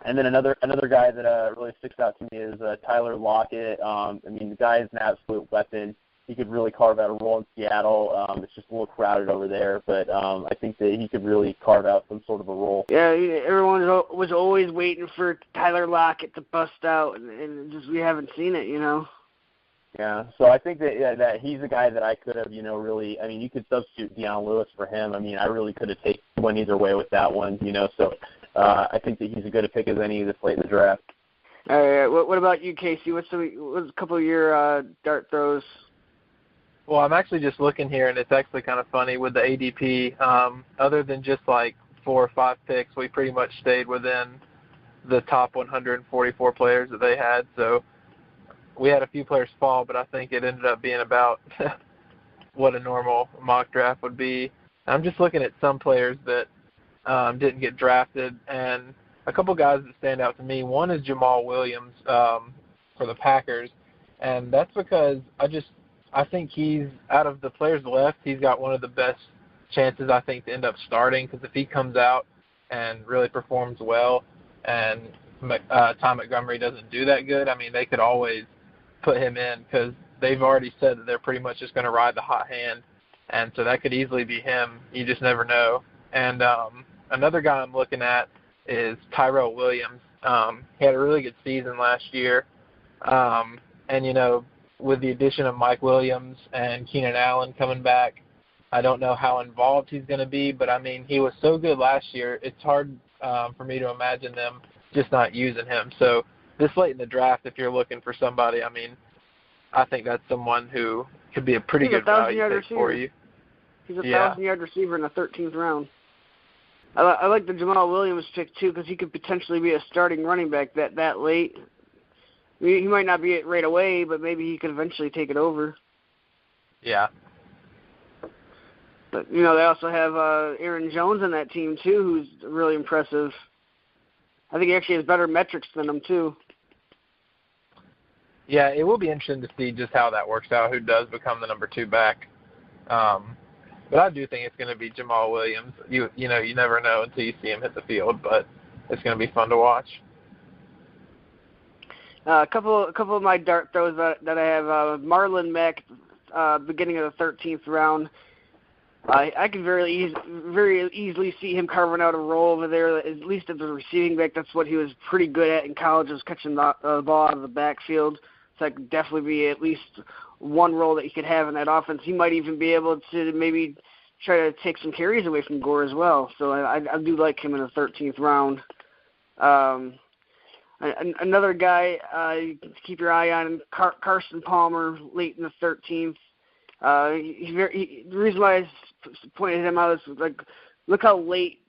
then another guy that really sticks out to me is Tyler Lockett. The guy is an absolute weapon. He could really carve out a role in Seattle. It's just a little crowded over there, but I think that he could really carve out some sort of a role. Yeah, everyone was always waiting for Tyler Lockett to bust out, and just we haven't seen it, Yeah, so I think that he's a guy that I could have, really. You could substitute Dion Lewis for him. I really could have taken either way with that one, So I think that he's as good a pick as any this late in the draft. All right, what about you, Casey? What's a couple of your dart throws? Well, I'm actually just looking here, and it's actually kind of funny with the ADP. Other than just like 4 or 5 picks, we pretty much stayed within the top 144 players that they had. So we had a few players fall, but I think it ended up being about what a normal mock draft would be. I'm just looking at some players that didn't get drafted, and a couple guys that stand out to me. One is Jamal Williams for the Packers, and that's because I think he's, out of the players left, he's got one of the best chances, I think, to end up starting, because if he comes out and really performs well and Ty Montgomery doesn't do that good, they could always put him in because they've already said that they're pretty much just going to ride the hot hand, and so that could easily be him. You just never know. And another guy I'm looking at is Tyrell Williams. He had a really good season last year, and, with the addition of Mike Williams and Keenan Allen coming back, I don't know how involved he's going to be, but, he was so good last year, it's hard for me to imagine them just not using him. So this late in the draft, if you're looking for somebody, I think that's someone who could be a pretty good value pick for you. He's a 1,000-yard receiver in the 13th round. I like the Jamal Williams pick, too, because he could potentially be a starting running back that late. He might not be it right away, but maybe he could eventually take it over. Yeah. But, they also have Aaron Jones on that team, too, who's really impressive. I think he actually has better metrics than him, too. Yeah, it will be interesting to see just how that works out, who does become the number 2 back. But I do think it's going to be Jamal Williams. You never know until you see him hit the field, but it's going to be fun to watch. A couple of my dart throws that I have. Marlon Mack, beginning of the 13th round. I could very easily see him carving out a role over there, at least at the receiving back. That's what he was pretty good at in college, was catching the ball out of the backfield. So that could definitely be at least one role that he could have in that offense. He might even be able to maybe try to take some carries away from Gore as well. So I do like him in the 13th round. Another guy you can keep your eye on, Carson Palmer, late in the 13th. The reason why I pointed him out is look how late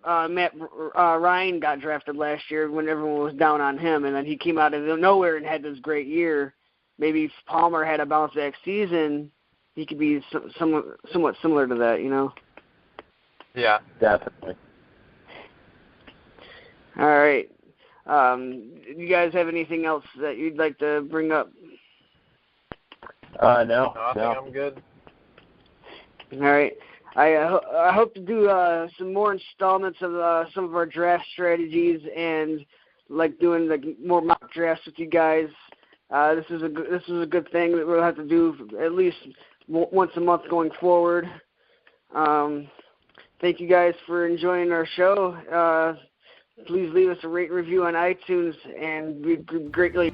Matt Ryan got drafted last year when everyone was down on him, and then he came out of nowhere and had this great year. Maybe if Palmer had a bounce back season, he could be somewhat similar to that, Yeah, definitely. All right. You guys have anything else that you'd like to bring up? No. I think I'm good. All right. I hope to do some more installments of some of our draft strategies and like doing like more mock drafts with you guys. This is a good thing that we'll have to do at least once a month going forward. Thank you guys for enjoying our show. Please leave us a rate and review on iTunes, and we greatly